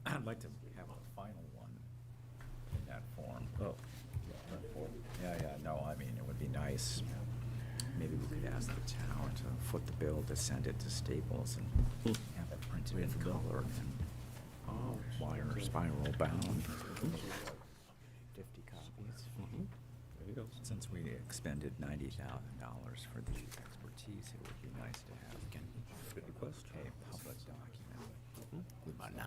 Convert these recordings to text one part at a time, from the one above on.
I'd like to have a final one in that form. Oh. Yeah, no, I mean, it would be nice. Maybe we could ask the town to foot the bill to send it to Staples and have it printed in color and wire spiral bound. 50 copies. There you go. Since we expended $90,000 for the expertise, it would be nice to have Good request. a public document. About 9. I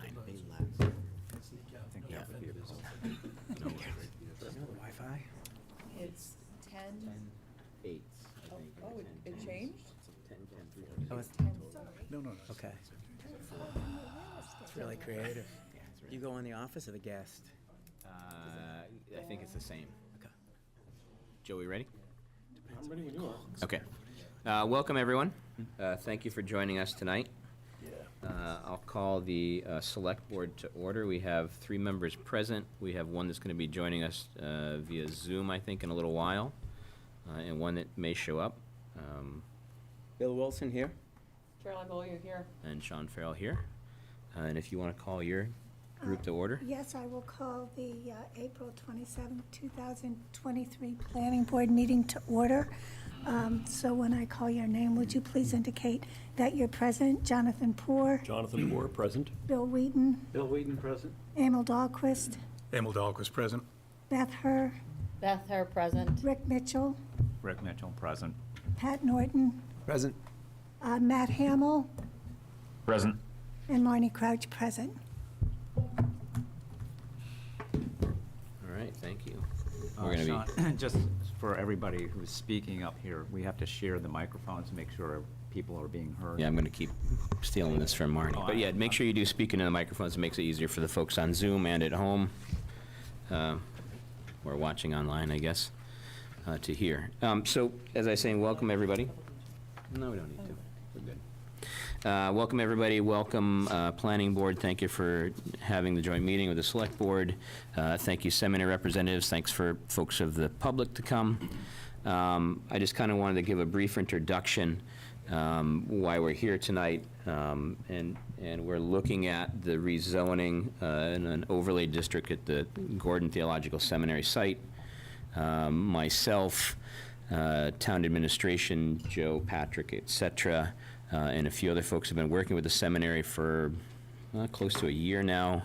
think that would be a result. Wi-Fi? It's 10. 8. Oh, it changed? Oh, It's 10, sorry. No. okay. It's really creative. You go in the office of the guest. I think it's the same. Okay. Joey, ready? I'm ready when you are. Okay. Welcome, everyone. Thank you for joining us tonight. I'll call the Select Board to order. We have 3 members present. We have one that's going to be joining us via Zoom, I think, in a little while, and one that may show up, Bill Wilson here. Caroline Beaulieu here. and Sean Farrell here. And if you want to call your group to order. Yes, I will call the April 27, 2023 Planning Board meeting to order. So when I call your name, would you please indicate that you're present? Jonathan Poor, Jonathan Moore, present. Bill Wheaton, Bill Wheaton, present. Emil Dahlquist, Emil Dahlquist present. Beth Herr, Beth Herr, present. Rick Mitchell, Rick Mitchell, present. Pat Norton, Present. Matt Hamill, Present. and Marnie Crouch, present. All right, thank you. We're going to be... Sean, just for everybody who's speaking up here, we have to share the microphones to make sure people are being heard. Yeah, I'm going to keep stealing this from Marnie. But yeah, make sure you do speak into the microphones. It makes it easier for the folks on Zoom and at home, or watching online, I guess, to hear. So, as I say, welcome, everybody. No, we don't need to. We're good. Welcome, everybody. Welcome, Planning Board. Thank you for having the joint meeting with the Select Board. Thank you, seminary representatives. Thanks for folks of the public to come. I just kind of wanted to give a brief introduction why we're here tonight, and we're looking at the rezoning in an overlay district at the Gordon Theological Seminary site. Myself, town administration, Joe, Patrick, et cetera, and a few other folks have been working with the seminary for close to a year now,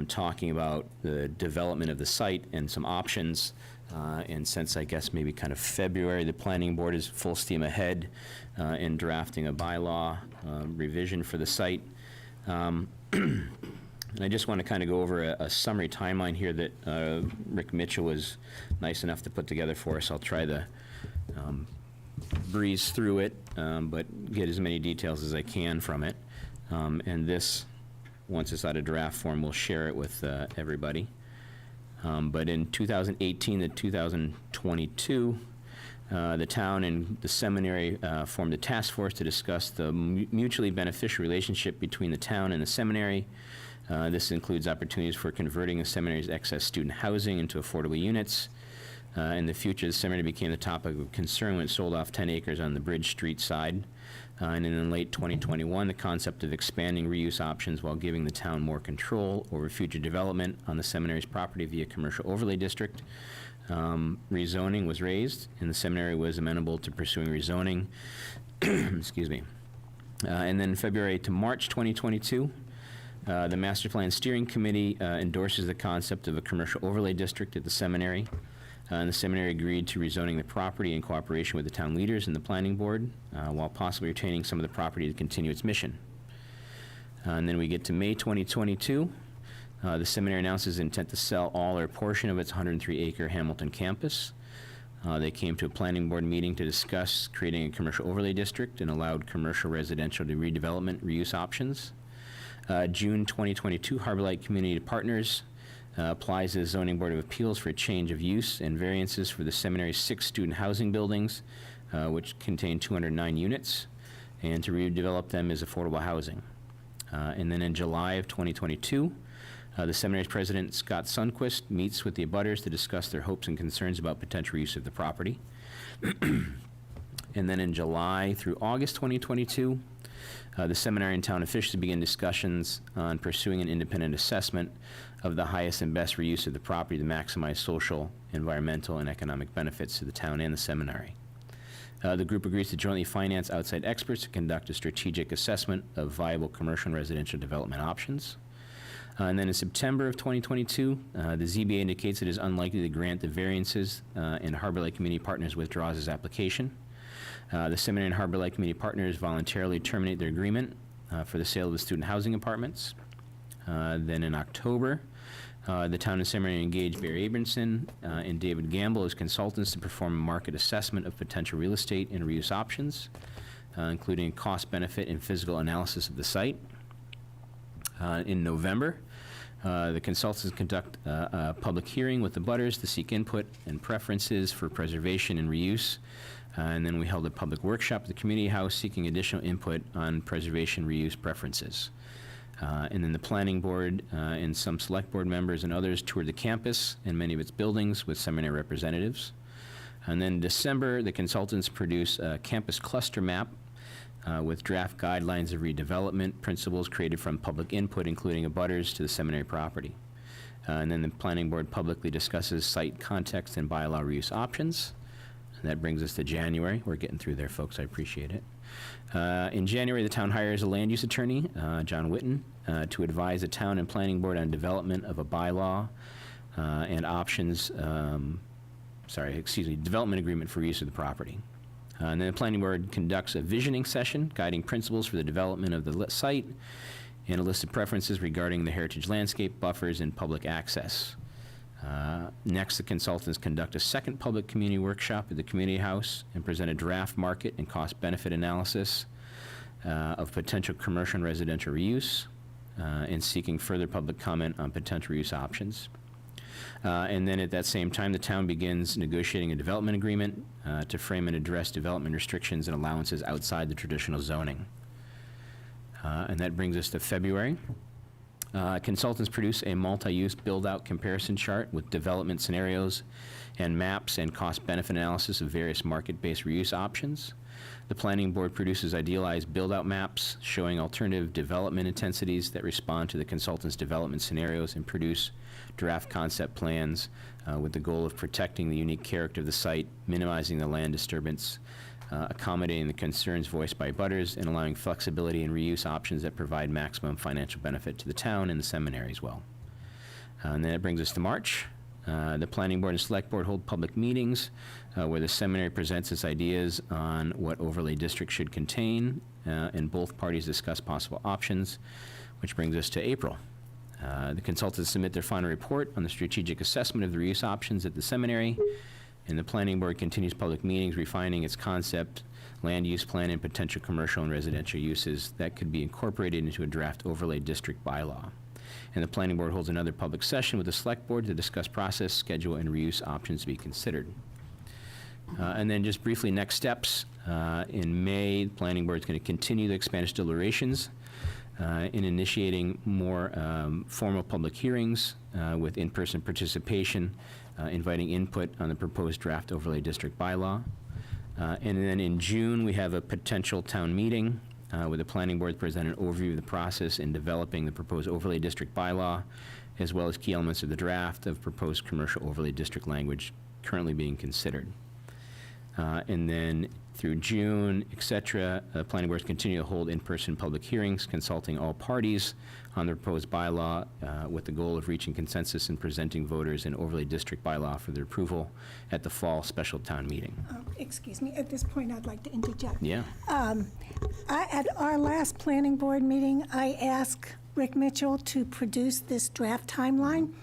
talking about the development of the site and some options. And since, I guess, maybe kind of February, the planning board is full steam ahead in drafting a bylaw revision for the site. And I just want to kind of go over a summary timeline here that Rick Mitchell was nice enough to put together for us. I'll try to breeze through it, but get as many details as I can from it. And this, once it's out of draft form, we'll share it with everybody. But in 2018 to 2022, the town and the seminary formed a task force to discuss the mutually beneficial relationship between the town and the seminary. This includes opportunities for converting the seminary's excess student housing into affordable units. In the future, the seminary became the topic of concern when it sold off 10 acres on the Bridge Street side. And in late 2021, the concept of expanding reuse options while giving the town more control over future development on the seminary's property via commercial overlay district. Rezoning was raised, and the seminary was amenable to pursuing rezoning. Excuse me. And then February to March 2022, the Master Plan Steering Committee endorses the concept of a commercial overlay district at the seminary. And the seminary agreed to rezoning the property in cooperation with the town leaders and the planning board, while possibly retaining some of the property to continue its mission. And then we get to May 2022. The seminary announces intent to sell all or a portion of its 103-acre Hamilton campus. They came to a planning board meeting to discuss creating a commercial overlay district and allowed commercial residential to redevelopment reuse options. June 2022, Harbor Light Community Partners applies to the Zoning Board of Appeals for a change of use and variances for the seminary's 6 student housing buildings, which contain 209 units, and to redevelop them as affordable housing. And then in July of 2022, the seminary's president, Scott Sundquist, meets with the abutters to discuss their hopes and concerns about potential use of the property. And then in July through August 2022, the seminary and town officials begin discussions on pursuing an independent assessment of the highest and best reuse of the property to maximize social, environmental, and economic benefits to the town and the seminary. The group agrees to jointly finance outside experts to conduct a strategic assessment of viable commercial and residential development options. And then in September of 2022, the ZBA indicates it is unlikely to grant the variances, and Harbor Lake Community Partners withdraws its application. The Seminary and Harbor Lake Community Partners voluntarily terminate their agreement for the sale of the student housing apartments. Then in October, the town and seminary engaged Barry Abramson and David Gamble as consultants to perform a market assessment of potential real estate and reuse options, including cost, benefit, and physical analysis of the site. In November, the consultants conduct a public hearing with the butters to seek input and preferences for preservation and reuse. And then we held a public workshop at the community house seeking additional input on preservation reuse preferences. And then the planning board and some select board members and others toured the campus and many of its buildings with seminary representatives. And then in December, the consultants produced a campus cluster map with draft guidelines of redevelopment principles created from public input, including abutters to the seminary property. And then the planning board publicly discusses site context and bylaw reuse options. And that brings us to January. We're getting through there, folks. I appreciate it. In January, the town hires a land use attorney, John Witten, to advise the town and planning board on development of a bylaw and options, development agreement for use of the property. And then the planning board conducts a visioning session guiding principles for the development of the site and a list of preferences regarding the heritage landscape, buffers, and public access. Next, the consultants conduct a second public community workshop at the community house and present a draft market and cost-benefit analysis of potential commercial and residential reuse and seeking further public comment on potential reuse options. And then at that same time, the town begins negotiating a development agreement to frame and address development restrictions and allowances outside the traditional zoning. And that brings us to February. Consultants produce a multi-use build-out comparison chart with development scenarios and maps and cost-benefit analysis of various market-based reuse options. The planning board produces idealized build-out maps showing alternative development intensities that respond to the consultant's development scenarios and produce draft concept plans with the goal of protecting the unique character of the site, minimizing the land disturbance, accommodating the concerns voiced by butters, and allowing flexibility and reuse options that provide maximum financial benefit to the town and the seminary as well. And then it brings us to March. The planning board and select board hold public meetings where the seminary presents its ideas on what overlay district should contain, and both parties discuss possible options, which brings us to April. The consultants submit their final report on the strategic assessment of the reuse options at the seminary, and the planning board continues public meetings refining its concept, land use plan, and potential commercial and residential uses that could be incorporated into a draft overlay district bylaw. And the planning board holds another public session with the select board to discuss process, schedule, and reuse options to be considered. And then just briefly, next steps. In May, the planning board is going to continue to expand its deliberations in initiating more formal public hearings with in-person participation, inviting input on the proposed draft overlay district bylaw. And then in June, we have a potential town meeting where the planning board present an overview of the process in developing the proposed overlay district bylaw, as well as key elements of the draft of proposed commercial overlay district language currently being considered. And then through June, et cetera, planning boards continue to hold in-person public hearings, consulting all parties on the proposed bylaw with the goal of reaching consensus and presenting voters an overlay district bylaw for their approval at the fall special town meeting. Excuse me, at this point, I'd like to interject. Yeah. At our last planning board meeting, I asked Rick Mitchell to produce this draft timeline.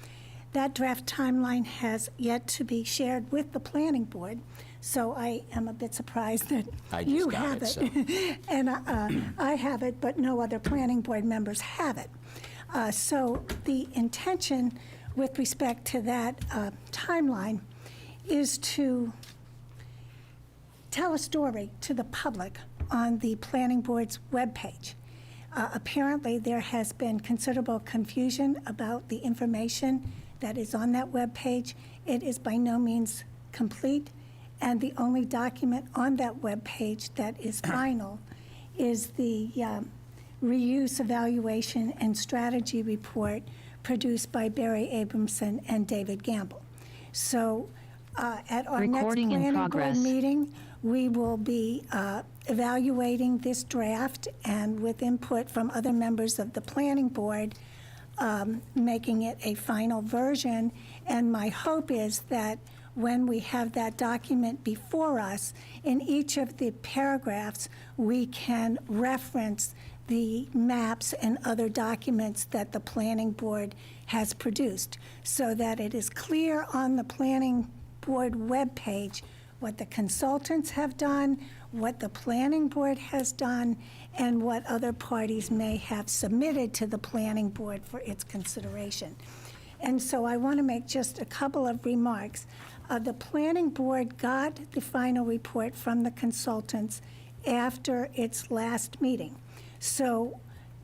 That draft timeline has yet to be shared with the planning board, so I am a bit surprised that you have it. And I have it, but no other planning board members have it. So the intention with respect to that timeline is to tell a story to the public on the planning board's webpage. Apparently, there has been considerable confusion about the information that is on that webpage. It is by no means complete, And the only document on that webpage that is final is the reuse evaluation and strategy report produced by Barry Abramson and David Gamble. So at our next Recording in planning board progress. meeting, we will be evaluating this draft and with input from other members of the planning board, making it a final version. And my hope is that when we have that document before us, in each of the paragraphs, we can reference the maps and other documents that the planning board has produced, so that it is clear on the planning board webpage what the consultants have done, what the planning board has done, and what other parties may have submitted to the planning board for its consideration. And so I want to make just a couple of remarks. The planning board got the final report from the consultants after its last meeting. So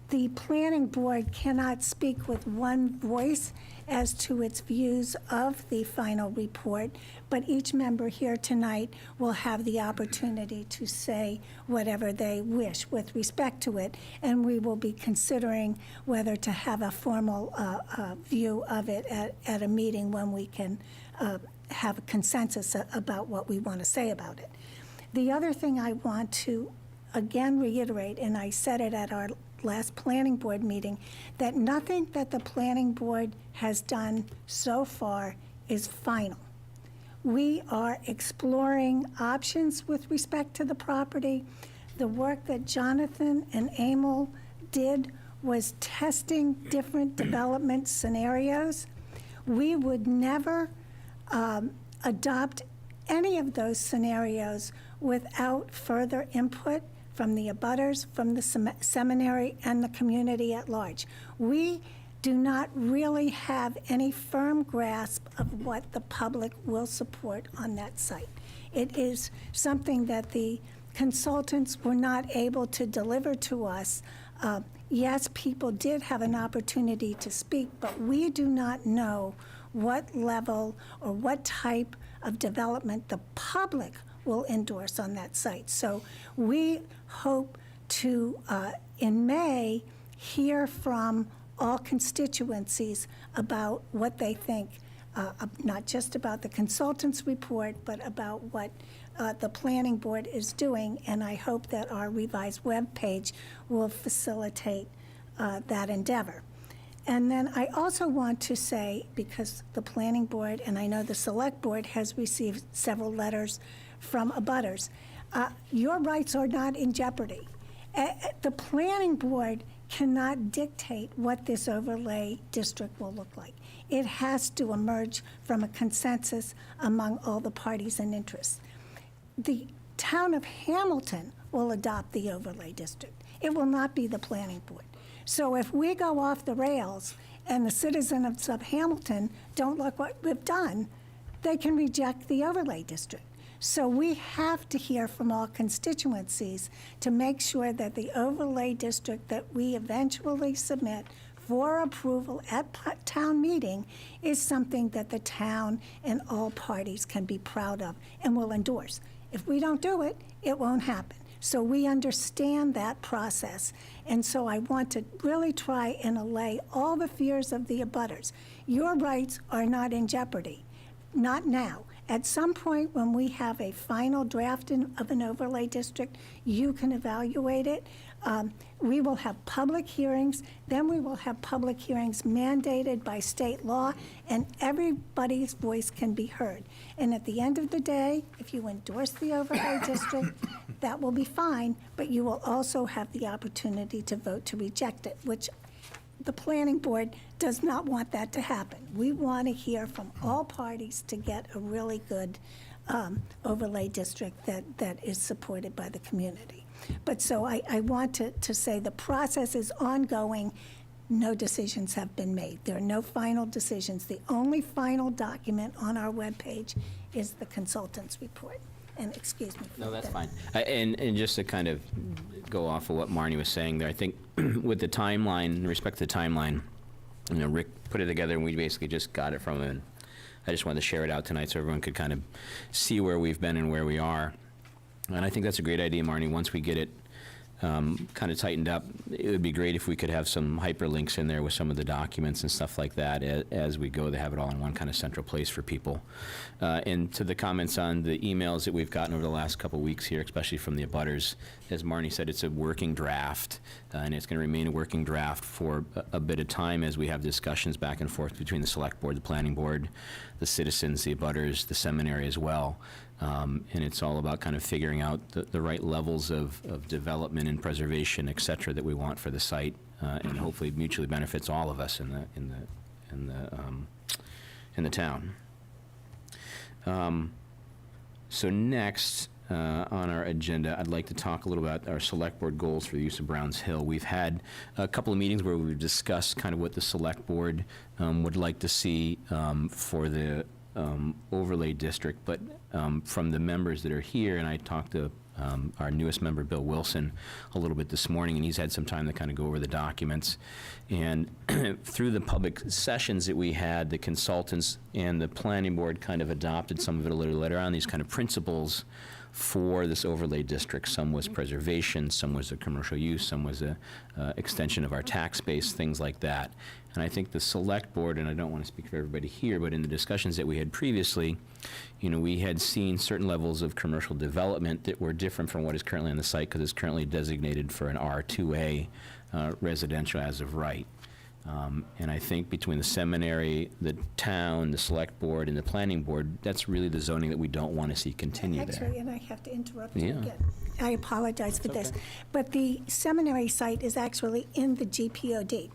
the planning board cannot speak with one voice as to its views of the final report, but each member here tonight will have the opportunity to say whatever they wish with respect to it, and we will be considering whether to have a formal view of it at a meeting when we can have a consensus about what we want to say about it. The other thing I want to again reiterate, and I said it at our last planning board meeting, that nothing that the planning board has done so far is final. We are exploring options with respect to the property. The work that Jonathan and Emil did was testing different development scenarios. We would never adopt any of those scenarios without further input from the abutters, from the seminary, and the community at large. We do not really have any firm grasp of what the public will support on that site. It is something that the consultants were not able to deliver to us. Yes, people did have an opportunity to speak, but we do not know what level or what type of development the public will endorse on that site. So we hope to, in May, hear from all constituencies about what they think, not just about the consultant's report, but about what the planning board is doing. And I hope that our revised webpage will facilitate that endeavor. And then I also want to say, because the planning board, and I know the select board has received several letters from abutters, your rights are not in jeopardy. The planning board cannot dictate what this overlay district will look like. It has to emerge from a consensus among all the parties and interests. The town of Hamilton will adopt the overlay district. It will not be the planning board. So if we go off the rails and the citizens of Hamilton don't like what we've done, they can reject the overlay district. So we have to hear from all constituencies to make sure that the overlay district that we eventually submit for approval at town meeting is something that the town and all parties can be proud of and will endorse. If we don't do it, it won't happen. So we understand that process. And so I want to really try and allay all the fears of the abutters. Your rights are not in jeopardy, not now. At some point when we have a final draft of an overlay district, you can evaluate it. We will have public hearings, then we will have public hearings mandated by state law, and everybody's voice can be heard. And at the end of the day, if you endorse the overlay district, that will be fine, but you will also have the opportunity to vote to reject it, which the planning board does not want that to happen. We want to hear from all parties to get a really good overlay district that is supported by the community. But so I want to say the process is ongoing. No decisions have been made. There are no final decisions. The only final document on our webpage is the consultant's report. And excuse me. No, that's fine. And just to kind of go off of what Marnie was saying there, I think with the timeline, in respect to the timeline, Rick put it together and we basically just got it from him. I just wanted to share it out tonight so everyone could kind of see where we've been and where we are. And I think that's a great idea, Marnie. Once we get it kind of tightened up, it would be great if we could have some hyperlinks in there with some of the documents and stuff like that as we go, to have it all in one kind of central place for people. And to the comments on the emails that we've gotten over the last couple of weeks here, especially from the abutters, as Marnie said, it's a working draft, and it's going to remain a working draft for a bit of time as we have discussions back and forth between the select board, the planning board, the citizens, the abutters, the seminary as well. And it's all about kind of figuring out the right levels of development and preservation, et cetera, that we want for the site, and hopefully mutually benefits all of us in the town. So next on our agenda, I'd like to talk a little about our select board goals for the use of Browns Hill. We've had a couple of meetings where we've discussed kind of what the select board would like to see for the overlay district, but from the members that are here, and I talked to our newest member, Bill Wilson, a little bit this morning, and he's had some time to kind of go over the documents. And through the public sessions that we had, the consultants and the planning board kind of adopted some of it a little later on, these kind of principles for this overlay district. Some was preservation, some was a commercial use, some was a extension of our tax base, things like that. And I think the select board, and I don't want to speak for everybody here, but in the discussions that we had previously, we had seen certain levels of commercial development that were different from what is currently on the site, because it's currently designated for an R2A residential as of right. And I think between the seminary, the town, the select board, and the planning board, that's really the zoning that we don't want to see continue there. Actually, and I have to interrupt you Yeah. again. I apologize for this. But the seminary site is actually in the GPOD.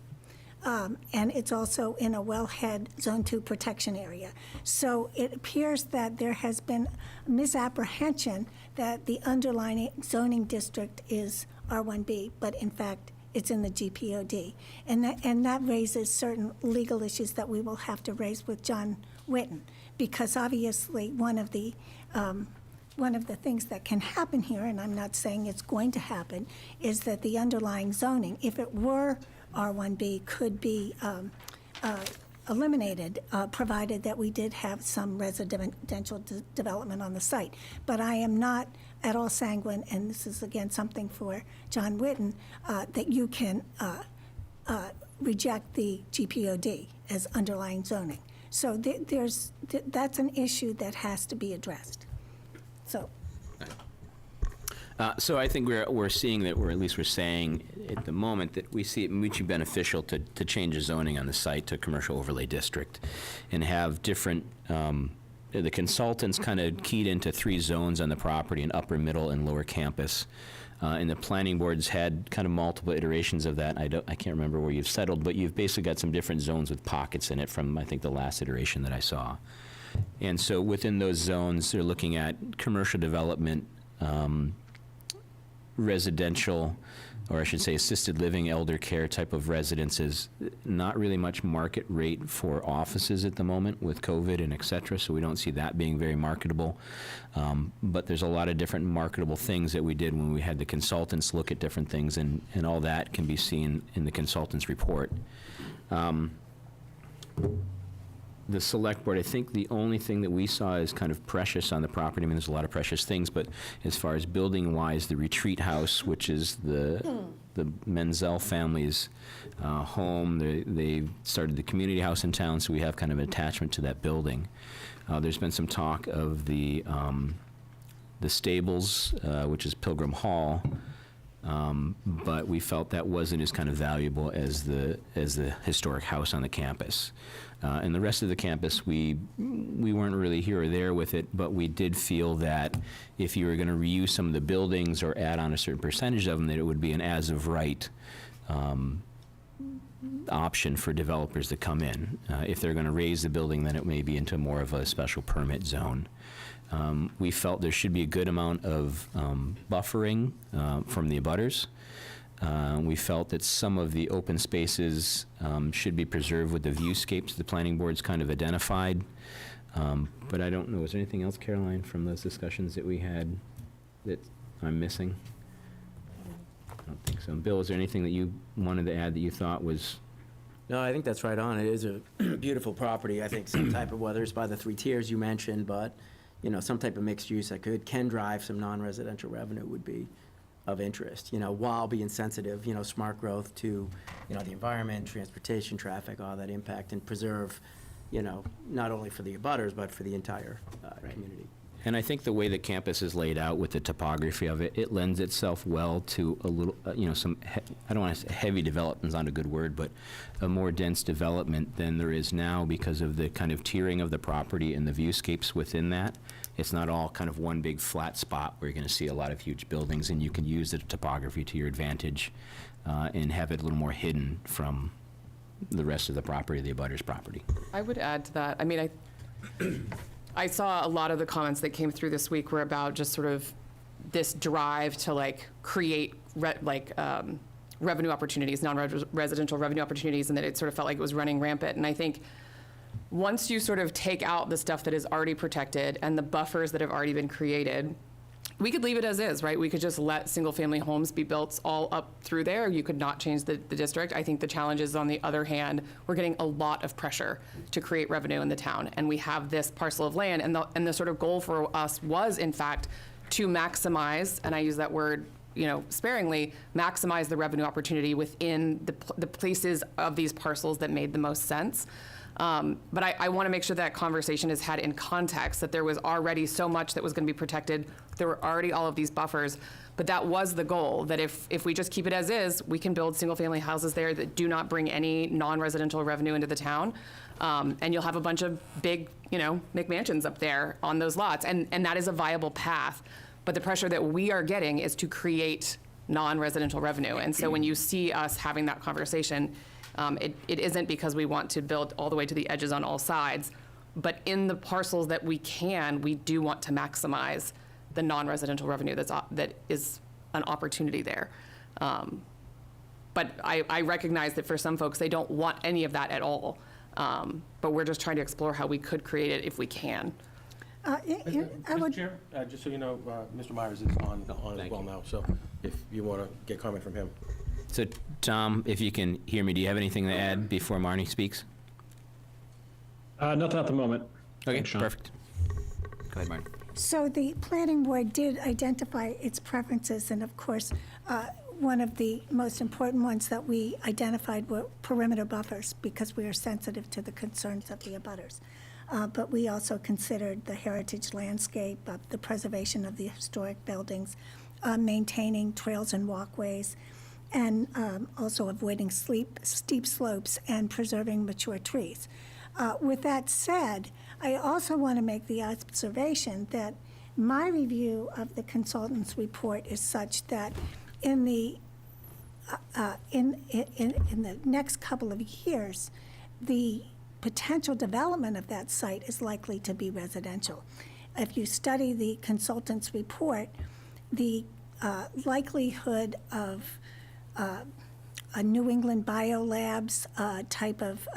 And it's also in a wellhead Zone 2 protection area. So it appears that there has been misapprehension that the underlying zoning district is R1B, but in fact, it's in the GPOD. And that raises certain legal issues that we will have to raise with John Whitten, because obviously one of the things that can happen here, and I'm not saying it's going to happen, is that the underlying zoning, if it were R1B, could be eliminated, provided that we did have some residential development on the site. But I am not at all sanguine, and this is again something for John Whitten, that you can reject the GPOD as underlying zoning. So that's an issue that has to be addressed. So. So I think we're seeing that, or at least we're saying at the moment, that we see it mutually beneficial to change the zoning on the site to commercial overlay district and have different, the consultants kind of keyed into 3 zones on the property, an upper, middle, and lower campus. And the planning board's had kind of multiple iterations of that. I can't remember where you've settled, but you've basically got some different zones with pockets in it from, I think, the last iteration that I saw. And so within those zones, they're looking at commercial development, residential, or I should say assisted living, elder care type of residences. Not really much market rate for offices at the moment with COVID and et cetera, so we don't see that being very marketable. But there's a lot of different marketable things that we did when we had the consultants look at different things, and all that can be seen in the consultant's report. The select board, I think the only thing that we saw is kind of precious on the property. I mean, there's a lot of precious things, but as far as building-wise, the retreat house, which is the Menzel family's home, they started the community house in town, so we have kind of an attachment to that building. There's been some talk of the stables, which is Pilgrim Hall, but we felt that wasn't as kind of valuable as the historic house on the campus. And the rest of the campus, we weren't really here or there with it, but we did feel that if you were going to reuse some of the buildings or add on a certain percentage of them, that it would be an as-of-right option for developers to come in. If they're going to raise the building, then it may be into more of a special permit zone. We felt there should be a good amount of buffering from the abutters. We felt that some of the open spaces should be preserved with the viewscapes the planning board's kind of identified. But I don't know, was there anything else, Caroline, from those discussions that we had that I'm missing? I don't think so. Bill, is there anything that you wanted to add that you thought was No, I think that's right on. It is a beautiful property. I think some type of, whether it's by the three tiers you mentioned, but, some type of mixed use that can drive some non-residential revenue would be of interest, while being sensitive, smart growth to, the environment, transportation, traffic, all that impact, and preserve, not only for the abutters, but for the entire community. And I think the way the campus is laid out with the topography of it, it lends itself well to a little, some, I don't want to say heavy development's not a good word, but a more dense development than there is now because of the kind of tiering of the property and the viewscapes within that. It's not all kind of one big flat spot where you're going to see a lot of huge buildings, and you can use the topography to your advantage and have it a little more hidden from the rest of the property, the abutter's property. I would add to that. I mean, I saw a lot of the comments that came through this week were about just sort of this drive to create revenue opportunities, non-residential revenue opportunities, and that it sort of felt like it was running rampant. And I think once you sort of take out the stuff that is already protected and the buffers that have already been created, we could leave it as is, right? We could just let single-family homes be built all up through there. You could not change the district. I think the challenge is, on the other hand, we're getting a lot of pressure to create revenue in the town. And we have this parcel of land, and the sort of goal for us was, in fact, to maximize, and I use that word, sparingly, maximize the revenue opportunity within the places of these parcels that made the most sense. But I want to make sure that conversation is had in context, that there was already so much that was going to be protected. There were already all of these buffers, but that was the goal, that if we just keep it as is, we can build single-family houses there that do not bring any non-residential revenue into the town. And you'll have a bunch of big, McMansions up there on those lots. And that is a viable path. But the pressure that we are getting is to create non-residential revenue. And so when you see us having that conversation, it isn't because we want to build all the way to the edges on all sides, but in the parcels that we do want to maximize the non-residential revenue that is an opportunity there. But I recognize that for some folks, they don't want any of that at all. But we're just trying to explore how we could create it if we can. Mr. Chair, just so you know, Mr. Myers is on as well now, so if you want to get comment from him. So, Tom, if you can hear me, do you have anything to add before Marnie speaks? Nothing at the moment. Okay, Thanks, Sean. perfect. Go ahead, Marnie. So the planning board did identify its preferences, and of course, one of the most important ones that we identified were perimeter buffers, because we are sensitive to the concerns of the abutters. But we also considered the heritage landscape, the preservation of the historic buildings, maintaining trails and walkways, and also avoiding steep slopes and preserving mature trees. With that said, I also want to make the observation that my review of the consultant's report is such that in the next couple of years, the potential development of that site is likely to be residential. If you study the consultant's report, the likelihood of a New England Biolabs type of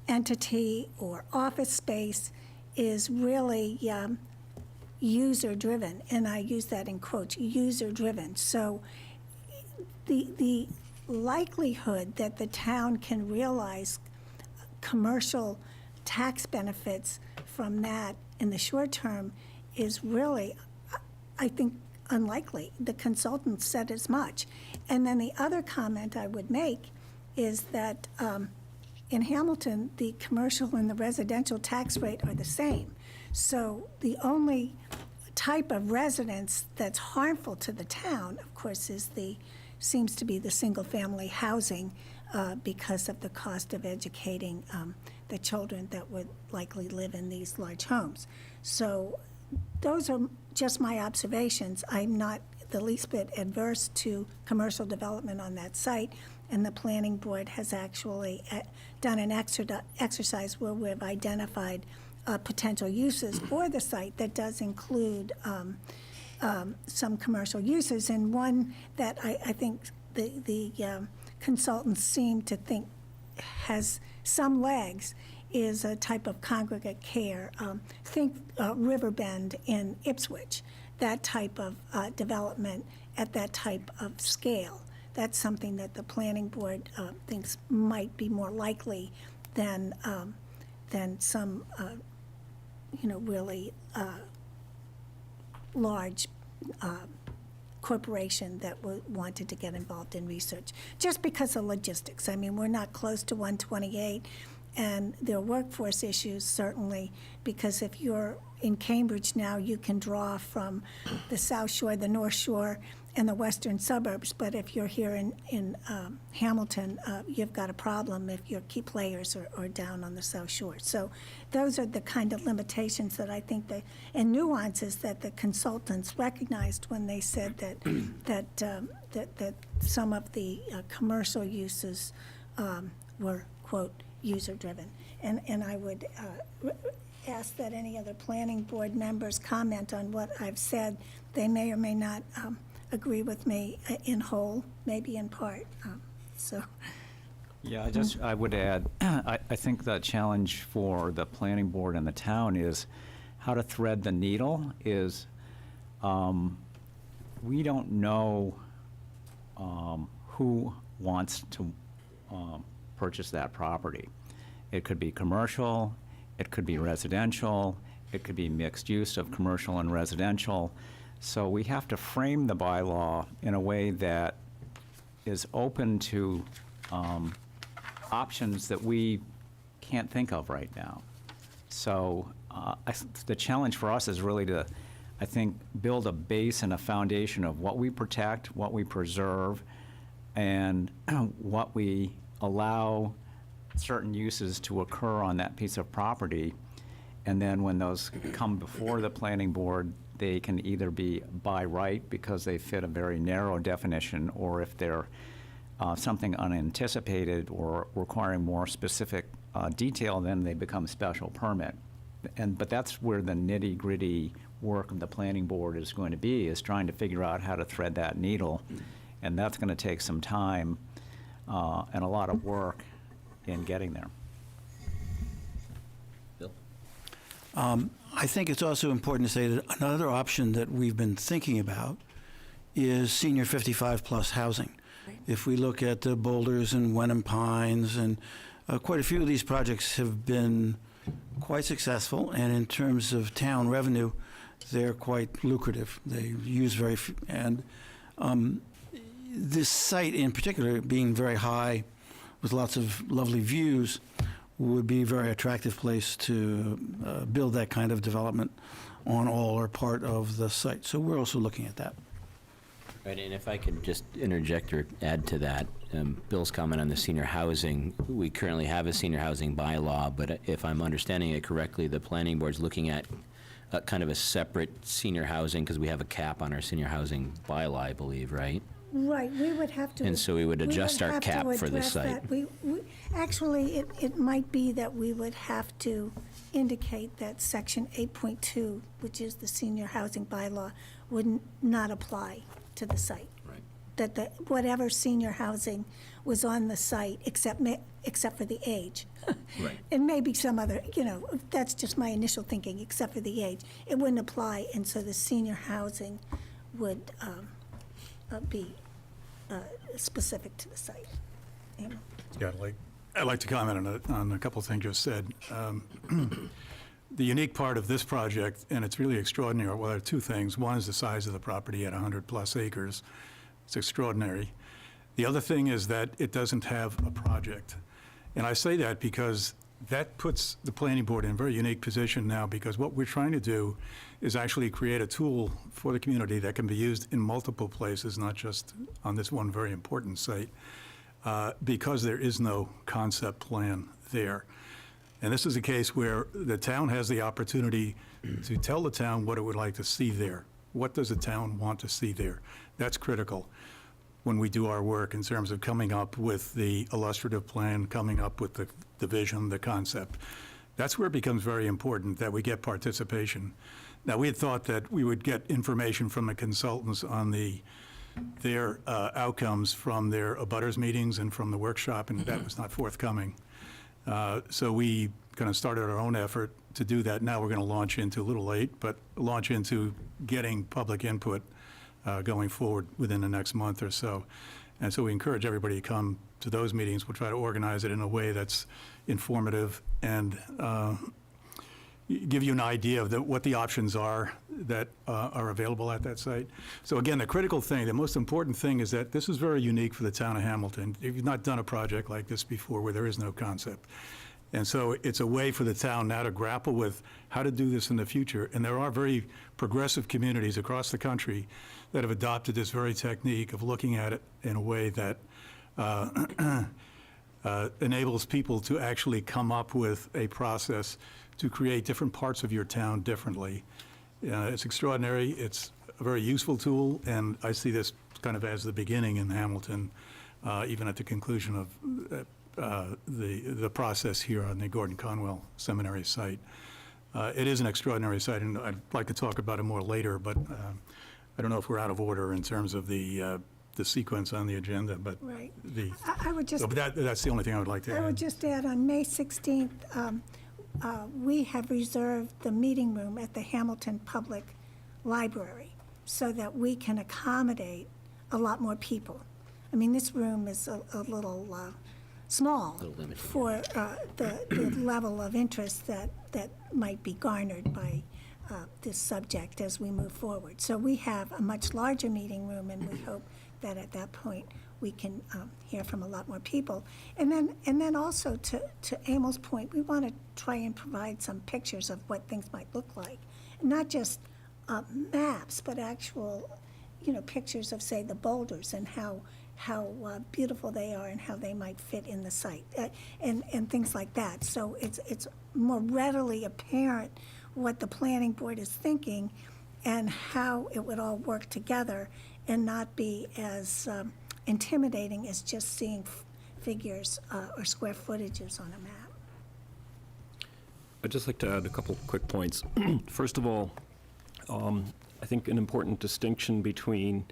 entity or office space is really user-driven, and I use that in quotes, user-driven. So the likelihood that the town can realize commercial tax benefits from that in the short term is really, I think, unlikely. The consultant said as much. And then the other comment I would make is that in Hamilton, the commercial and the residential tax rate are the same. So the only type of residence that's harmful to the town, of course, seems to be the single-family housing because of the cost of educating the children that would likely live in these large homes. So those are just my observations. I'm not the least bit adverse to commercial development on that site, and the planning board has actually done an exercise where we've identified potential uses for the site that does include some commercial uses, and one that I think the consultants seem to think has some legs is a type of congregate care. Think Riverbend in Ipswich, that type of development at that type of scale that's something that the planning board thinks might be more likely than some, really large corporation that wanted to get involved in research, just because of logistics. I mean, we're not close to 128, and there are workforce issues, certainly, because if you're in Cambridge now, you can draw from the South Shore, the North Shore, and the western suburbs, but if you're here in Hamilton, you've got a problem if your key players are down on the South Shore. So those are the kind of limitations that I think and nuances that the consultants recognized when they said that some of the commercial uses were, quote, user-driven. And I would ask that any other planning board members comment on what I've said. They may or may not agree with me in whole, maybe in part. So, Yeah, I would add, I think the challenge for the planning board and the town is how to thread the needle is, we don't know who wants to purchase that property. It could be commercial, it could be residential, it could be mixed use of commercial and residential. So we have to frame the bylaw in a way that is open to options that we can't think of right now. So the challenge for us is really to, I think, build a base and a foundation of what we protect, what we preserve, and what we allow certain uses to occur on that piece of property. And then when those come before the planning board, they can either be by right because they fit a very narrow definition, or if they're something unanticipated or requiring more specific detail, then they become special permit. But that's where the nitty-gritty work of the planning board is going to be, is trying to figure out how to thread that needle. And that's going to take some time and a lot of work in getting there. Bill? I think it's also important to say that another option that we've been thinking about is senior 55-plus housing. If we look at the Boulders and Wenham Pines, and quite a few of these projects have been quite successful, and in terms of town revenue, they're quite lucrative. They use very few, and this site in particular, being very high with lots of lovely views, would be a very attractive place to build that kind of development on all or part of the site. So we're also looking at that. Right, and if I could just interject or add to that, Bill's comment on the senior housing, we currently have a senior housing bylaw, but if I'm understanding it correctly, the planning board's looking at kind of a separate senior housing, because we have a cap on our senior housing bylaw, I believe, right? right, we would have to. And so we would adjust our have to cap for this address site. that. Actually, it might be that we would have to indicate that section 8.2, which is the senior housing bylaw, would not apply to the site. Right. That whatever senior housing was on the site, except for the age. Right. And maybe some other, that's just my initial thinking, except for the age. It wouldn't apply, and so the senior housing would be specific to the site. Emil? Yeah, I'd like to comment on a couple of things you said. The unique part of this project, and it's really extraordinary, well, there are two things. One is the size of the property at 100-plus acres. It's extraordinary. The other thing is that it doesn't have a project. And I say that because that puts the planning board in a very unique position now, because what we're trying to do is actually create a tool for the community that can be used in multiple places, not just on this one very important site, because there is no concept plan there. And this is a case where the town has the opportunity to tell the town what it would like to see there. What does the town want to see there? That's critical when we do our work in terms of coming up with the illustrative plan, coming up with the vision, the concept. That's where it becomes very important that we get participation. Now, we had thought that we would get information from the consultants on their outcomes from their abutters meetings and from the workshop, and that was not forthcoming. So we kind of started our own effort to do that. Now we're going to launch into, a little late, but launch into getting public input going forward within the next month or so. And so we encourage everybody to come to those meetings. We'll try to organize it in a way that's informative and give you an idea of what the options are that are available at that site. So again, the critical thing, the most important thing is that this is very unique for the town of Hamilton. If you've not done a project like this before where there is no concept. And so it's a way for the town now to grapple with how to do this in the future. And there are very progressive communities across the country that have adopted this very technique of looking at it in a way that enables people to actually come up with a process to create different parts of your town differently. It's extraordinary. It's a very useful tool, and I see this kind of as the beginning in Hamilton, even at the conclusion of the process here on the Gordon Conwell Seminary site. It is an extraordinary site, and I'd like to talk about it more later, but I don't know if we're out of order in terms of the sequence on the agenda, but Right. I would just, so, but that's the only thing I would like to I would add. just add, on May 16th, we have reserved the meeting room at the Hamilton Public Library so that we can accommodate a lot more people. I mean, this room is a little small for the level of interest that might be garnered by this subject as we move forward. So we have a much larger meeting room, and we hope that at that point we can hear from a lot more people. And then also to Emil's point, we want to try and provide some pictures of what things might look like, not just maps, but actual, pictures of, say, the boulders and how beautiful they are and how they might fit in the site, and things like that. So it's more readily apparent what the planning board is thinking and how it would all work together and not be as intimidating as just seeing figures or square footages on a map. I'd just like to add a couple quick points. First of all, I think an important distinction between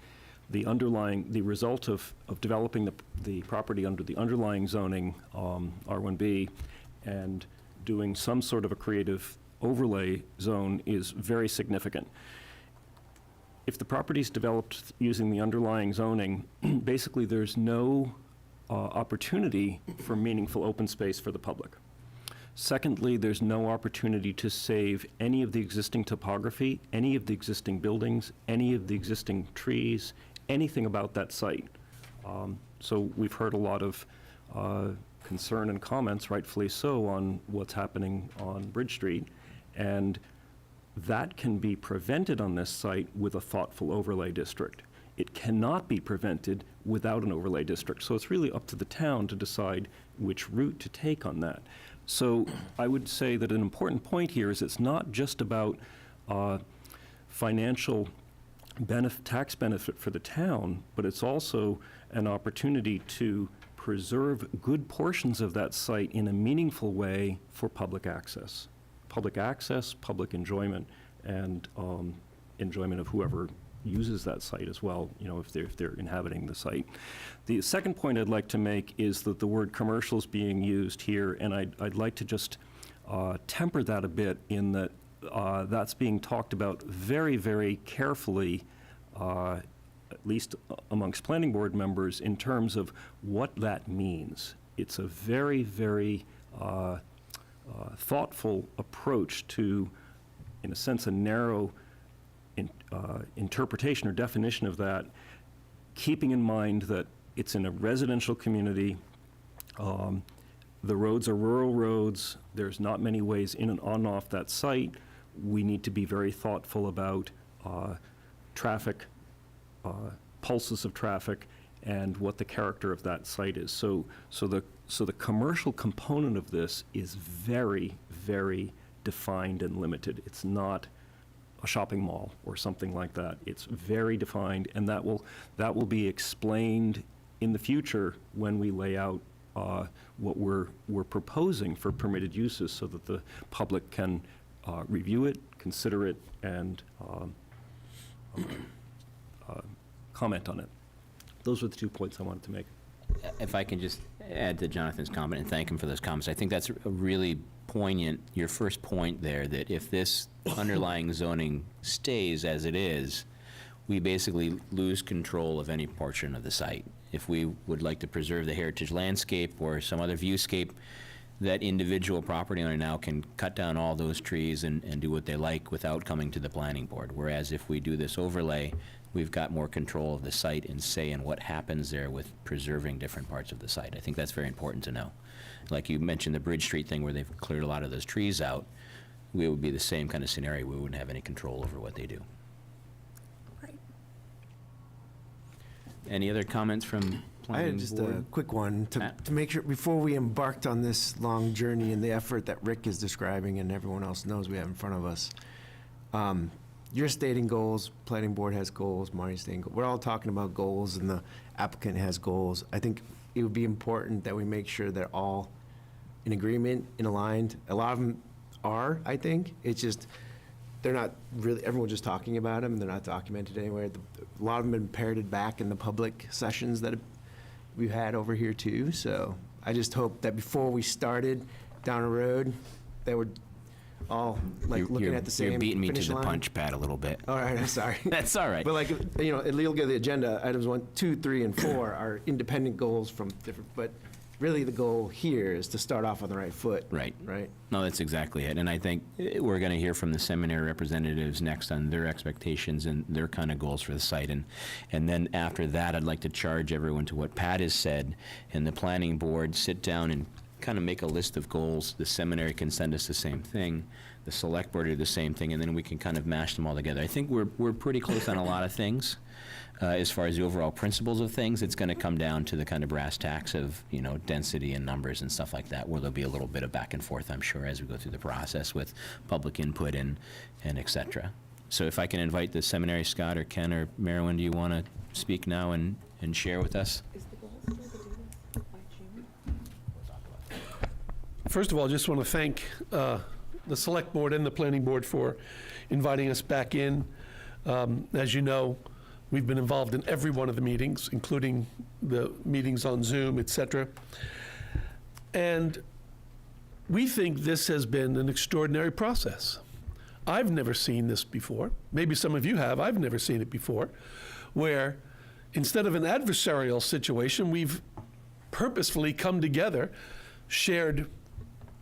the result of developing the property under the underlying zoning, R1B, and doing some sort of a creative overlay zone is very significant. If the property is developed using the underlying zoning, basically there's no opportunity for meaningful open space for the public. Secondly, there's no opportunity to save any of the existing topography, any of the existing buildings, any of the existing trees, anything about that site. So we've heard a lot of concern and comments, rightfully so, on what's happening on Bridge Street. And that can be prevented on this site with a thoughtful overlay district. It cannot be prevented without an overlay district. So it's really up to the town to decide which route to take on that. So I would say that an important point here is it's not just about financial tax benefit for the town, but it's also an opportunity to preserve good portions of that site in a meaningful way for public access. Public access, public enjoyment, and enjoyment of whoever uses that site as well, if they're inhabiting the site. The second point I'd like to make is that the word commercial is being used here, and I'd like to just temper that a bit in that that's being talked about very, very carefully, at least amongst planning board members, in terms of what that means. It's a very, very thoughtful approach to, in a sense, a narrow interpretation or definition of that, keeping in mind that it's in a residential community. The roads are rural roads. There's not many ways in and on and off that site. We need to be very thoughtful about traffic, pulses of traffic, and what the character of that site is. So the commercial component of this is very, very defined and limited. It's not a shopping mall or something like that. It's very defined, and that will be explained in the future when we lay out what we're proposing for permitted uses, so that the public can review it, consider it, and comment on it. Those were the 2 points I wanted to make. If I can just add to Jonathan's comment and thank him for those comments, I think that's a really poignant, your first point there, that if this underlying zoning stays as it is, we basically lose control of any portion of the site. If we would like to preserve the heritage landscape or some other viewscape, that individual property owner now can cut down all those trees and do what they like without coming to the planning board. Whereas if we do this overlay, we've got more control of the site and say in what happens there with preserving different parts of the site. I think that's very important to know. Like you mentioned the Bridge Street thing where they've cleared a lot of those trees out, we would be the same kind of scenario. We wouldn't have any control over what they do. Right. Any other comments from I planning had just board? a quick one Matt? to make sure, before we embarked on this long journey and the effort that Rick is describing and everyone else knows we have in front of us. You're stating goals, planning board has goals, Marty's stating goals. We're all talking about goals and the applicant has goals. I think it would be important that we make sure they're all in agreement and aligned. A lot of them are, I think. It's just, they're not really, everyone's just talking about them. They're not documented anywhere. A lot of them have been parroted back in the public sessions that we've had over here too. So I just hope that before we started down a road, they were all like looking at the same You're beating me to finish the line. punch pad a little bit. All right, I'm sorry. That's all right. But like, you know, if you look at the agenda, items 1, 2, 3, and 4 are independent goals from different, but really the goal here is to start off on the right foot. Right. Right? No, that's exactly it. And I think we're going to hear from the seminary representatives next on their expectations and their kind of goals for the site. And then after that, I'd like to charge everyone to what Pat has said, and the planning board sit down and kind of make a list of goals. The seminary can send us the same thing. The select board do the same thing, and then we can kind of mash them all together. I think we're pretty close on a lot of things. As far as the overall principles of things, it's going to come down to the kind of brass tacks of, you know, density and numbers and stuff like that, where there'll be a little bit of back and forth, I'm sure, as we go through the process with public input and et cetera. So if I can invite the seminary, Scott or Ken or Marilyn, do you want to speak now and share with us? Is the goal still to do this by June? First of all, I just want to thank the Select Board and the Planning Board for inviting us back in. As you know, we've been involved in every one of the meetings, including the meetings on Zoom, et cetera. And we think this has been an extraordinary process. I've never seen this before. Maybe some of you have. I've never seen it before, where instead of an adversarial situation, we've purposefully come together, shared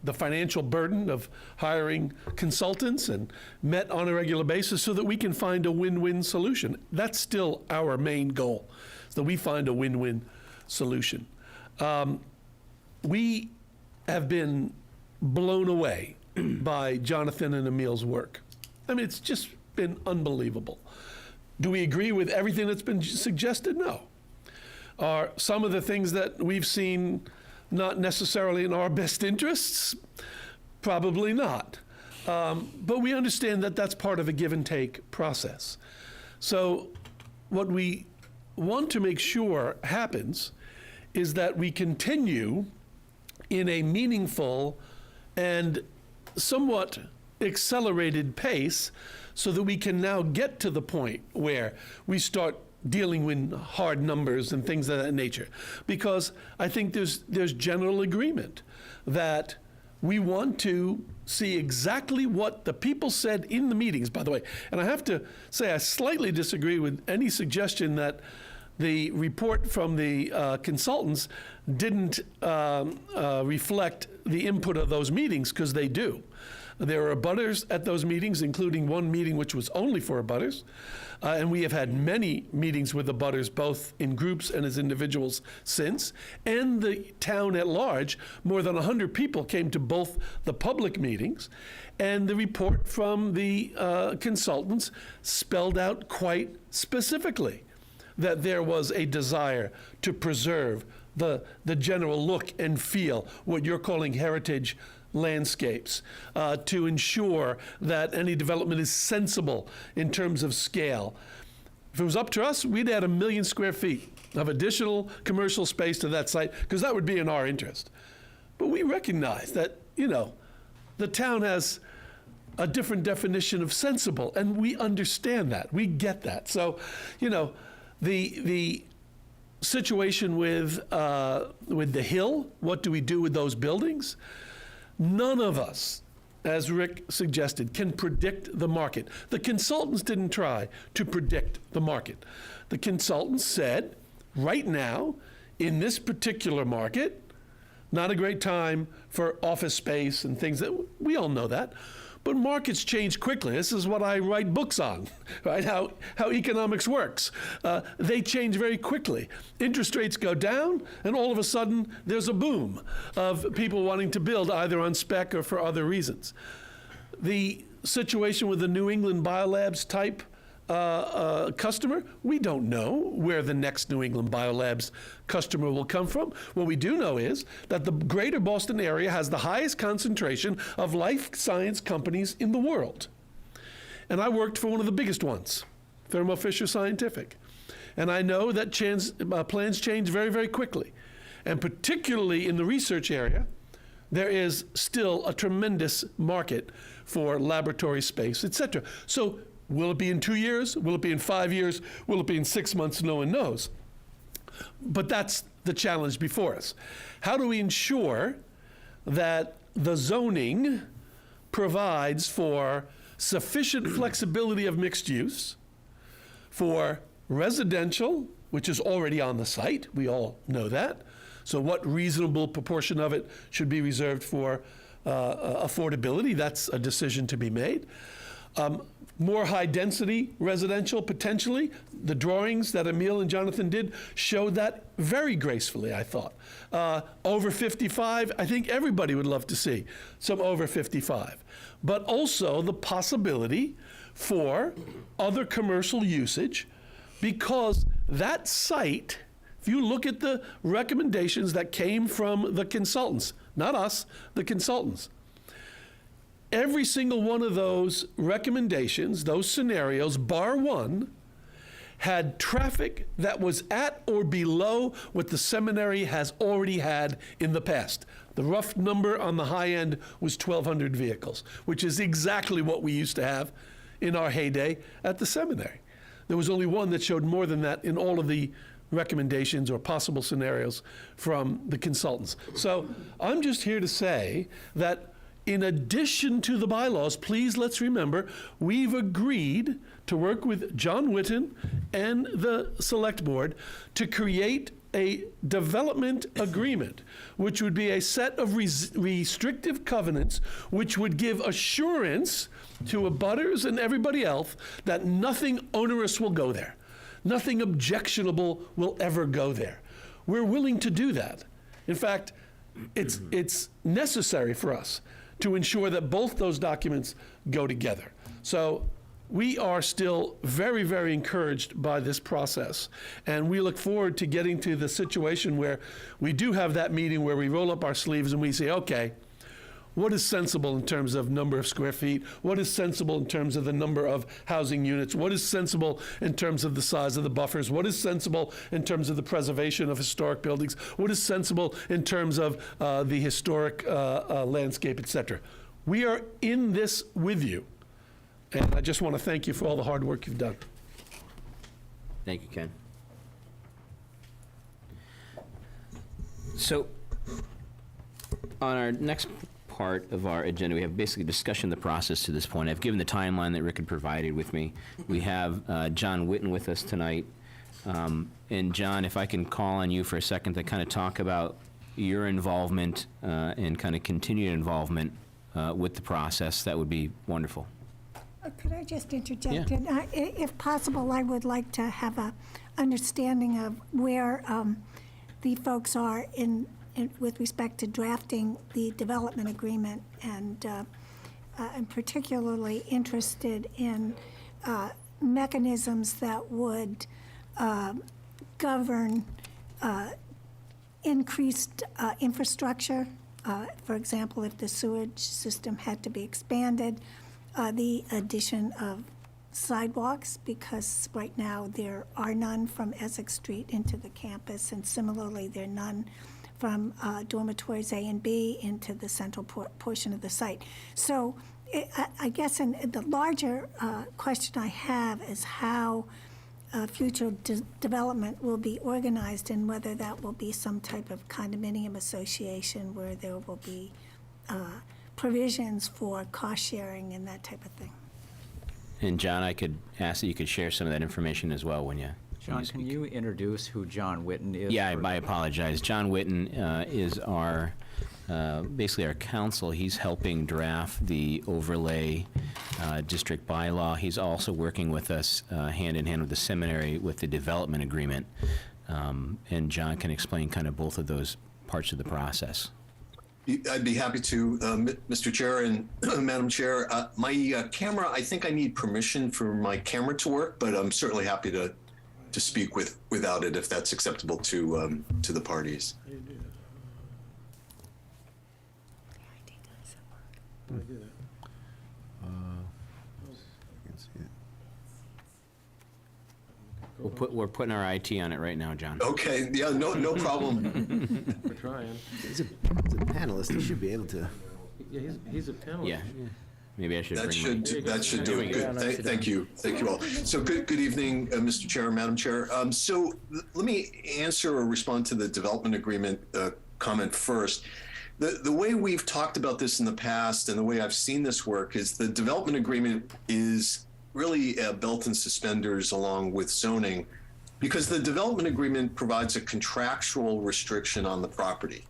the financial burden of hiring consultants, and met on a regular basis so that we can find a win-win solution. That's still our main goal, so that we find a win-win solution. We have been blown away by Jonathan and Emil's work. I mean, it's just been unbelievable. Do we agree with everything that's been suggested? No. Are some of the things that we've seen not necessarily in our best interests? Probably not. But we understand that that's part of a give and take process. So what we want to make sure happens is that we continue in a meaningful and somewhat accelerated pace so that we can now get to the point where we start dealing with hard numbers and things of that nature. Because I think there's general agreement that we want to see exactly what the people said in the meetings, by the way. And I have to say I slightly disagree with any suggestion that the report from the consultants didn't reflect the input of those meetings, because they do. There were abutters at those meetings, including one meeting which was only for abutters. And we have had many meetings with abutters, both in groups and as individuals since. And the town at large, more than 100 people came to both the public meetings. And the report from the consultants spelled out quite specifically that there was a desire to preserve the general look and feel, what you're calling heritage landscapes, to ensure that any development is sensible in terms of scale. If it was up to us, we'd add 1 million square feet of additional commercial space to that site, because that would be in our interest. But we recognize that, you know, the town has a different definition of sensible, and we understand that. We get that. So, you know, the situation with the Hill, what do we do with those buildings? None of us as Rick suggested, can predict the market. The consultants didn't try to predict the market. The consultants said, right now, in this particular market, not a great time for office space and things that, we all know that. But markets change quickly. This is what I write books on, right? How economics works. They change very quickly. Interest rates go down, and all of a sudden, there's a boom of people wanting to build either on spec or for other reasons. The situation with the New England Biolabs type customer, we don't know where the next New England Biolabs customer will come from. What we do know is that the greater Boston area has the highest concentration of life science companies in the world. And I worked for one of the biggest ones, Thermo Fisher Scientific. And I know that plans change very, very quickly. And particularly in the research area, there is still a tremendous market for laboratory space, et cetera. So will it be in 2 years? Will it be in 5 years? Will it be in 6 months? No one knows. But that's the challenge before us. How do we ensure that the zoning provides for sufficient flexibility of mixed use, for residential, which is already on the site, we all know that. So what reasonable proportion of it should be reserved for affordability? That's a decision to be made. More high-density residential, potentially. The drawings that Emil and Jonathan did showed that very gracefully, I thought. Over 55, I think everybody would love to see some over 55. But also the possibility for other commercial usage, because that site, if you look at the recommendations that came from the consultants, not us, the consultants, every single one of those recommendations, those scenarios, bar one, had traffic that was at or below what the seminary has already had in the past. The rough number on the high end was 1,200 vehicles, which is exactly what we used to have in our heyday at the seminary. There was only one that showed more than that in all of the recommendations or possible scenarios from the consultants. So I'm just here to say that in addition to the bylaws, please let's remember, we've agreed to work with John Whitten and the Select Board to create a development agreement, which would be a set of restrictive covenants, which would give assurance to abutters and everybody else that nothing onerous will go there. Nothing objectionable will ever go there. We're willing to do that. In fact, it's necessary for us to ensure that both those documents go together. So we are still very, very encouraged by this process. And we look forward to getting to the situation where we do have that meeting where we roll up our sleeves and we say, okay, what is sensible in terms of number of square feet? What is sensible in terms of the number of housing units? What is sensible in terms of the size of the buffers? What is sensible in terms of the preservation of historic buildings? What is sensible in terms of the historic landscape, et cetera? We are in this with you. And I just want to thank you for all the hard work you've done. Thank you, Ken. So, on our next part of our agenda, we have basically discussion of the process to this point. I've given the timeline that Rick had provided with me. We have John Whitten with us tonight. And John, if I can call on you for a second to kind of talk about your involvement and kind of continued involvement with the process, that would be wonderful. Could I just interject? Yeah. And if possible, I would like to have a understanding of where the folks are in with respect to drafting the development agreement, and I'm particularly interested in mechanisms that would govern increased infrastructure. For example, if the sewage system had to be expanded, the addition of sidewalks, because right now there are none from Essex Street into the campus, and similarly there are none from dormitories A and B into the central portion of the site. So I guess the larger question I have is how future development will be organized, and whether that will be some type of condominium association where there will be provisions for cost sharing and that type of thing. And John, I could ask that you could share some of that information as well when you. John, can you introduce who John Witten is? Yeah, for- I apologize. John Witten is our, basically our counsel. He's helping draft the overlay district bylaw. He's also working with us hand in hand with the seminary with the development agreement. And John can explain kind of both of those parts of the process. I'd be happy to, Mr. Chair and Madam Chair. My camera, I think I need permission for my camera to work, but I'm certainly happy to speak without it if that's acceptable to the parties. We're putting our IT on it right now, John. Okay, yeah, no problem. We're trying. He's a panelist, he should be able to. Yeah, he's a panelist. Yeah. Maybe I should That bring should do it. There we Good. Thank you all. So good evening, Mr. Chair and Madam Chair. So let me answer or respond to the development agreement comment first. The way we've talked about this in the past and the way I've seen this work is the development agreement is really a belt and suspenders along with zoning, because the development agreement provides a contractual restriction on the property.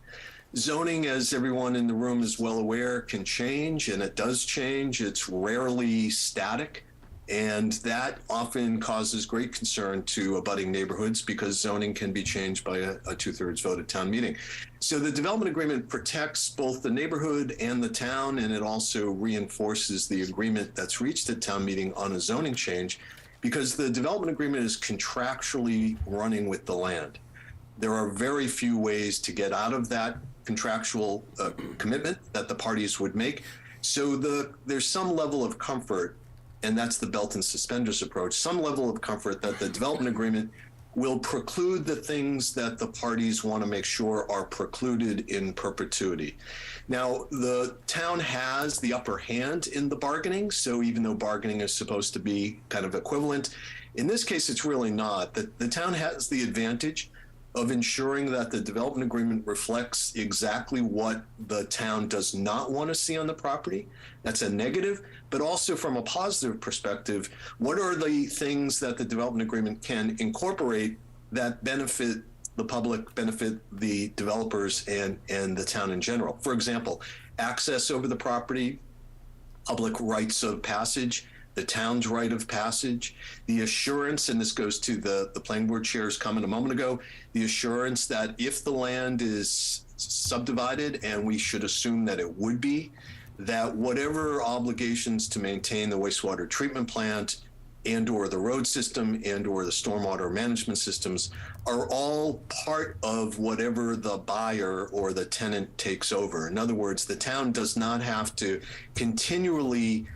Zoning, as everyone in the room is well aware, can change, and it does change. It's rarely static, and that often causes great concern to abutting neighborhoods because zoning can be changed by a 2/3 vote at town meeting. So the development agreement protects both the neighborhood and the town, and it also reinforces the agreement that's reached at town meeting on a zoning change, because the development agreement is contractually running with the land. There are very few ways to get out of that contractual commitment that the parties would make. So there's some level of comfort, and that's the belt and suspenders approach, some level of comfort that the development agreement will preclude the things that the parties want to make sure are precluded in perpetuity. Now, the town has the upper hand in the bargaining, so even though bargaining is supposed to be kind of equivalent, in this case, it's really not. The town has the advantage of ensuring that the development agreement reflects exactly what the town does not want to see on the property. That's a negative, but also from a positive perspective, what are the things that the development agreement can incorporate that benefit the public, benefit the developers and the town in general? For example, access over the property, public rights of passage, the town's right of passage, the assurance, and this goes to the planning board chair's comment a moment ago, the assurance that if the land is subdivided, and we should assume that it would be, that whatever obligations to maintain the wastewater treatment plant and or the road system and or the stormwater management systems are all part of whatever the buyer or the tenant takes over. In other words, the town does not have to continually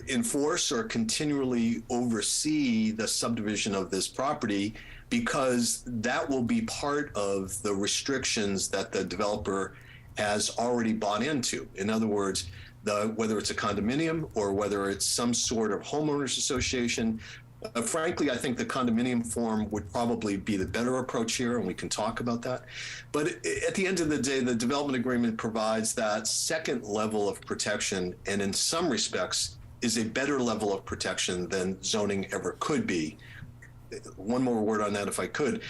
enforce or continually oversee the subdivision of this property, because that will be part of the restrictions that the developer has already bought into. In other words, whether it's a condominium or whether it's some sort of homeowners association. Frankly, I think the condominium form would probably be the better approach here, and we can talk about that. But at the end of the day, the development agreement provides that second level of protection, and in some respects is a better level of protection than zoning ever could be. One more word on that, if I could.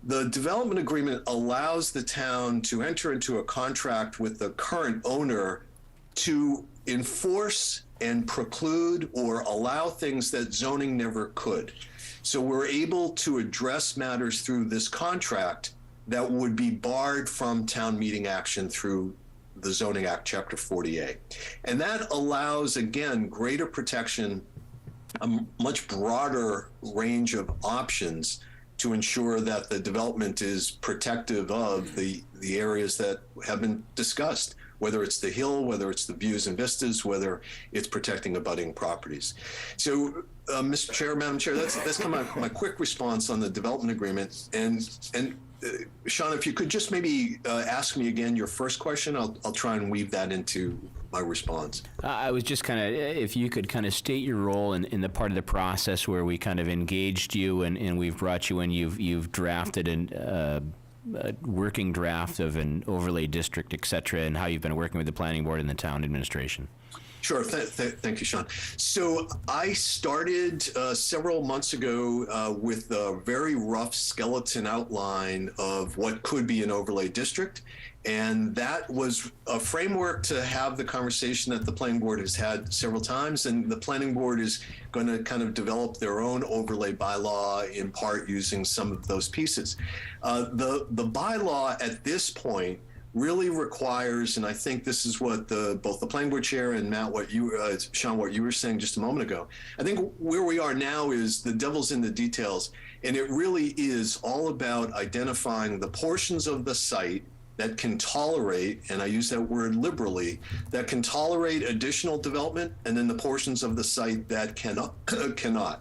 The development agreement allows the town to enter into a contract with the current owner to enforce and preclude or allow things that zoning never could. So we're able to address matters through this contract that would be barred from town meeting action through the Zoning Act, Chapter 40A. And that allows, again, greater protection, a much broader range of options to ensure that the development is protective of the areas that have been discussed, whether it's the hill, whether it's the views and vistas, whether it's protecting abutting properties. So, Mr. Chair, Madam Chair, that's kind of my quick response on the development agreement. And Sean, if you could just maybe ask me again your first question, I'll try and weave that into my response. I was just kind of, if you could kind of state your role in the part of the process where we kind of engaged you and we've brought you in, you've drafted a working draft of an overlay district, et cetera, and how you've been working with the planning board and the town administration. Sure. Thank you, Sean. So I started several months ago with a very rough skeleton outline of what could be an overlay district. And that was a framework to have the conversation that the planning board has had several times. And the planning board is going to kind of develop their own overlay bylaw, in part using some of those pieces. The bylaw at this point really requires, and I think this is what both the planning board chair and Matt, Sean, what you were saying just a moment ago. I think where we are now is the devil's in the details, and it really is all about identifying the portions of the site that can tolerate, and I use that word liberally, that can tolerate additional development, and then the portions of the site that cannot.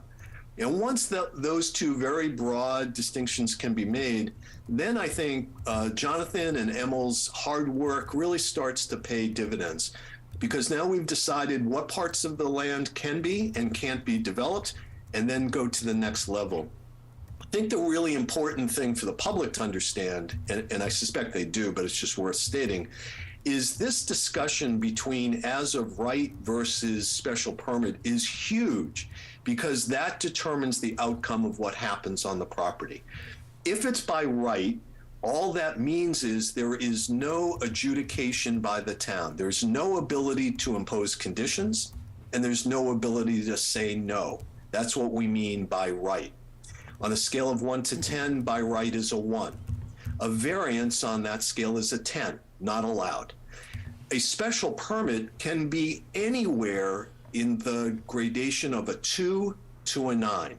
And once those two very broad distinctions can be made, then I think Jonathan and Emil's hard work really starts to pay dividends, because now we've decided what parts of the land can be and can't be developed, and then go to the next level. I think the really important thing for the public to understand, and I suspect they do, but it's just worth stating, is this discussion between as of right versus special permit is huge, because that determines the outcome of what happens on the property. If it's by right, all that means is there is no adjudication by the town. There's no ability to impose conditions, and there's no ability to say no. That's what we mean by right. On a scale of 1 to 10, by right is a 1. A variance on that scale is a 10, not allowed. A special permit can be anywhere in the gradation of a 2 to a 9.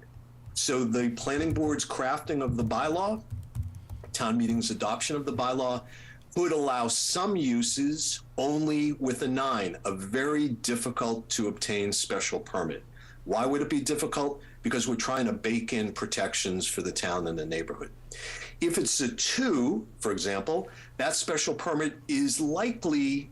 So the planning board's crafting of the bylaw, town meeting's adoption of the bylaw, would allow some uses only with a 9, a very difficult to obtain special permit. Why would it be difficult? Because we're trying to bake in protections for the town and the neighborhood. If it's a 2, for example, that special permit is likely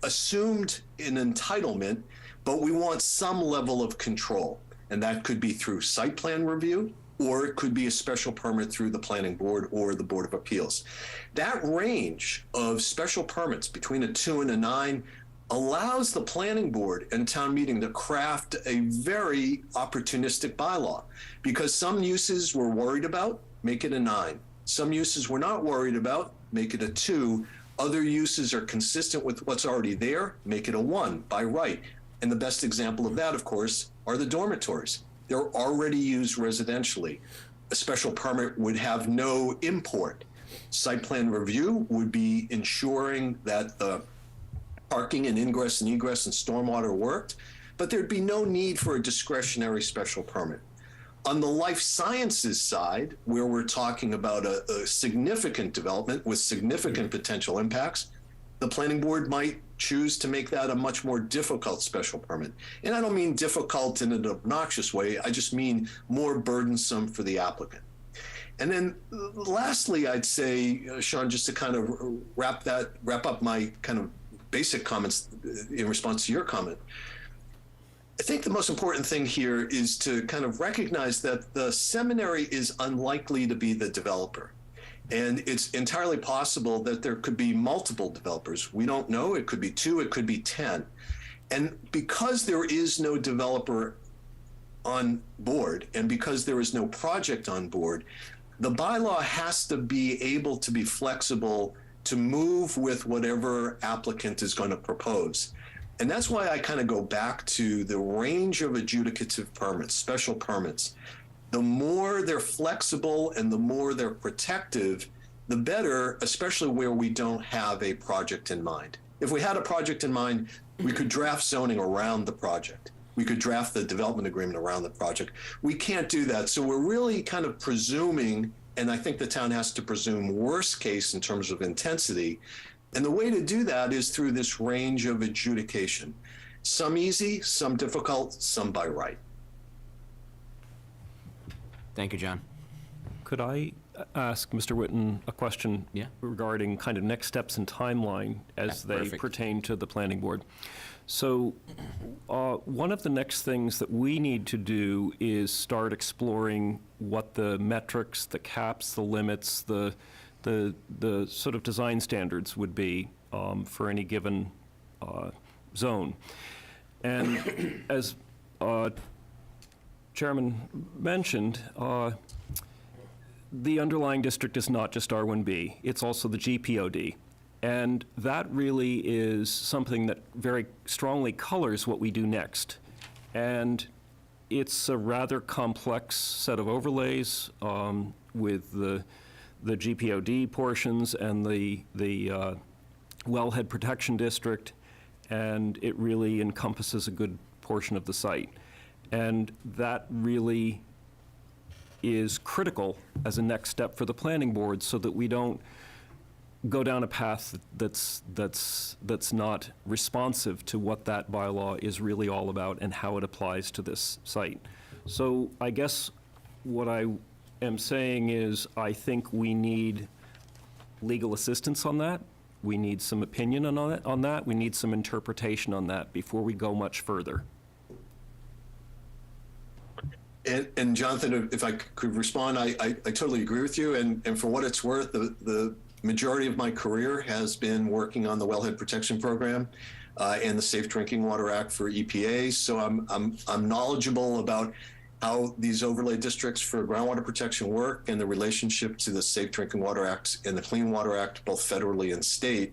assumed an entitlement, but we want some level of control. And that could be through site plan review, or it could be a special permit through the planning board or the Board of Appeals. That range of special permits between a 2 and a 9 allows the planning board and town meeting to craft a very opportunistic bylaw, because some uses we're worried about, make it a 9. Some uses we're not worried about, make it a 2. Other uses are consistent with what's already there, make it a 1 by right. And the best example of that, of course, are the dormitories. They're already used residentially. A special permit would have no import. Site plan review would be ensuring that the parking and ingress and egress and stormwater worked, but there'd be no need for a discretionary special permit. On the life sciences side, where we're talking about a significant development with significant potential impacts, the planning board might choose to make that a much more difficult special permit. And I don't mean difficult in an obnoxious way, I just mean more burdensome for the applicant. And then lastly, I'd say, Sean, just to kind of wrap up my kind of basic comments in response to your comment, I think the most important thing here is to kind of recognize that the seminary is unlikely to be the developer. And it's entirely possible that there could be multiple developers. We don't know. It could be 2, it could be 10. And because there is no developer on board, and because there is no project on board, the bylaw has to be able to be flexible to move with whatever applicant is going to propose. And that's why I kind of go back to the range of adjudicative permits, special permits. The more they're flexible and the more they're protective, the better, especially where we don't have a project in mind. If we had a project in mind, we could draft zoning around the project. We could draft the development agreement around the project. We can't do that. So we're really kind of presuming, and I think the town has to presume worst case in terms of intensity. And the way to do that is through this range of adjudication. Some easy, some difficult, some by right. Thank you, John. Could I ask Mr. Whitten a question Yeah. regarding kind of next steps and timeline as Yeah, they perfect. pertain to the planning board? So one of the next things that we need to do is start exploring what the metrics, the caps, the limits, the the sort of design standards would be for any given zone. And as Chairman mentioned, the underlying district is not just R1B, it's also the GPOD. And that really is something that very strongly colors what we do next. And it's a rather complex set of overlays with the GPOD portions and the wellhead protection district, and it really encompasses a good portion of the site. And that really is critical as a next step for the planning board, so that we don't go down a path that's not responsive to what that bylaw is really all about and how it applies to this site. So I guess what I am saying is, I think we need legal assistance on that. We need some opinion on that. We need some interpretation on that before we go much further. And Jonathan, if I could respond, I totally agree with you. And for what it's worth, the majority of my career has been working on the Wellhead Protection Program and the Safe Drinking Water Act for EPA. So I'm knowledgeable about how these overlay districts for groundwater protection work and the relationship to the Safe Drinking Water Act and the Clean Water Act, both federally and state.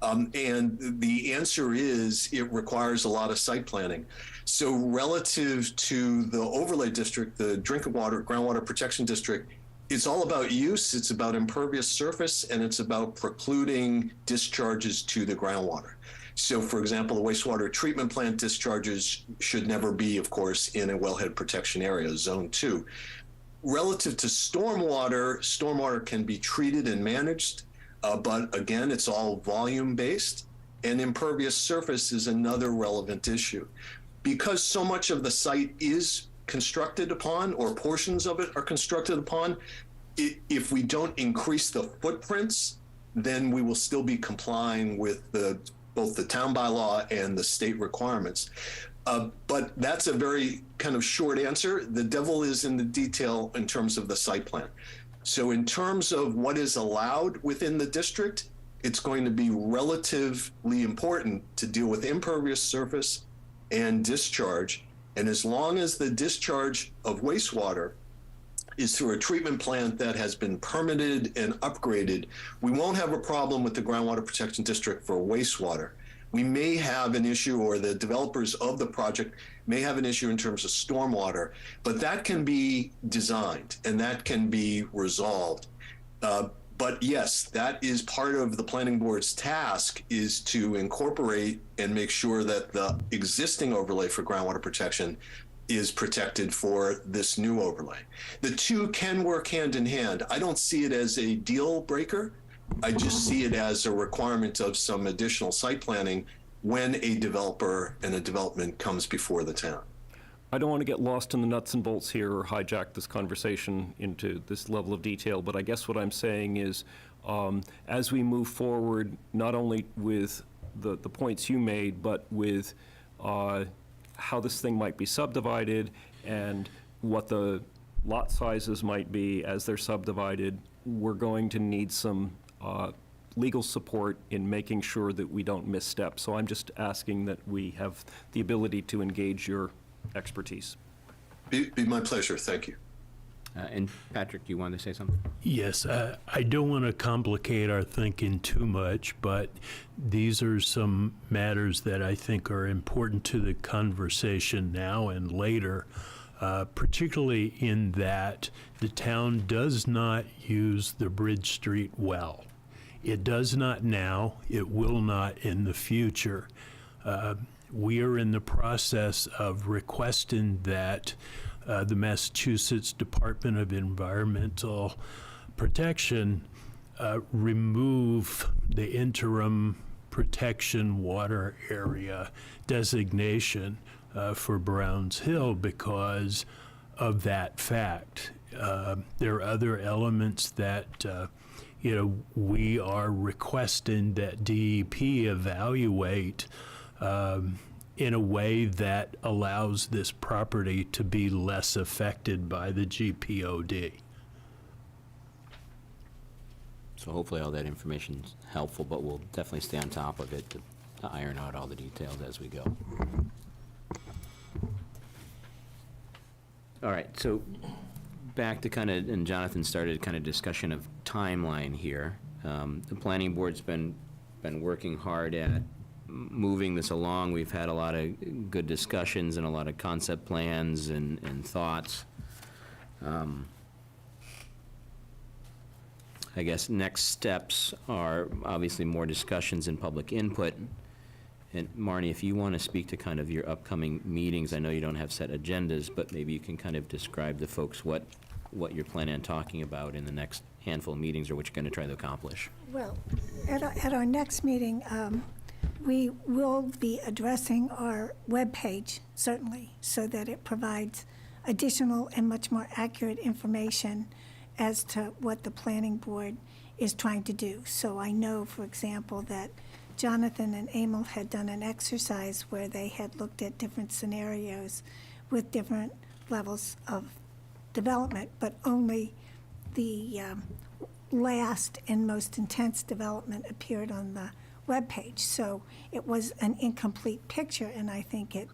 And the answer is it requires a lot of site planning. So relative to the overlay district, the drinking water, groundwater protection district, it's all about use, it's about impervious surface, and it's about precluding discharges to the groundwater. So for example, the wastewater treatment plant discharges should never be, of course, in a wellhead protection area, zone 2. Relative to stormwater, stormwater can be treated and managed, but again, it's all volume-based, and impervious surface is another relevant issue. Because so much of the site is constructed upon, or portions of it are constructed upon, if we don't increase the footprints, then we will still be complying with both the town bylaw and the state requirements. But that's a very kind of short answer. The devil is in the detail in terms of the site plan. So in terms of what is allowed within the district, it's going to be relatively important to deal with impervious surface and discharge. And as long as the discharge of wastewater is through a treatment plant that has been permitted and upgraded, we won't have a problem with the groundwater protection district for wastewater. We may have an issue, or the developers of the project may have an issue in terms of stormwater, but that can be designed and that can be resolved. But yes, that is part of the planning board's task, is to incorporate and make sure that the existing overlay for groundwater protection is protected for this new overlay. The two can work hand in hand. I don't see it as a deal breaker. I just see it as a requirement of some additional site planning when a developer and a development comes before the town. I don't want to get lost in the nuts and bolts here or hijack this conversation into this level of detail, but I guess what I'm saying is, as we move forward, not only with the points you made, but with how this thing might be subdivided and what the lot sizes might be as they're subdivided, we're going to need some legal support in making sure that we don't misstep. So I'm just asking that we have the ability to engage your expertise. Be my pleasure. Thank you. And Patrick, you wanted to say something? Yes, I don't want to complicate our thinking too much, but these are some matters that I think are important to the conversation now and later, particularly in that the town does not use the Bridge Street well. It does not now, it will not in the future. We are in the process of requesting that the Massachusetts Department of Environmental Protection remove the interim protection water area designation for Browns Hill because of that fact. There are other elements that we are requesting that DEP evaluate in a way that allows this property to be less affected by the GPOD. So hopefully all that information's helpful, but we'll definitely stay on top of it to iron out all the details as we go. All right, so back to kind of, and Jonathan started kind of discussion of timeline here. The planning board's been working hard at moving this along. We've had a lot of good discussions and a lot of concept plans and thoughts. I guess next steps are obviously more discussions and public input. And Marnie, if you want to speak to kind of your upcoming meetings, I know you don't have set agendas, but maybe you can kind of describe to folks what you're planning on talking about in the next handful of meetings, or what you're going to try to accomplish. Well, at our next meeting, we will be addressing our webpage, certainly, so that it provides additional and much more accurate information as to what the planning board is trying to do. So I know, for example, that Jonathan and Emil had done an exercise where they had looked at different scenarios with different levels of development, but only the last and most intense development appeared on the webpage. So it was an incomplete picture, and I think it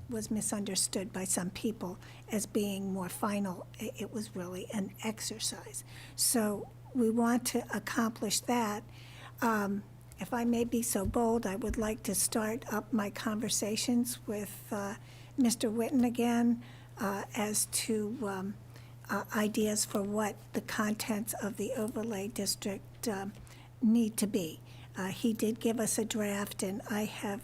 was misunderstood by some people as being more final. It was really an exercise. So we want to accomplish that. If I may be so bold, I would like to start up my conversations with Mr. Witten again as to ideas for what the contents of the overlay district need to be. He did give us a draft, and I have,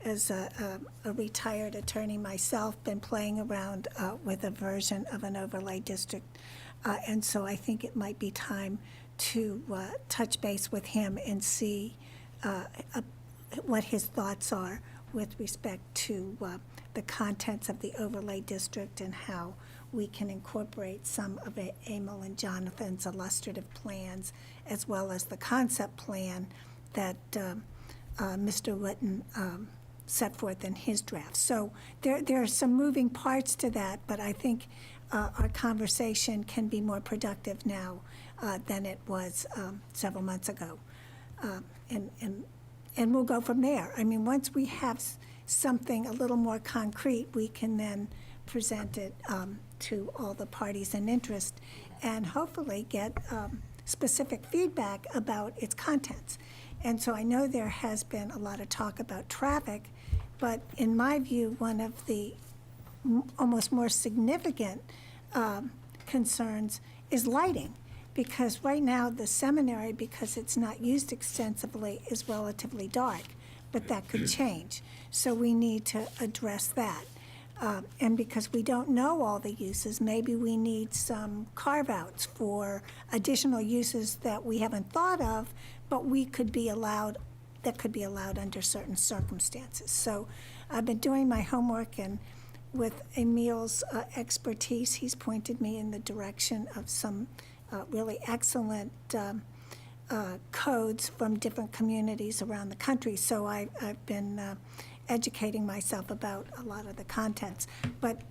as a retired attorney myself, been playing around with a version of an overlay district. And so I think it might be time to touch base with him and see what his thoughts are with respect to the contents of the overlay district and how we can incorporate some of Emil and Jonathan's illustrative plans, as well as the concept plan that Mr. Witten set forth in his draft. So there are some moving parts to that, but I think our conversation can be more productive now than it was several months ago. And we'll go from there. I mean, once we have something a little more concrete, we can then present it to all the parties in interest and hopefully get specific feedback about its contents. And so I know there has been a lot of talk about traffic, but in my view, one of the almost more significant concerns is lighting. Because right now, the seminary, because it's not used extensively, is relatively dark, but that could change. So we need to address that. And because we don't know all the uses, maybe we need some carve-outs for additional uses that we haven't thought of, but that could be allowed under certain circumstances. So I've been doing my homework, and with Emil's expertise, he's pointed me in the direction of some really excellent codes from different communities around the country. So I've been educating myself about a lot of the contents. But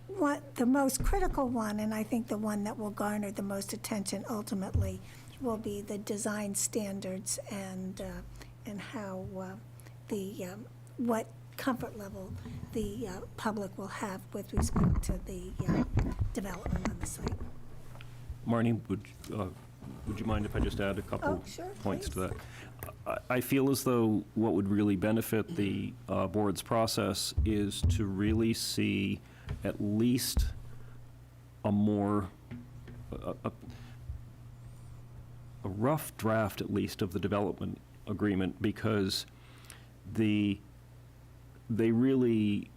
the most critical one, and I think the one that will garner the most attention ultimately, will be the design standards and how what comfort level the public will have with respect to the development on the site. Marnie, would you mind if I just add a couple sure, points please. to that? I feel as though what would really benefit the board's process is to really see at least a rough draft, at least, of the development agreement, because the development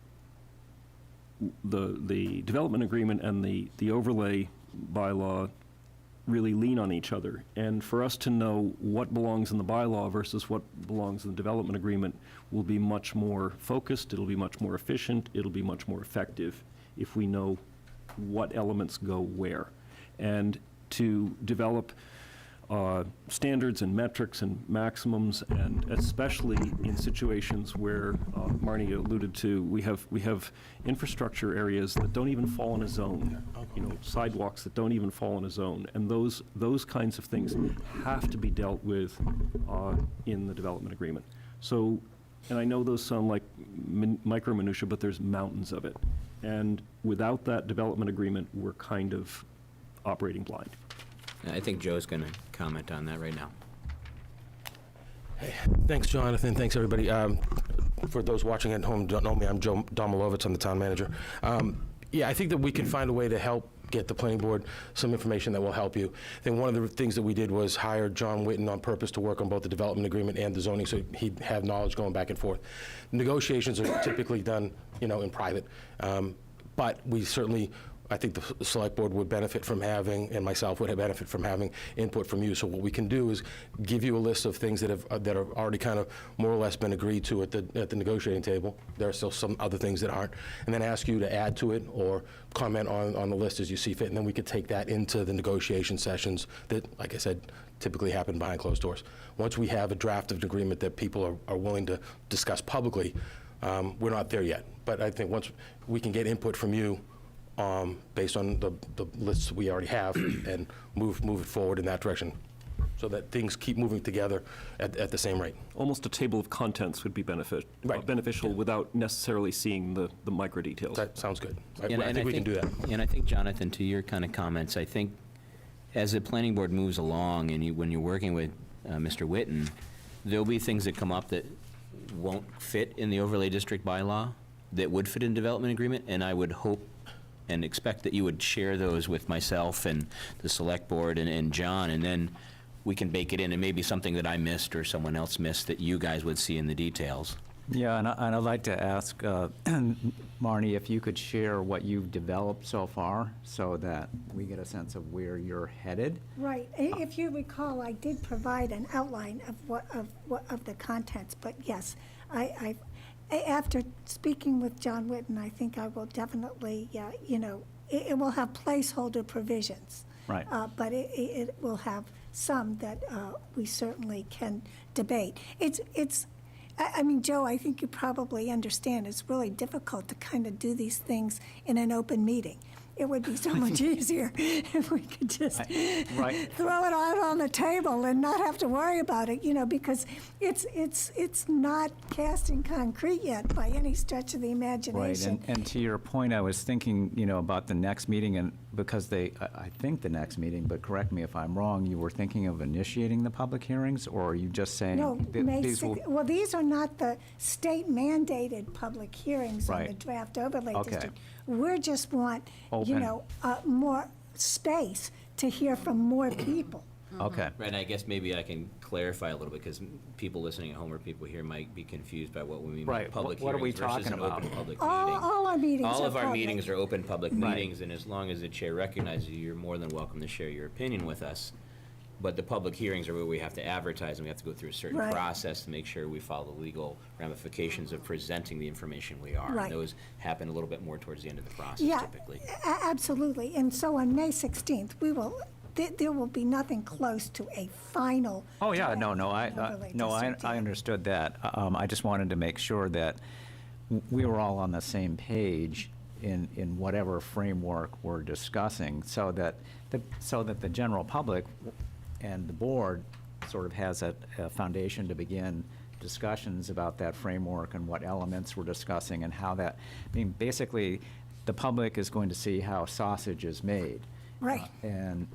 agreement and the overlay bylaw really lean on each other. And for us to know what belongs in the bylaw versus what belongs in the development agreement will be much more focused, it'll be much more efficient, it'll be much more effective if we know what elements go where. And to develop standards and metrics and maximums, and especially in situations where Marnie alluded to, we have infrastructure areas that don't even fall in a zone, sidewalks that don't even fall in a zone, and those kinds of things have to be dealt with in the development agreement. So, and I know those sound like micro minutia, but there's mountains of it, and without that development agreement, we're kind of operating blind. I think Joe's going to comment on that right now. Thanks, Jonathan. Thanks, everybody. For those watching at home who don't know me, I'm Joe Domilovitz. I'm the town manager. Yeah, I think that we can find a way to help get the planning board some information that will help you. I think one of the things that we did was hire John Witten on purpose to work on both the development agreement and the zoning, so he'd have knowledge going back and forth. Negotiations are typically done, in private, but we certainly, I think the select board would benefit from having, and myself would benefit from having input from you. So what we can do is give you a list of things that have already kind of more or less been agreed to at the negotiating table. There are still some other things that aren't, and then ask you to add to it or comment on the list as you see fit, and then we could take that into the negotiation sessions that, like I said, typically happen behind closed doors. Once we have a draft of an agreement that people are willing to discuss publicly, we're not there yet. But I think once we can get input from you, based on the lists we already have, and move it forward in that direction, so that things keep moving together at the same rate. Almost a table of contents would be beneficial without necessarily seeing the micro details. That sounds good. I think we can do that. And I think, Jonathan, to your kind of comments, I think as the planning board moves along, and when you're working with Mr. Witten, there'll be things that come up that won't fit in the overlay district bylaw that would fit in development agreement, and I would hope and expect that you would share those with myself and the select board and John, and then we can bake it in, and maybe something that I missed or someone else missed that you guys would see in the details. Yeah, and I'd like to ask Marnie if you could share what you've developed so far so that we get a sense of where you're headed. Right. If you recall, I did provide an outline of the contents, but yes, after speaking with John Witten, I think I will definitely, it will have placeholder provisions. Right. But it will have some that we certainly can debate. I mean, Joe, I think you probably understand it's really difficult to kind of do these things in an open meeting. It would be so much easier if we could just throw it out on the table and not have to worry about it, because it's not cast in concrete yet by any stretch of the imagination. Right, and to your point, I was thinking, about the next meeting, and because I think the next meeting, but correct me if I'm wrong, you were thinking of initiating the public hearings, or are you just saying? No, well, these are not the state mandated public hearings on the draft overlay district. We just want, more space to hear from more people. Okay. Right, and I guess maybe I can clarify a little bit, because people listening at home or people here might be confused by what we mean by public What are we hearings versus talking an open about? public meeting. All our meetings All are of our public. meetings are open public meetings, and as long as the chair recognizes you, you're more than welcome to share your opinion with us. But the public hearings are where we have to advertise, and we have to go through a certain process to make sure we follow the legal ramifications of presenting the information we are. Right. And those happen a little bit more towards the end of the process typically. Absolutely. And so on May 16th, there will be nothing close to a final. Oh, yeah, draft I overlay understood that. I just wanted to make sure that we were all on the same page in whatever framework we're discussing, so that the general public and the board sort of has a foundation to begin discussions about that framework and what elements we're discussing and how that, basically, the public is going to see how sausage is made. Right. And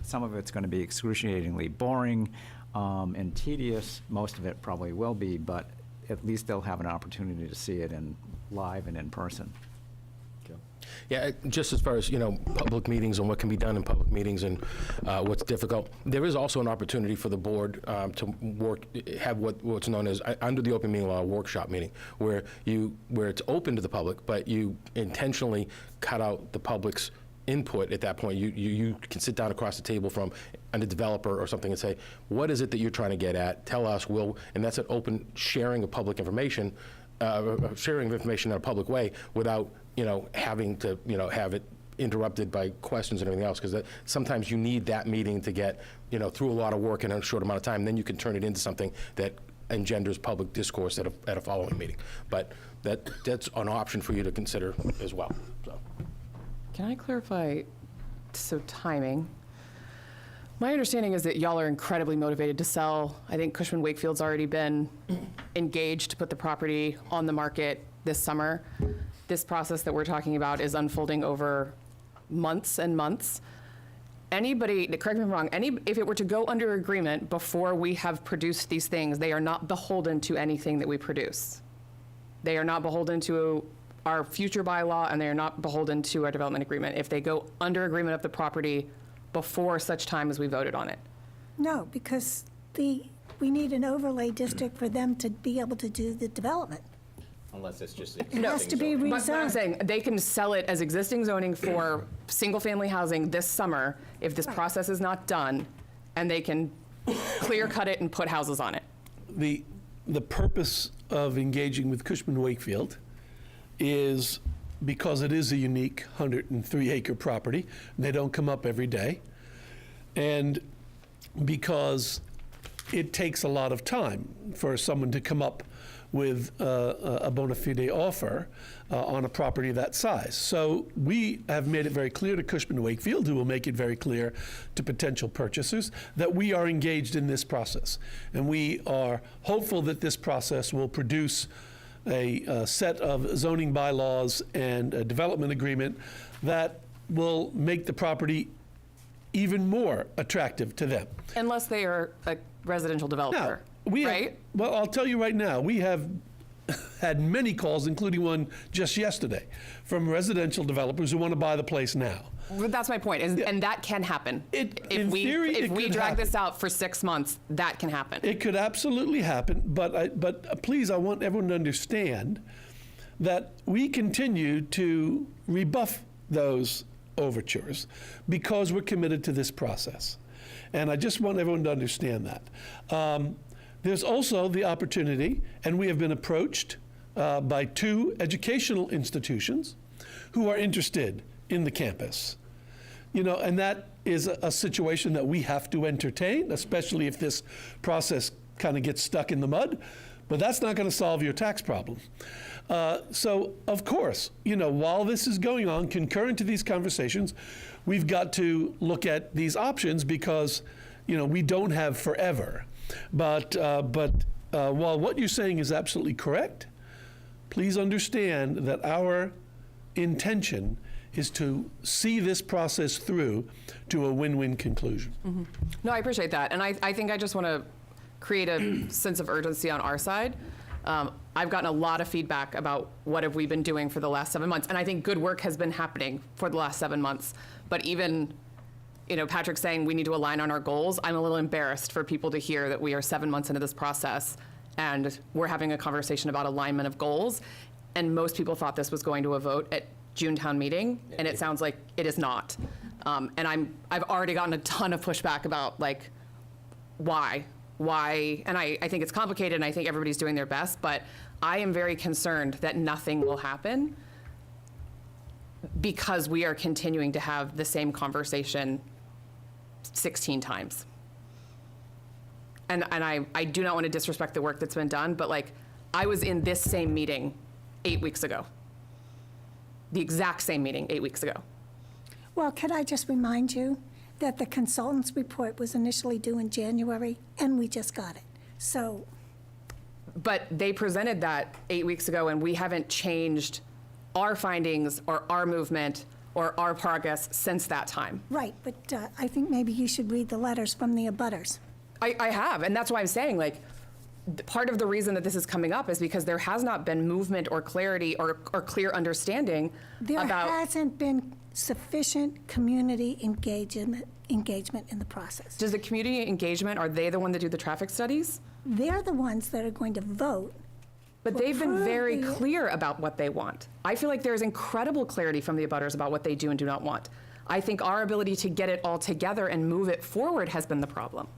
some of it's going to be excruciatingly boring and tedious. Most of it probably will be, but at least they'll have an opportunity to see it in live and in person. Yeah, just as far as, public meetings and what can be done in public meetings and what's difficult, there is also an opportunity for the board to have what's known as, under the open meeting law, a workshop meeting, where it's open to the public, but you intentionally cut out the public's input at that point. You can sit down across the table from a developer or something and say, what is it that you're trying to get at? Tell us, and that's an open sharing of public information, sharing of information in a public way without having to, have it interrupted by questions and everything else, because sometimes you need that meeting to get, through a lot of work in a short amount of time, then you can turn it into something that engenders public discourse at a following meeting. But that's an option for you to consider as well, so. Can I clarify, so timing? My understanding is that y'all are incredibly motivated to sell. I think Cushman Wakefield's already been engaged to put the property on the market this summer. This process that we're talking about is unfolding over months and months. Anybody, correct me if I'm wrong, if it were to go under agreement before we have produced these things, they are not beholden to anything that we produce. They are not beholden to our future bylaw, and they are not beholden to our development agreement if they go under agreement of the property before such time as we voted on it. No, because we need an overlay district for them to be able to do the development. Unless it's just. It has to be But what I'm rezoned. saying, they can sell it as existing zoning for single-family housing this summer if this process is not done, and they can clear cut it and put houses on it. The purpose of engaging with Cushman Wakefield is because it is a unique 103-acre property. They don't come up every day. And because it takes a lot of time for someone to come up with a bona fide offer on a property that size. So we have made it very clear to Cushman Wakefield, who will make it very clear to potential purchasers, that we are engaged in this process. And we are hopeful that this process will produce a set of zoning bylaws and a development agreement that will make the property even more attractive to them. Unless they are a residential developer, right? Well, I'll tell you right now, we have had many calls, including one just yesterday, from residential developers who want to buy the place now. But that's my point, and that can happen. In theory, if it we could drag happen. this out for 6 months, that can happen. It could absolutely happen, but please, I want everyone to understand that we continue to rebuff those overtures because we're committed to this process. And I just want everyone to understand that. There's also the opportunity, and we have been approached by 2 educational institutions who are interested in the campus. And that is a situation that we have to entertain, especially if this process kind of gets stuck in the mud. But that's not going to solve your tax problem. So, of course, while this is going on, concurrent to these conversations, we've got to look at these options because, we don't have forever. But while what you're saying is absolutely correct, please understand that our intention is to see this process through to a win-win conclusion. Mm-hmm. No, I appreciate that. And I think I just want to create a sense of urgency on our side. I've gotten a lot of feedback about what have we been doing for the last 7 months. And I think good work has been happening for the last 7 months. But even, Patrick saying we need to align on our goals, I'm a little embarrassed for people to hear that we are 7 months into this process and we're having a conversation about alignment of goals. And most people thought this was going to a vote at June town meeting, and it sounds like it is not. And I've already gotten a ton of pushback about why, and I think it's complicated, and I think everybody's doing their best, but I am very concerned that nothing will happen because we are continuing to have the same conversation 16 times. And I do not want to disrespect the work that's been done, but I was in this same meeting 8 weeks ago. The exact same meeting 8 weeks ago. Well, could I just remind you that the consultant's report was initially due in January, and we just got it. So. But they presented that 8 weeks ago, and we haven't changed our findings or our movement or our progress since that time. Right, but I think maybe you should read the letters from the abutters. I have, and that's why I'm saying, part of the reason that this is coming up is because there has not been movement or clarity or clear understanding about. There hasn't been sufficient community engagement in the process. Does the community engagement, are they the one that do the traffic studies? They're the ones that are going to vote. But they've been very clear about what they want. I feel like there's incredible clarity from the abutters about what they do and do not want. I think our ability to get it all together and move it forward has been the problem.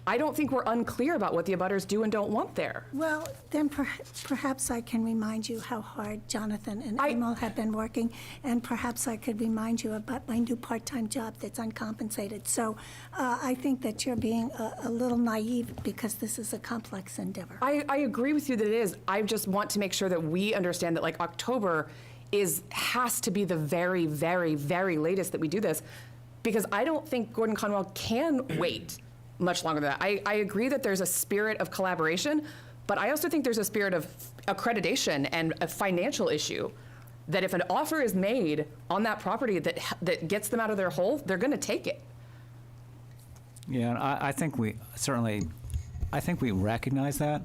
I don't think we're unclear about what the abutters do and don't want there. Well, then perhaps I can remind you how hard Jonathan and Emil have been working, and perhaps I could remind you about my new part-time job that's uncompensated. So I think that you're being a little naive because this is a complex endeavor. I agree with you that it is. I just want to make sure that we understand that, like, October has to be the very, very, very latest that we do this, because I don't think Gordon Conwell can wait much longer than that. I agree that there's a spirit of collaboration, but I also think there's a spirit of accreditation and a financial issue, that if an offer is made on that property that gets them out of their hole, they're going to take it. Yeah, and I think we recognize that,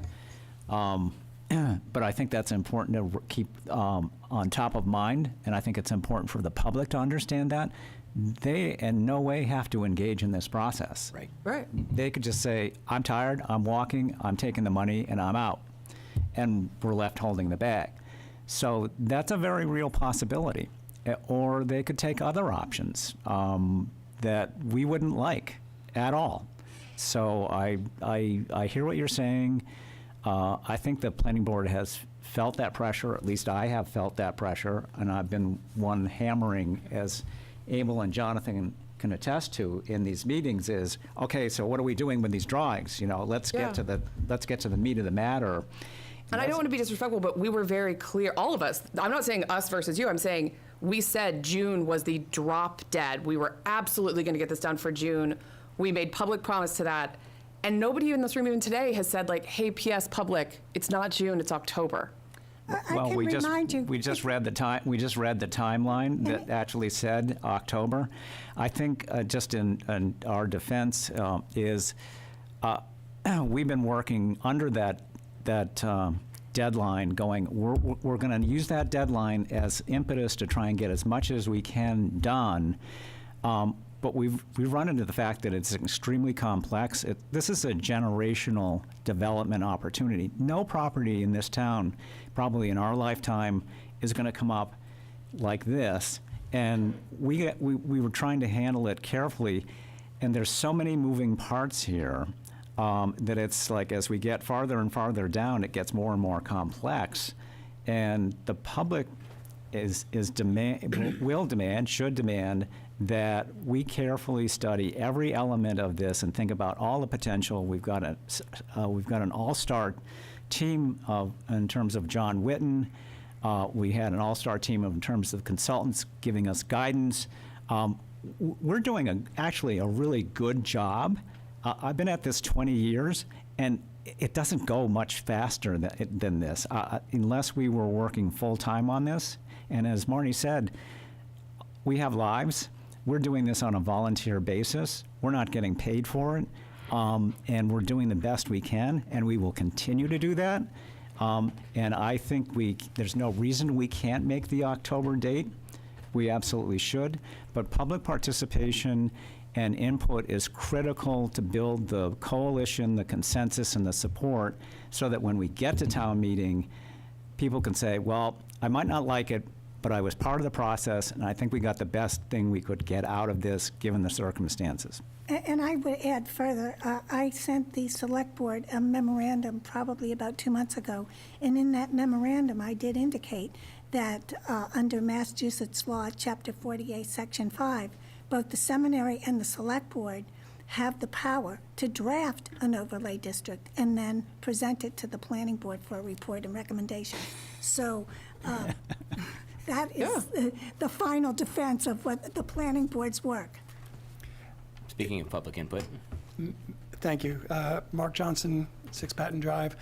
but I think that's important to keep on top of mind, and I think it's important for the public to understand that. They in no way have to engage in this process. Right. Right. They could just say, I'm tired, I'm walking, I'm taking the money, and I'm out. And we're left holding the bag. So that's a very real possibility. Or they could take other options that we wouldn't like at all. So I hear what you're saying. I think the planning board has felt that pressure, at least I have felt that pressure, and I've been one hammering, as Abel and Jonathan can attest to in these meetings, is, okay, so what are we doing with these drawings? You know, let's get to the meat of the matter. And I don't want to be disrespectful, but we were very clear, all of us. I'm not saying us versus you. I'm saying we said June was the drop dead. We were absolutely going to get this done for June. We made public promise to that. And nobody in this room even today has said, like, hey, P.S. public, it's not June, it's October. Well, we just remind you. read the timeline that actually said October. I think just in our defense is we've been working under that deadline. Going, we're going to use that deadline as impetus to try and get as much as we can done. But we've run into the fact that it's extremely complex. This is a generational development opportunity. No property in this town, probably in our lifetime, is going to come up like this. And we were trying to handle it carefully, and there's so many moving parts here that it's like, as we get farther and farther down, it gets more and more complex. And the public should demand that we carefully study every element of this and think about all the potential. We've got an all-star team in terms of John Witten. We had an all-star team in terms of consultants giving us guidance. We're doing actually a really good job. I've been at this 20 years, and it doesn't go much faster than this unless we were working full-time on this. And as Marnie said, we have lives. We're doing this on a volunteer basis. We're not getting paid for it. And we're doing the best we can, and we will continue to do that. And I think there's no reason we can't make the October date. We absolutely should. But public participation and input is critical to build the coalition, the consensus, and the support, so that when we get to town meeting, people can say, well, I might not like it, but I was part of the process, and I think we got the best thing we could get out of this, given the circumstances. And I would add further, I sent the Select Board a memorandum probably about 2 months ago, and in that memorandum, I did indicate that under Massachusetts law, Chapter 48, Section 5, both the seminary and the Select Board have the power to draft an overlay district and then present it to the Planning Board for a report and recommendation. So that is the final defense of what the Planning Board's work. Speaking of public input. Thank you. Mark Johnson, 6 Patton Drive.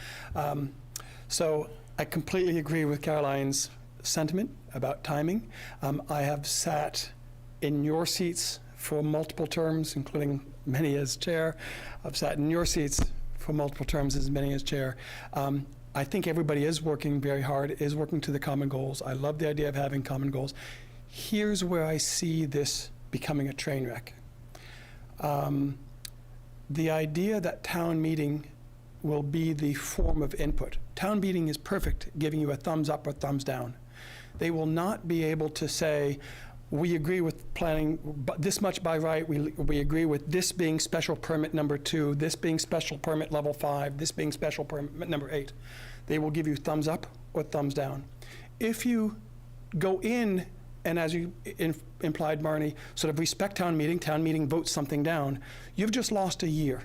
So I completely agree with Caroline's sentiment about timing. I have sat in your seats for multiple terms, including many as chair. I've sat in your seats for multiple terms, as many as chair. I think everybody is working very hard, is working to the common goals. I love the idea of having common goals. Here's where I see this becoming a train wreck. The idea that town meeting will be the form of input. Town meeting is perfect, giving you a thumbs up or thumbs down. They will not be able to say, we agree with planning this much by right, we agree with this being special permit number 2, this being special permit level 5, this being special permit number 8. They will give you thumbs up or thumbs down. If you go in, and as you implied, Marnie, sort of respect town meeting votes something down, you've just lost a year.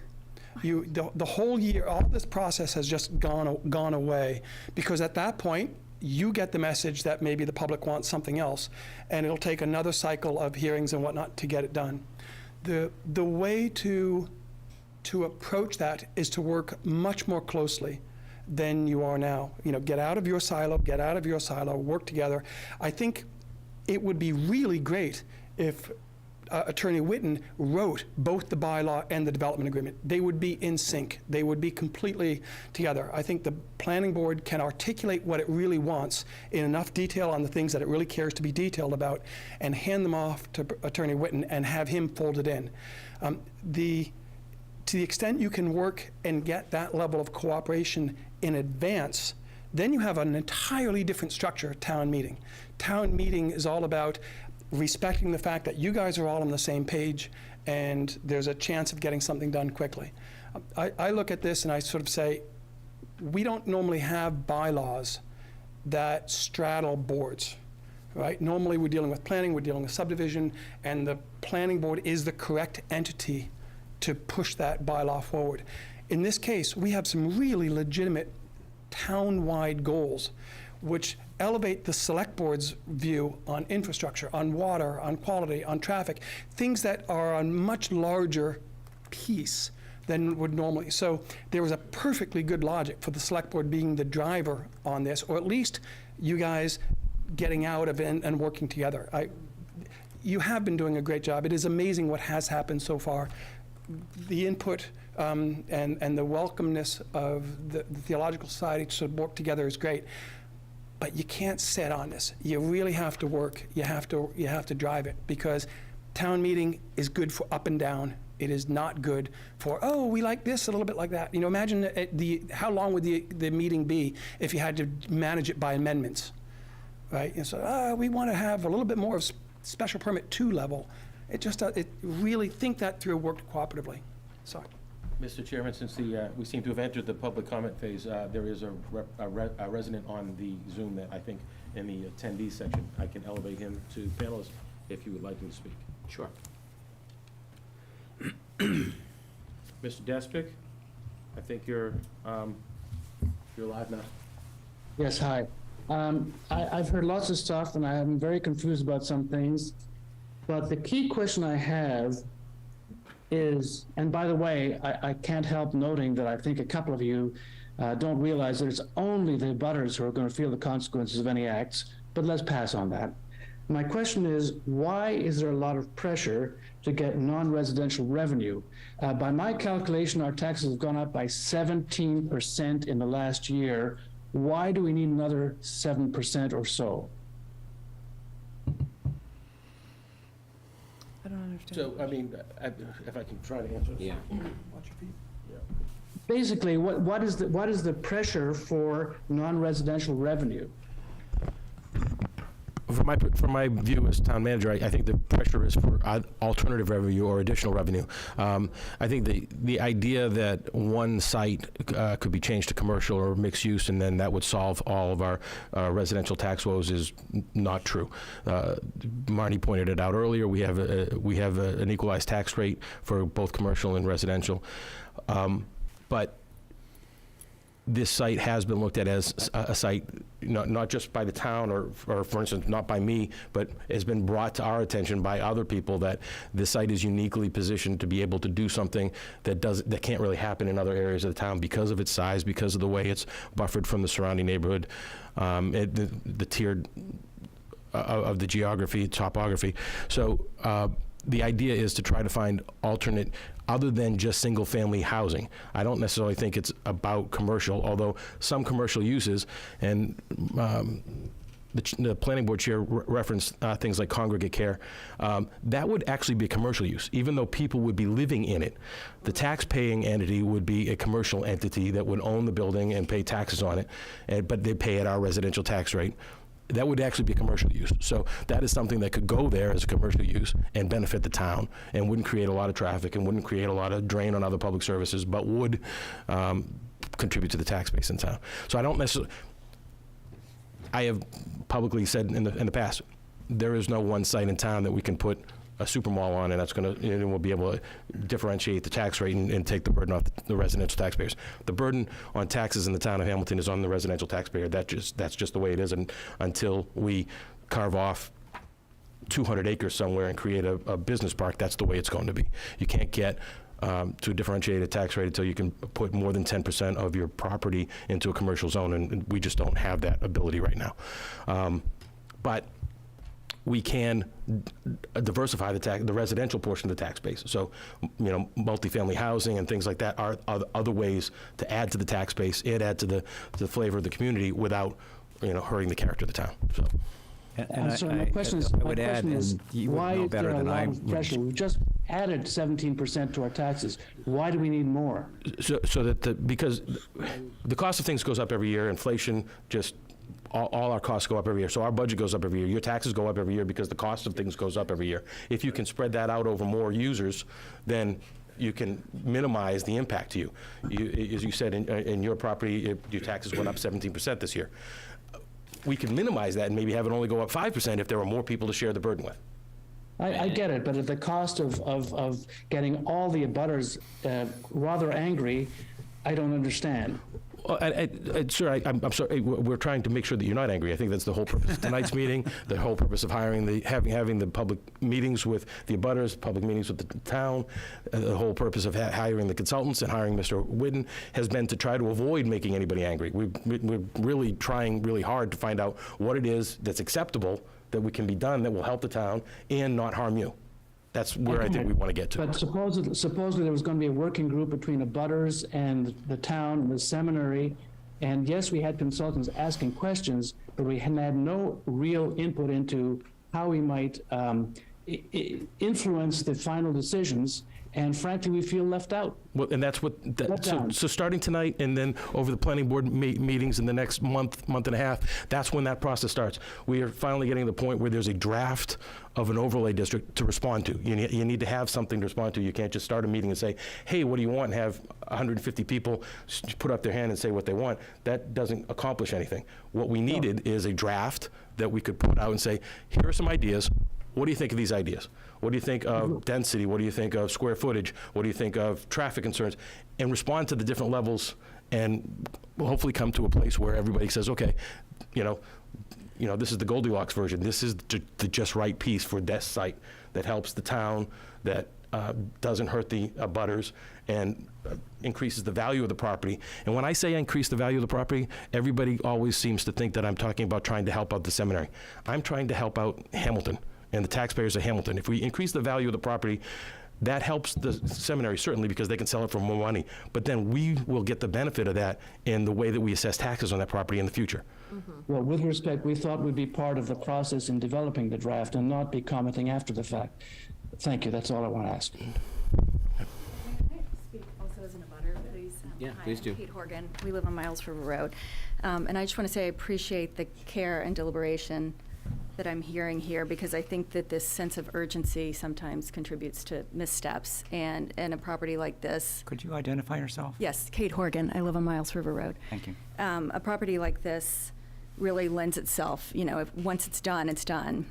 The whole year, all this process has just gone away, because at that point, you get the message that maybe the public wants something else, and it'll take another cycle of hearings and whatnot to get it done. The way to approach that is to work much more closely than you are now. You know, get out of your silo, work together. I think it would be really great if Attorney Whitten wrote both the bylaw and the development agreement. They would be in sync. They would be completely together. I think the planning board can articulate what it really wants in enough detail on the things that it really cares to be detailed about, and hand them off to Attorney Whitten and have him fold it in. To the extent you can work and get that level of cooperation in advance, then you have an entirely different structure at town meeting. Town meeting is all about respecting the fact that you guys are all on the same page, and there's a chance of getting something done quickly. I look at this and I sort of say, we don't normally have bylaws that straddle boards, right? Normally we're dealing with planning, we're dealing with subdivision, and the planning board is the correct entity to push that bylaw forward. In this case, we have some really legitimate town-wide goals, which elevate the select board's view on infrastructure, on water, on quality, on traffic, things that are a much larger piece than would normally. So there was a perfectly good logic for the select board being the driver on this, or at least you guys getting out of it and working together. You have been doing a great job. It is amazing what has happened so far. The input and the welcomeness of the Theological Society to work together is great. But you can't sit on this. You really have to work. You have to drive it, because town meeting is good for up and down. It is not good for, oh, we like this a little bit like that. You know, imagine how long would the meeting be if you had to manage it by amendments, right? And so, we want to have a little bit more of special permit 2 level. It just it really think that through, worked cooperatively. Sorry. Mr. Chairman, since we seem to have entered the public comment phase, there is a resident on the Zoom that I think in the attendees section, I can elevate him to panelist if you would like him to speak. Sure. Mr. Despic, I think you're live now. Yes, hi. I've heard lots of stuff, and I'm very confused about some things. But the key question I have is, and by the way, I can't help noting that I think a couple of you don't realize that it's only the abutters who are going to feel the consequences of any acts, but let's pass on that. My question is, why is there a lot of pressure to get non-residential revenue? By my calculation, our taxes have gone up by 17% in the last year. Why do we need another 7% or so? I don't understand. So, I mean, if I can try to answer this. Yeah. Basically, what is the pressure for non-residential revenue? From my view as town manager, I think the pressure is for alternative revenue or additional revenue. I think the idea that one site could be changed to commercial or mixed use and then that would solve all of our residential tax woes is not true. Marnie pointed it out earlier. We have an equalized tax rate for both commercial and residential, but this site has been looked at as a site, not just by the town or for instance, not by me, but has been brought to our attention by other people that this site is uniquely positioned to be able to do something that can't really happen in other areas of the town because of its size, because of the way it's buffered from the surrounding neighborhood, the tiered of the geography, topography. So the idea is to try to find alternate, other than just single-family housing. I don't necessarily think it's about commercial, although some commercial uses, and the planning board chair referenced things like congregate care. That would actually be a commercial use, even though people would be living in it. The tax-paying entity would be a commercial entity that would own the building and pay taxes on it, but they pay at our residential tax rate. that would actually be commercial use. So that is something that could go there as a commercial use and benefit the town and wouldn't create a lot of traffic and wouldn't create a lot of drain on other public services, but would contribute to the tax base in town. So I don't necessarily, I have publicly said in the past, there is no one site in town that we can put a super mall on, and that's going to, and we'll be able to differentiate the tax rate and take the burden off the residential taxpayers. The burden on taxes in the town of Hamilton is on the residential taxpayer. That's just the way it is, and until we carve off 200 acres somewhere and create a business park, that's the way it's going to be. You can't get to a differentiated tax rate until you can put more than 10% of your property into a commercial zone, and we just don't have that ability right now. But we can diversify the residential portion of the tax base. So, multifamily housing and things like that are other ways to add to the tax base and add to the flavor of the community without, hurting the character of the town. So. So my question is, why is there a lot of pressure? We've just added 17% to our taxes. Why do we need more? So that because the cost of things goes up every year, inflation just. All our costs go up every year. So our budget goes up every year. Your taxes go up every year because the cost of things goes up every year. If you can spread that out over more users, then you can minimize the impact to you. As you said, in your property, your taxes went up 17% this year. We can minimize that and maybe have it only go up 5% if there are more people to share the burden with. I get it, but at the cost of getting all the abutters rather angry, I don't understand. Sir, I'm sorry. We're trying to make sure that you're not angry. I think that's the whole purpose of tonight's meeting. The whole purpose of having the public meetings with the abutters, public meetings with the town. The whole purpose of hiring the consultants and hiring Mr. Whitten has been to try to avoid making anybody angry. We're really trying really hard to find out what it is that's acceptable that we can be done that will help the town and not harm you. That's where I think we want to get to. But supposedly there was going to be a working group between abutters and the town and the seminary. And yes, we had consultants asking questions, but we had no real input into how we might influence the final decisions. And frankly, we feel left out. Well, and that's what, so starting tonight and then over the planning board meetings in the next month and a half, that's when that process starts. We are finally getting to the point where there's a draft of an overlay district to respond to. You need to have something to respond to. You can't just start a meeting and say, hey, what do you want? And have 150 people put up their hand and say what they want. That doesn't accomplish anything. What we needed is a draft that we could put out and say, here are some ideas. What do you think of these ideas? What do you think of density? What do you think of square footage? What do you think of traffic concerns? And respond to the different levels and hopefully come to a place where everybody says, okay, this is the Goldilocks version. This is the just right piece for this site that helps the town, that doesn't hurt the abutters, and increases the value of the property. And when I say increase the value of the property, everybody always seems to think that I'm talking about trying to help out the seminary. I'm trying to help out Hamilton and the taxpayers of Hamilton. If we increase the value of the property, that helps the seminary certainly because they can sell it for more money. But then we will get the benefit of that in the way that we assess taxes on that property in the future. Well, with respect, we thought we'd be part of the process in developing the draft and not be commenting after the fact. Thank you. That's all I want to ask. Can I speak also as an abutter, please? Yeah, Hi, please I'm do. Kate Horgan. We live on Miles River Road. And I just want to say I appreciate the care and deliberation that I'm hearing here, because I think that this sense of urgency sometimes contributes to missteps. And in a property like this. Could you identify yourself? Yes, Kate Horgan. I live on Miles River Road. Thank you. A property like this really lends itself, once it's done, it's done.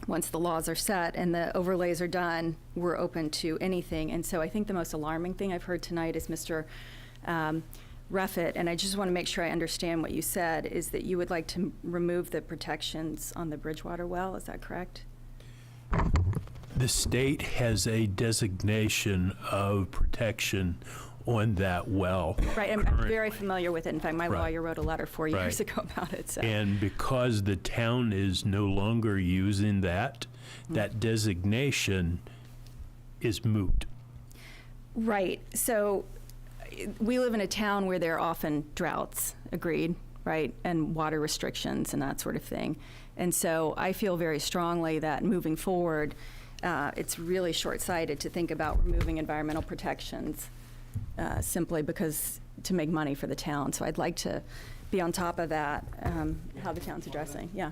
Once the laws are set and the overlays are done, we're open to anything. And so I think the most alarming thing I've heard tonight is Mr. Ruffett, and I just want to make sure I understand what you said, is that you would like to remove the protections on the Bridgewater well. Is that correct? The state has a designation of protection on that well. Right, I'm very familiar with it. In fact, my lawyer wrote a letter 4 years ago about it. So. And because the town is no longer using that, that designation is moot. Right, so we live in a town where there are often droughts, agreed, right, and water restrictions and that sort of thing. And so I feel very strongly that moving forward, it's really short-sighted to think about removing environmental protections simply because to make money for the town. So I'd like to be on top of that, how the town's addressing, yeah.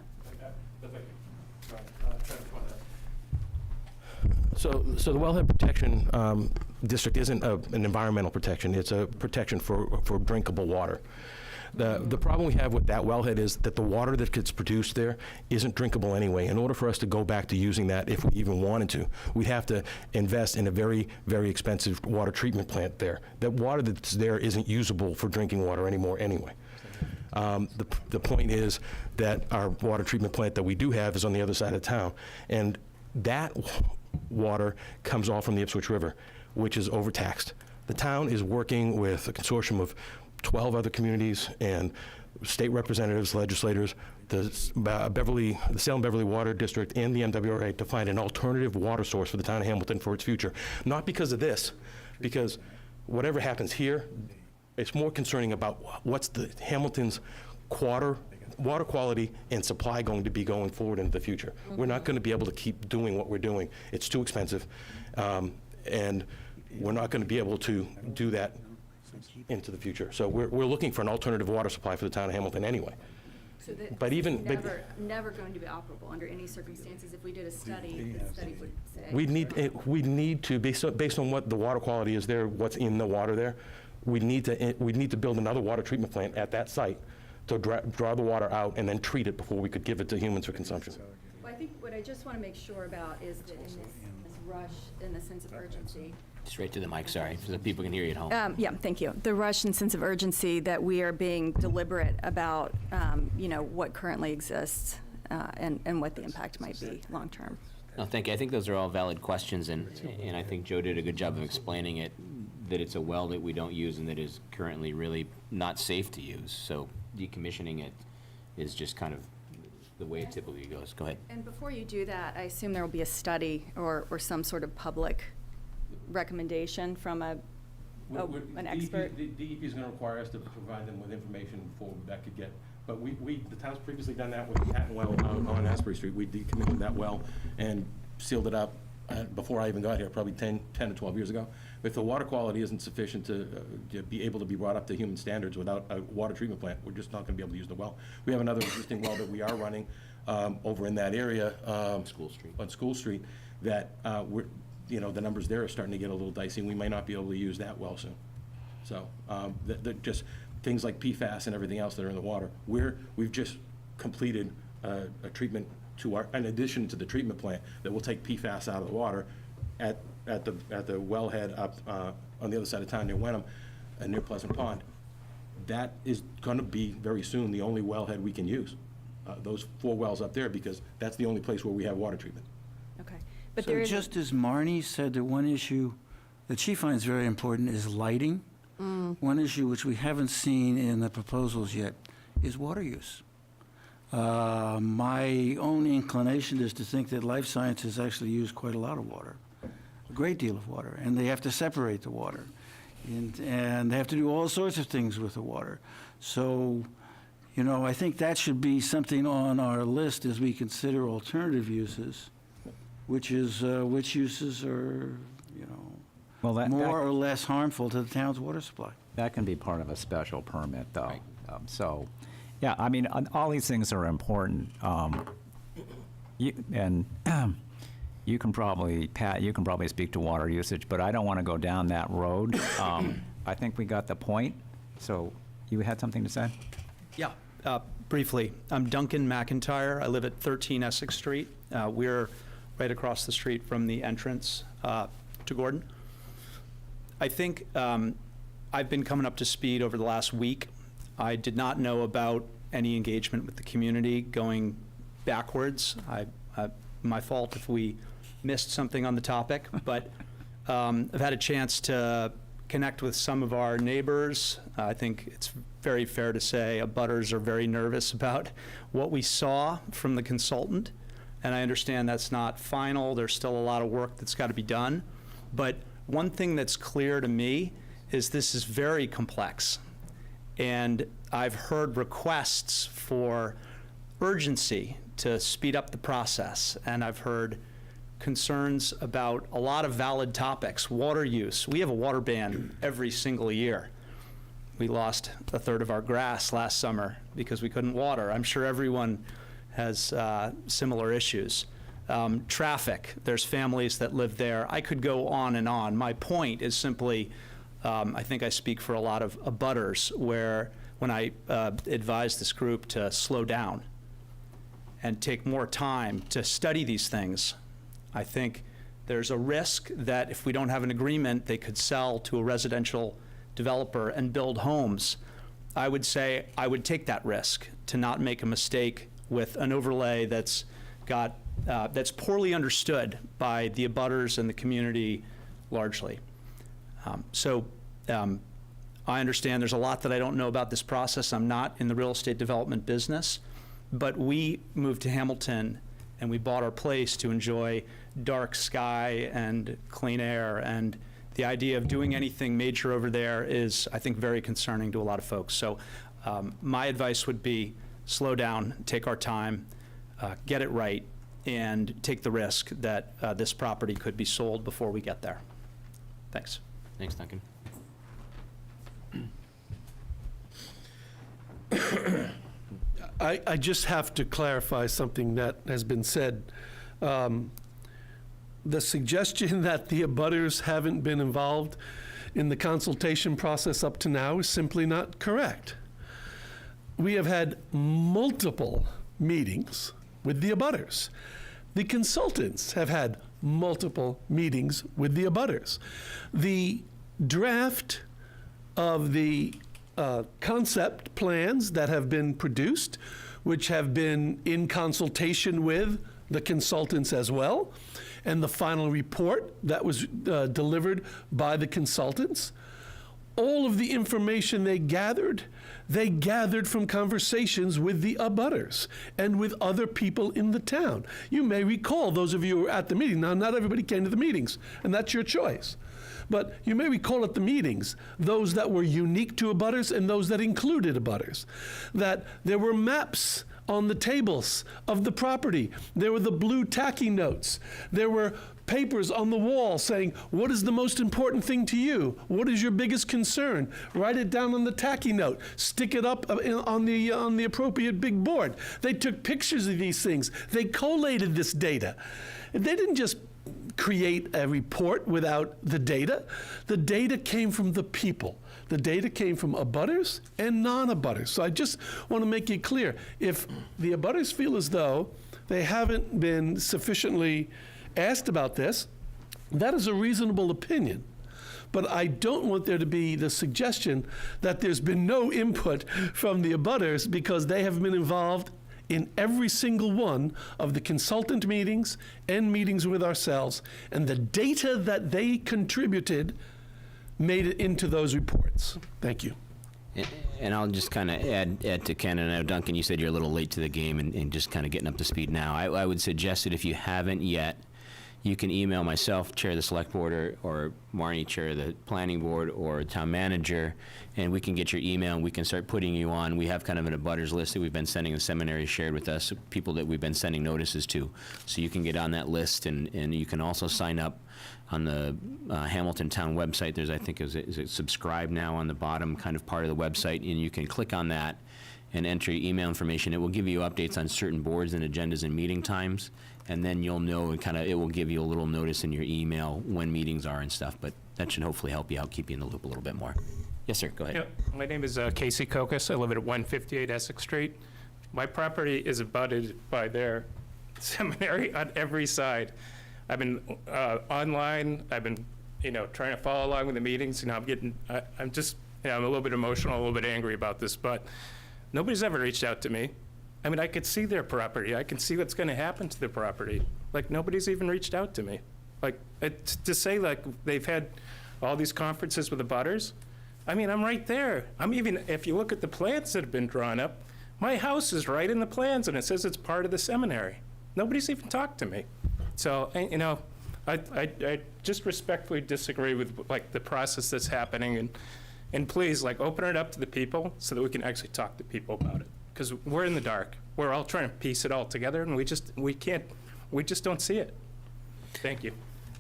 So the wellhead protection district isn't an environmental protection, it's a protection for drinkable water. The problem we have with that wellhead is that the water that gets produced there isn't drinkable anyway. In order for us to go back to using that, if we even wanted to, we'd have to invest in a very, very expensive water treatment plant there. That water that's there isn't usable for drinking water anymore anyway. The point is that our water treatment plant that we do have is on the other side of town, and that water comes all from the Ipswich River, which is overtaxed. The town is working with a consortium of 12 other communities and state representatives, legislators, the Salem-Beverly Water District, and the MWRA to find an alternative water source for the town of Hamilton for its future. Not because of this, because whatever happens here, it's more concerning about what's the Hamilton's water quality and supply going to be going forward into the future. We're not going to be able to keep doing what we're doing. It's too expensive, and we're not going to be able to do that into the future. So we're looking for an alternative water supply for the town of Hamilton anyway. So that But even never going to be operable under any circumstances. If we did a study, the study would say. we'd need to, based on what the water quality is there, what's in the water there, we'd need to build another water treatment plant at that site to draw the water out and then treat it before we could give it to humans for consumption. Well, I think what I just want to make sure about is that in this rush, in the sense of urgency. Straight to the mic, sorry, so that people can hear you at home. Yeah, thank you. The rush and sense of urgency that we are being deliberate about, what currently exists and what the impact might be long-term. No, thank you. I think those are all valid questions, and I think Joe did a good job of explaining it, that it's a well that we don't use and that is currently really not safe to use. So decommissioning it is just kind of the way it typically goes. Go ahead. And before you do that, I assume there will be a study or some sort of public recommendation from an expert? The DEP is going to require us to provide them with information before that could get, but the town's previously done that with the Patton well on Asbury Street. We decommissioned that well and sealed it up before I even got here, probably 10 to 12 years ago. If the water quality isn't sufficient to be able to be brought up to human standards without a water treatment plant, we're just not going to be able to use the well. We have another existing well that we are running over in that area. School Street. On School Street, that the numbers there are starting to get a little dicey, and we might not be able to use that well soon. So, just things like PFAS and everything else that are in the water. We've just completed a treatment in addition to the treatment plant that will take PFAS out of the water at the wellhead up on the other side of town near Wenham, near Pleasant Pond. That is going to be very soon the only wellhead we can use. Those 4 wells up there, because that's the only place where we have water treatment. Okay. But So there is. just as Marnie said, that one issue that she finds very important is lighting. One issue which we haven't seen in the proposals yet is water use. My own inclination is to think that life sciences actually use quite a lot of water, a great deal of water, and they have to separate the water. And they have to do all sorts of things with the water. So, I think that should be something on our list as we consider alternative uses, which uses are, Well, more or less harmful to the town's water supply. That can be part of a special permit, though. So, yeah, I mean, all these things are important. You can probably, Pat, speak to water usage, but I don't want to go down that road. I think we got the point. So you had something to say? Yeah, briefly. I'm Duncan McIntyre. I live at 13 Essex Street. We're right across the street from the entrance to Gordon. I think I've been coming up to speed over the last week. I did not know about any engagement with the community going backwards. My fault if we missed something on the topic, but I've had a chance to connect with some of our neighbors. I think it's very fair to say abutters are very nervous about what we saw from the consultant, and I understand that's not final. There's still a lot of work that's got to be done, but one thing that's clear to me is this is very complex, and I've heard requests for urgency to speed up the process, and I've heard concerns about a lot of valid topics. Water use. We have a water ban every single year. We lost a third of our grass last summer because we couldn't water. I'm sure everyone has similar issues. Traffic, there's families that live there. I could go on and on. My point is simply, I think I speak for a lot of abutters, where when I advised this group to slow down and take more time to study these things, I think there's a risk that if we don't have an agreement, they could sell to a residential developer and build homes. I would say I would take that risk to not make a mistake with an overlay that's got that's poorly understood by the abutters and the community largely. I understand there's a lot that I don't know about this process. I'm not in the real estate development business, but we moved to Hamilton and we bought our place to enjoy dark sky and clean air, and the idea of doing anything major over there is, I think, very concerning to a lot of folks. So my advice would be slow down, take our time, get it right, and take the risk that this property could be sold before we get there. Thanks. Thanks, Duncan. I just have to clarify something that has been said. The suggestion that the abutters haven't been involved in the consultation process up to now is simply not correct. We have had multiple meetings with the abutters. The consultants have had multiple meetings with the abutters. The draft of the concept plans that have been produced, which have been in consultation with the consultants as well, and the final report that was delivered by the consultants, all of the information they gathered from conversations with the abutters and with other people in the town. You may recall, those of you who were at the meeting, now not everybody came to the meetings, and that's your choice. But you may recall at the meetings, those that were unique to abutters and those that included abutters, that there were maps on the tables of the property. There were the blue tacky notes. There were papers on the wall saying, what is the most important thing to you? What is your biggest concern? Write it down on the tacky note. Stick it up on the appropriate big board. They took pictures of these things. They collated this data. They didn't just create a report without the data. The data came from the people. The data came from abutters and non-abutters. So I just want to make it clear, if the abutters feel as though they haven't been sufficiently asked about this, that is a reasonable opinion. But I don't want there to be the suggestion that there's been no input from the abutters, because they have been involved in every single one of the consultant meetings and meetings with ourselves, and the data that they contributed made it into those reports. Thank you. And I'll just kind of add to Ken, and I know, Duncan, you said you're a little late to the game and just kind of getting up to speed now. I would suggest that if you haven't yet, you can email myself, Chair of the Select Board, or Marnie, Chair of the Planning Board, or Town Manager, and we can get your email and we can start putting you on. We have kind of an abutters list that we've been sending, the seminary shared with us, people that we've been sending notices to. So you can get on that list, and you can also sign up on the Hamilton Town website. There's, I think, is it subscribe now on the bottom kind of part of the website, and you can click on that and enter your email information. It will give you updates on certain boards and agendas and meeting times, and then you'll know, and kind of it will give you a little notice in your email when meetings are and stuff. But that should hopefully help you out, keep you in the loop a little bit more. Yes, sir, go ahead. Yeah, my name is Casey Kokos. I live at 158 Essex Street. My property is abutted by their seminary on every side. I've been online. I've been, trying to follow along with the meetings. I'm just, I'm a little bit emotional, a little bit angry about this, but nobody's ever reached out to me. I mean, I could see their property. I can see what's going to happen to their property. Like, nobody's even reached out to me. Like, to say, like, they've had all these conferences with the butters. I mean, I'm right there. If you look at the plans that have been drawn up, my house is right in the plans, and it says it's part of the seminary. Nobody's even talked to me. So, I just respectfully disagree with, like, the process that's happening, and please, like, open it up to the people so that we can actually talk to people about it. Because we're in the dark. We're all trying to piece it all together, and we just don't see it. Thank you.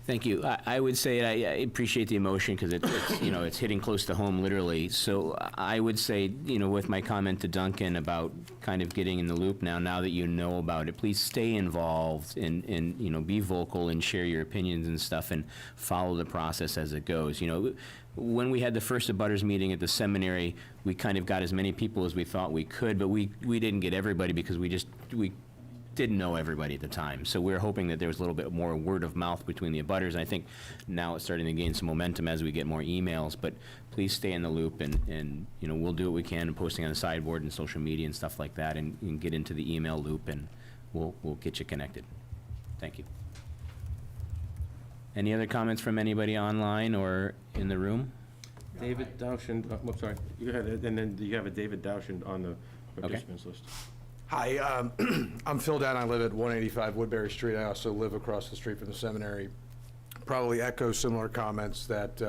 Thank you. I would say I appreciate the emotion because it's, you know, it's hitting close to home, literally. So I would say, you know, with my comment to Duncan about kind of getting in the loop now that you know about it, please stay involved and, you know, be vocal and share your opinions and stuff and follow the process as it goes. You know, when we had the first abutters meeting at the seminary, we kind of got as many people as we thought we could, but we didn't get everybody because we didn't know everybody at the time. So we're hoping that there was a little bit more word of mouth between the abutters. And I think now it's starting to gain some momentum as we get more emails, but please stay in the loop and you know, we'll do what we can in posting on the sideboard and social media and stuff like that and get into the email loop and we'll get you connected. Thank you. Any other comments from anybody online or in the room? David Dowshand, I'm sorry, you had, and then you have a David Dowshand on the participants list. Hi, I'm Phil Down. I live at 185 Woodbury Street. I also live across the street from the seminary. Probably echo similar comments that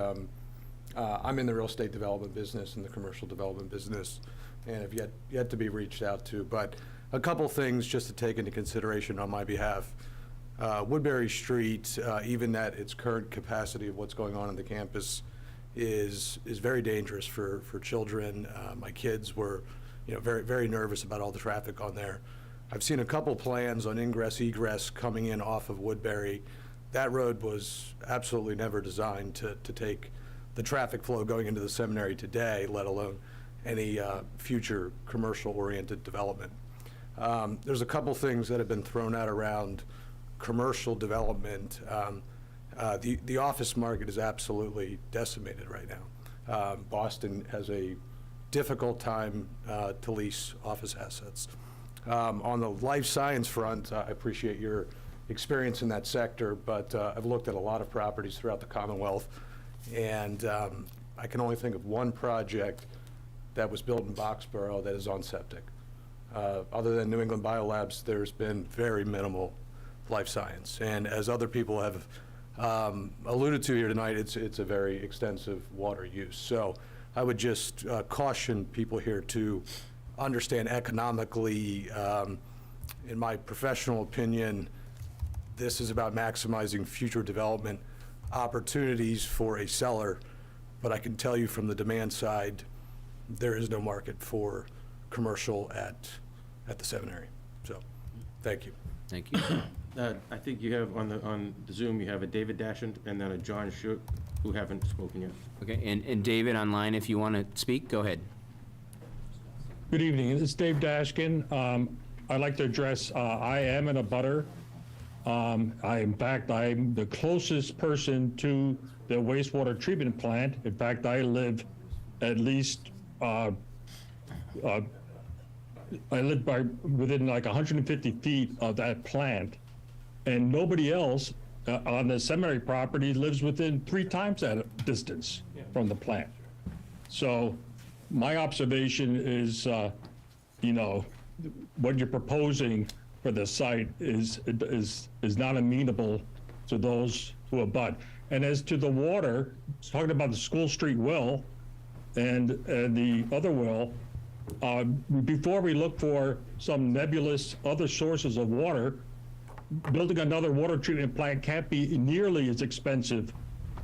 I'm in the real estate development business and the commercial development business and have yet to be reached out to. But a couple things just to take into consideration on my behalf. Woodbury Street, even at its current capacity of what's going on in the campus, is very dangerous for children. My kids were very, very nervous about all the traffic on there. I've seen a couple plans on ingress, egress coming in off of Woodbury. That road was absolutely never designed to take the traffic flow going into the seminary today, let alone any future commercial-oriented development. There's a couple things that have been thrown out around commercial development. The office market is absolutely decimated right now. Boston has a difficult time to lease office assets. On the life science front, I appreciate your experience in that sector, but I've looked at a lot of properties throughout the Commonwealth, and I can only think of one project that was built in Boxborough that is on septic. Other than New England Biolabs, there's been very minimal life science. And as other people have alluded to here tonight, it's a very extensive water use. So I would just caution people here to understand economically, in my professional opinion, this is about maximizing future development opportunities for a seller, but I can tell you from the demand side, there is no market for commercial at the seminary. So, thank you. Thank you. I think you have on the Zoom, you have a David Dashand and then a John Shook, who haven't spoken yet. Okay, and David online, if you want to speak, go ahead. Good evening, this is Dave Dashkin. I'd like to address, I am in a butter. I'm the closest person to the wastewater treatment plant. In fact, I live at least, I live within like 150 feet of that plant. And nobody else on the seminary property lives within 3 times that distance from the plant. So my observation is, what you're proposing for the site is not amenable to those who abut. And as to the water, talking about the School Street well and the other well, before we look for some nebulous other sources of water, building another water treatment plant can't be nearly as expensive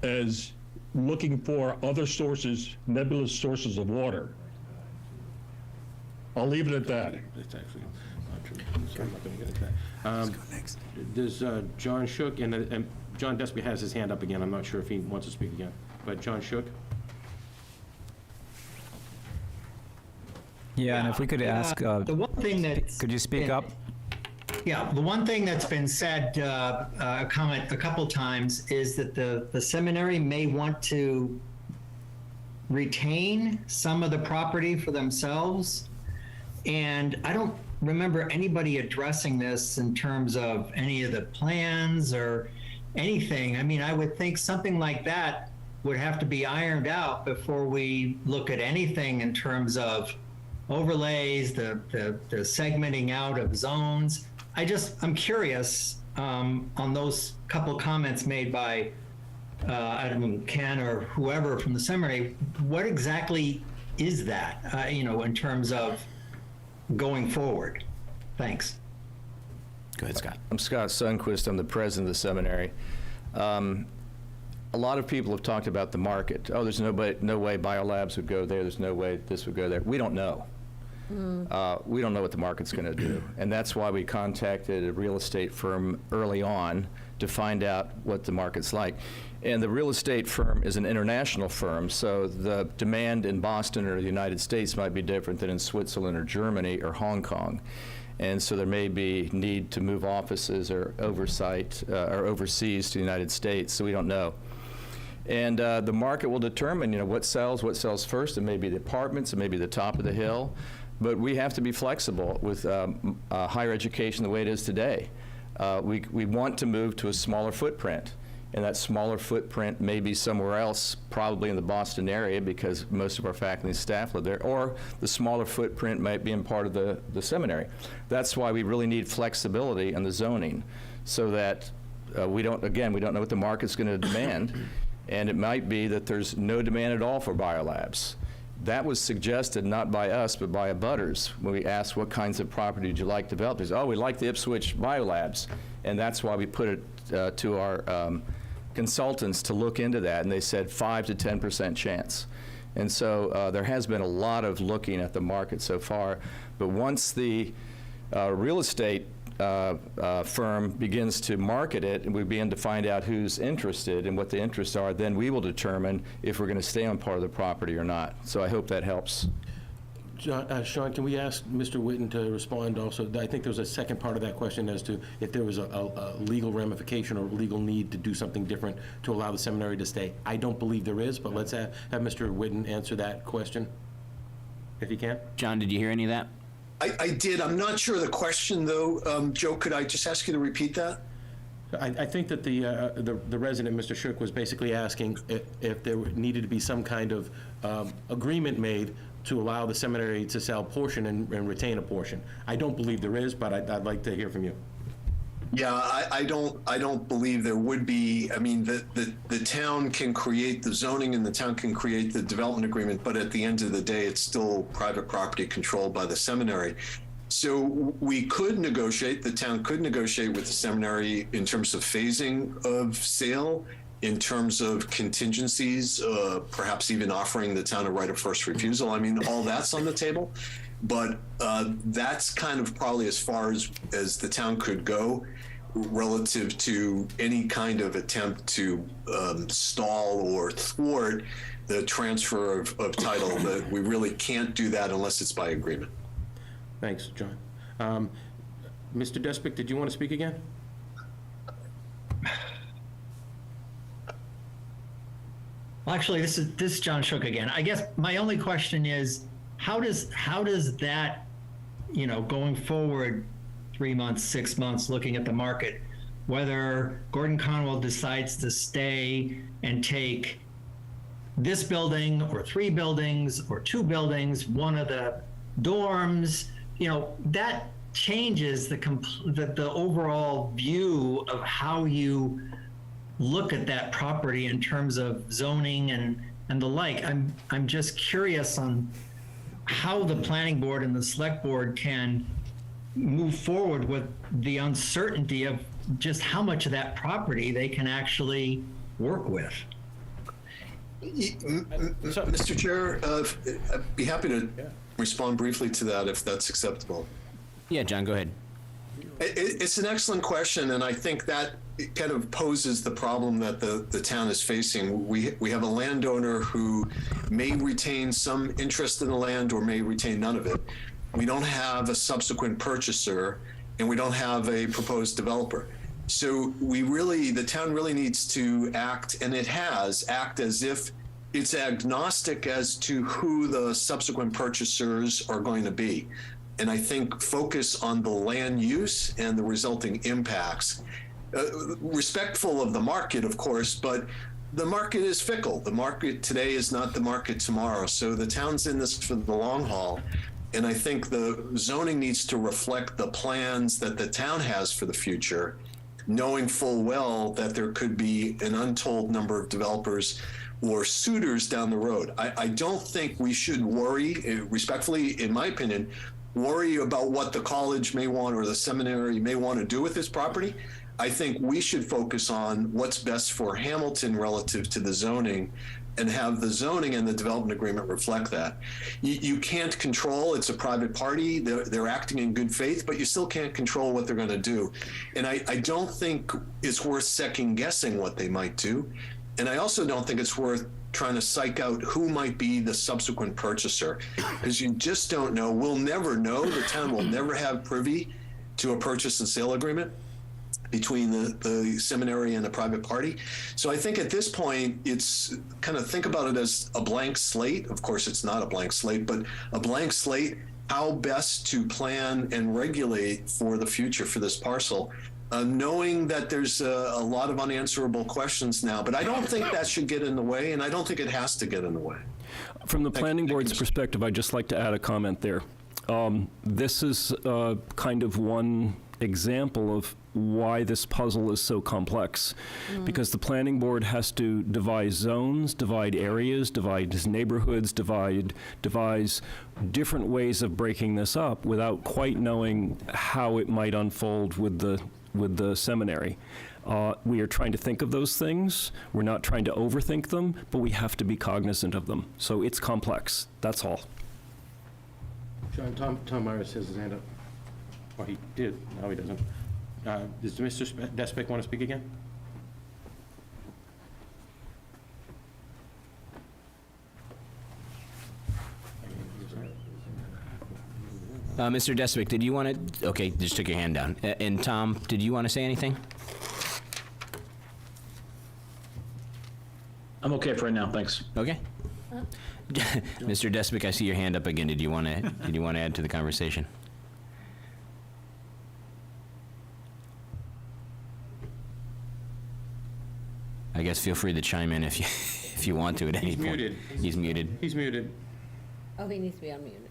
as looking for other sources, nebulous sources of water. I'll leave it at that. That's actually not true, so I'm not going to get into that. Let's go next. There's John Shook, and John Desby has his hand up again. I'm not sure if he wants to speak again, but John Shook. Yeah, and if we could ask, the one thing that could you speak up? Yeah, the one thing that's been said, a comment a couple times, is that the seminary may want to retain some of the property for themselves. And I don't remember anybody addressing this in terms of any of the plans or anything. I mean, I would think something like that would have to be ironed out before we look at anything in terms of overlays, the segmenting out of zones. I'm curious on those couple comments made by Ken or whoever from the seminary. What exactly is that, in terms of going forward? Thanks. Go ahead, Scott. I'm Scott Sundquist. I'm the president of the seminary. A lot of people have talked about the market. Oh, there's no way biolabs would go there. There's no way this would go there. We don't know. We don't know what the market's going to do. And that's why we contacted a real estate firm early on to find out what the market's like. And the real estate firm is an international firm, so the demand in Boston or the United States might be different than in Switzerland or Germany or Hong Kong. And so there may be need to move offices or oversight or overseas to the United States, so we don't know. And the market will determine, what sells first. It may be the apartments, it may be the top of the hill, but we have to be flexible with higher education the way it is today. We want to move to a smaller footprint, and that smaller footprint may be somewhere else, probably in the Boston area, because most of our faculty and staff live there, or the smaller footprint might be in part of the seminary. That's why we really need flexibility in the zoning, so that we don't know what the market's going to demand. And it might be that there's no demand at all for biolabs. That was suggested not by us, but by abutters. When we asked what kinds of property did you like developed, they said, oh, we like the Ipswich biolabs. And that's why we put it to our consultants to look into that. And they said 5 to 10% chance. And so there has been a lot of looking at the market so far. But once the real estate firm begins to market it, and we begin to find out who's interested and what the interests are, then we will determine if we're going to stay on part of the property or not. So I hope that helps. Sean, can we ask Mr. Whitten to respond also? I think there was a second part of that question as to if there was a legal ramification or legal need to do something different to allow the seminary to stay. I don't believe there is, but let's have Mr. Whitten answer that question, if he can. John, did you hear any of that? I did. I'm not sure of the question, though. Joe, could I just ask you to repeat that? I think that the resident, Mr. Shook, was basically asking if there needed to be some kind of agreement made to allow the seminary to sell a portion and retain a portion. I don't believe there is, but I'd like to hear from you. Yeah, I don't believe there would be. I mean, the town can create the zoning and the town can create the development agreement, but at the end of the day, it's still private property controlled by the seminary. So we could negotiate, the town could negotiate with the seminary in terms of phasing of sale, in terms of contingencies, perhaps even offering the town a right of first refusal. I mean, all that's on the table. But that's kind of probably as far as the town could go relative to any kind of attempt to stall or thwart the transfer of title. That we really can't do that unless it's by agreement. Thanks, John. Mr. Despic, did you want to speak again? Well, actually, this is John Shook again. I guess my only question is, how does that, going forward 3 months, 6 months, looking at the market, whether Gordon Conwell decides to stay and take this building or 3 buildings or 2 buildings, one of the dorms, that changes the overall view of how you look at that property in terms of zoning and the like. I'm just curious on how the planning board and the select board can move forward with the uncertainty of just how much of that property they can actually work with. Mr. Chair, I'd be happy to respond briefly to that if that's acceptable. Yeah, John, go ahead. It's an excellent question, and I think that kind of poses the problem that the town is facing. We have a landowner who may retain some interest in the land or may retain none of it. We don't have a subsequent purchaser, and we don't have a proposed developer. So the town really needs to act, and it has, act as if it's agnostic as to who the subsequent purchasers are going to be. And I think focus on the land use and the resulting impacts. Respectful of the market, of course, but the market is fickle. The market today is not the market tomorrow. So the town's in this for the long haul. And I think the zoning needs to reflect the plans that the town has for the future, knowing full well that there could be an untold number of developers or suitors down the road. I don't think we should worry, respectfully, in my opinion, worry about what the college may want or the seminary may want to do with this property. I think we should focus on what's best for Hamilton relative to the zoning and have the zoning and the development agreement reflect that. You can't control, it's a private party, they're acting in good faith, but you still can't control what they're going to do. And I don't think it's worth second guessing what they might do. And I also don't think it's worth trying to psych out who might be the subsequent purchaser, because you just don't know. We'll never know. The town will never have privy to a purchase and sale agreement between the seminary and the private party. So I think at this point, it's kind of think about it as a blank slate. Of course, it's not a blank slate, but a blank slate, how best to plan and regulate for the future for this parcel, knowing that there's a lot of unanswerable questions now. But I don't think that should get in the way, and I don't think it has to get in the way. From the planning board's perspective, I'd just like to add a comment there. This is kind of one example of why this puzzle is so complex, because the planning board has to devise zones, divide areas, divide neighborhoods, devise different ways of breaking this up without quite knowing how it might unfold with the seminary. We are trying to think of those things. We're not trying to overthink them, but we have to be cognizant of them. So it's complex. That's all. John, Tom Myers has his hand up. Well, he did. Now he doesn't. Does Mr. Despic want to speak again? Mr. Despic, did you want to, okay, just took your hand down. And Tom, did you want to say anything? I'm okay for right now, thanks. Okay. Mr. Despic, I see your hand up again. Did you want to add to the conversation? I guess feel free to chime in if you want to at any point. Muted. He's muted. He's muted. Oh, he needs to be unmuted,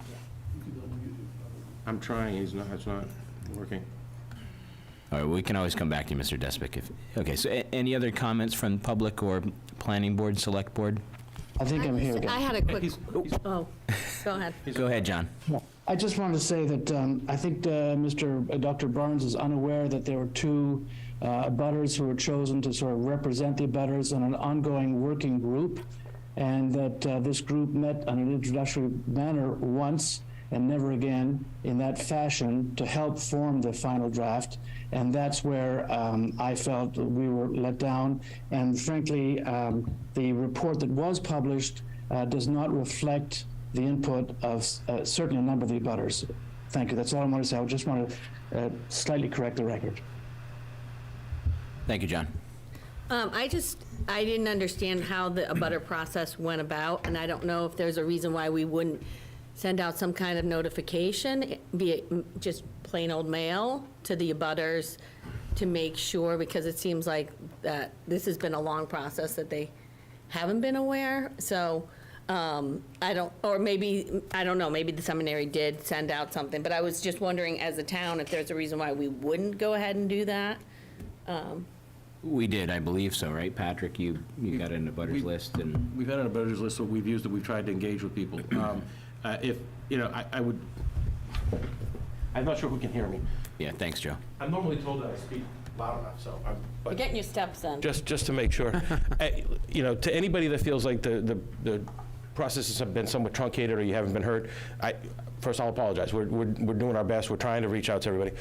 I'm trying. It's not working. All right, we can always come back to you, Mr. Despic. Okay, so any other comments from public or planning board, select board? I think I'm here again. I had a quick, oh, go ahead. Go ahead, John. I just wanted to say that I think Dr. Barnes is unaware that there were two abutters who were chosen to sort of represent the abutters in an ongoing working group, and that this group met on an introductory manner once and never again in that fashion to help form the final draft. And that's where I felt we were let down. And frankly, the report that was published does not reflect the input of certainly a number of the abutters. Thank you. That's all I want to say. I just want to slightly correct the record. Thank you, John. I didn't understand how the abutter process went about, and I don't know if there's a reason why we wouldn't send out some kind of notification via just plain old mail to the abutters to make sure, because it seems like that this has been a long process that they haven't been aware. So I don't know, maybe the seminary did send out something, but I was just wondering as a town if there's a reason why we wouldn't go ahead and do that. We did, I believe so, right? Patrick, you got an abutters list, and We've had an abutters list that we've used, that we've tried to engage with people. If, I would, I'm not sure who can hear me. yeah, thanks, Joe. I'm normally told that I speak loud enough, so You're getting your steps in. just to make sure. To anybody that feels like the processes have been somewhat truncated or you haven't been heard, first I'll apologize. We're doing our best. We're trying to reach out to everybody.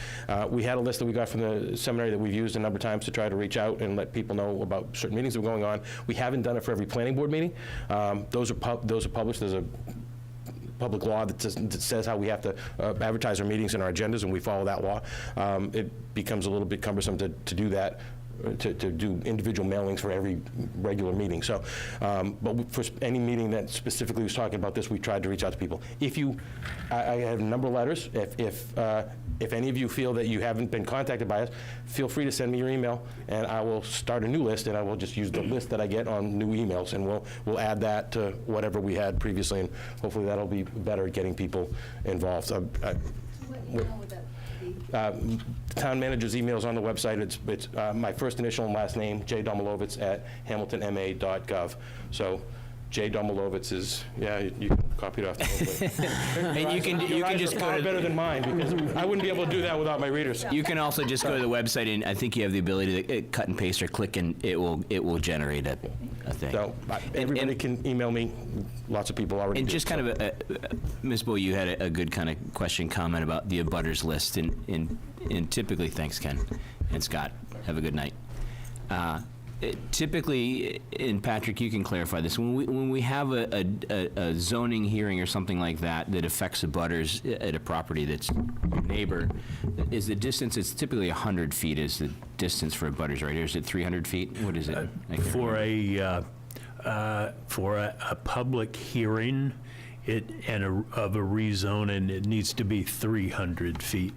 We had a list that we got from the seminary that we've used a number of times to try to reach out and let people know about certain meetings that are going on. We haven't done it for every planning board meeting. Those are published. There's a public law that says how we have to advertise our meetings and our agendas, and we follow that law. It becomes a little bit cumbersome to do that, to do individual mailings for every regular meeting. So, but for any meeting that specifically was talking about this, we tried to reach out to people. I have a number of letters. If any of you feel that you haven't been contacted by us, feel free to send me your email, and I will start a new list, and I will just use the list that I get on new emails, and we'll add that to whatever we had previously, and hopefully that'll be better at getting people involved. The town manager's email is on the website. It's my first initial and last name, jdomilovitz@hamiltonma.gov. So J. Domalovitz is, yeah, you can copy it off the whole And you can just go far to better than mine, because I wouldn't be able to do that without my readers. You can also just go to the website, and I think you have the ability to cut and paste or click, and it will generate a thing. So everybody can email me. Lots of people already And do, just so. kind of, Ms. Bowe, you had a good kind of question, comment about the abutters list, and typically, thanks, Ken and Scott. Have a good night. Typically, and Patrick, you can clarify this, when we have a zoning hearing or something like that that affects abutters at a property that's your neighbor, is the distance, it's typically 100 feet is the distance for abutters, right? Or is it 300 feet? What is it? I can't remember. For a public hearing, of a rezoning, it needs to be 300 feet.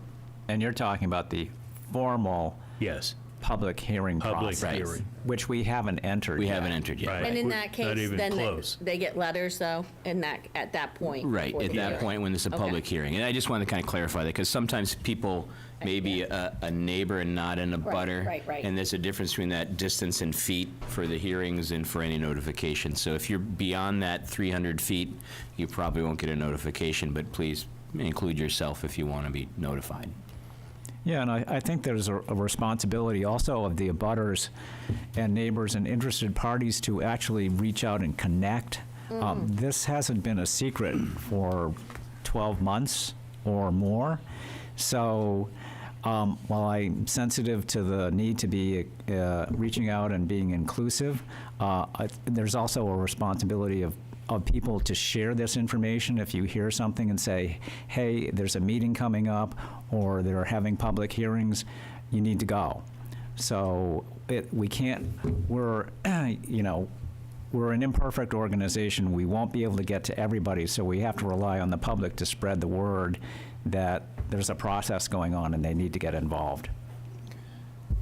And you're talking about the formal Yes. public hearing Public process, hearing. which we haven't entered We yet. haven't entered yet. Right. And in We're that not case, even then close. they get letters, though, at that point. Right, before at the that hearing. point when it's a Okay. public hearing. And I just wanted to kind of clarify that, because sometimes people may be a neighbor and not an abutter. right. And there's a difference between that distance in feet for the hearings and for any notification. So if you're beyond that 300 feet, you probably won't get a notification, but please include yourself if you want to be notified. Yeah, and I think there's a responsibility also of the abutters and neighbors and interested parties to actually reach out and connect. This hasn't been a secret for 12 months or more. So while I'm sensitive to the need to be reaching out and being inclusive, there's also a responsibility of people to share this information. If you hear something and say, hey, there's a meeting coming up, or they're having public hearings, you need to go. So we can't, we're an imperfect organization. We won't be able to get to everybody, so we have to rely on the public to spread the word that there's a process going on and they need to get involved.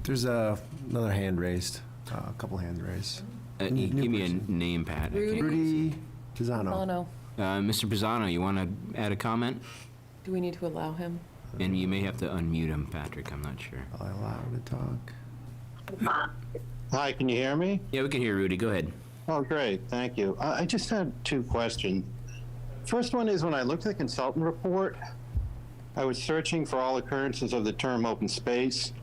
There's another hand raised, a couple hands raised. Give me a name, Pat. Rudy Pisano. Oh, no. Mr. Pisano, you want to add a comment? Do we need to allow him? And you may have to unmute him, Patrick, I'm not sure. I'll allow him to talk. Hi, can you hear me? Yeah, we can hear Rudy, go ahead. Oh, great, thank you. I just had two questions. First one is, when I looked at the consultant report, I was searching for all occurrences of the term open space.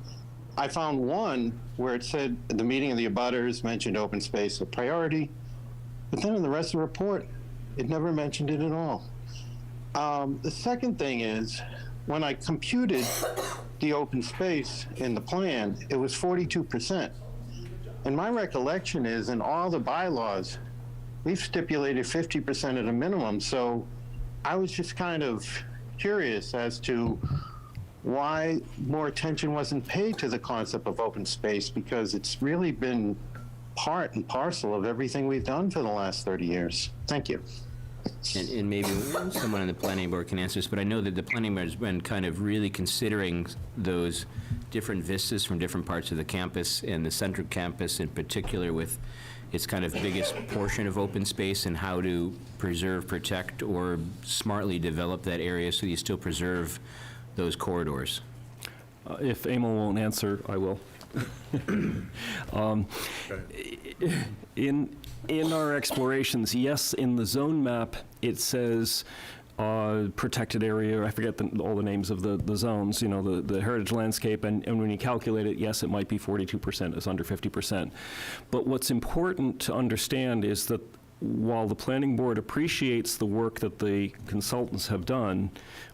I found one where it said the meeting of the abutters mentioned open space a priority, but then in the rest of the report, it never mentioned it at all. The second thing is, when I computed the open space in the plan, it was 42%. And my recollection is, in all the bylaws, we've stipulated 50% at a minimum. So I was just kind of curious as to why more attention wasn't paid to the concept of open space, because it's really been part and parcel of everything we've done for the last 30 years. Thank you. And maybe someone on the planning board can answer this, but I know that the planning board has been kind of really considering those different vistas from different parts of the campus, and the central campus in particular, with its kind of biggest portion of open space, and how to preserve, protect, or smartly develop that area so you still preserve those corridors. If Emil won't answer, I will. In our explorations, yes, in the zone map, it says protected area, I forget all the names of the zones, the heritage landscape, and when you calculate it, yes, it might be 42%, it's under 50%. But what's important to understand is that while the planning board appreciates the work that the consultants have done,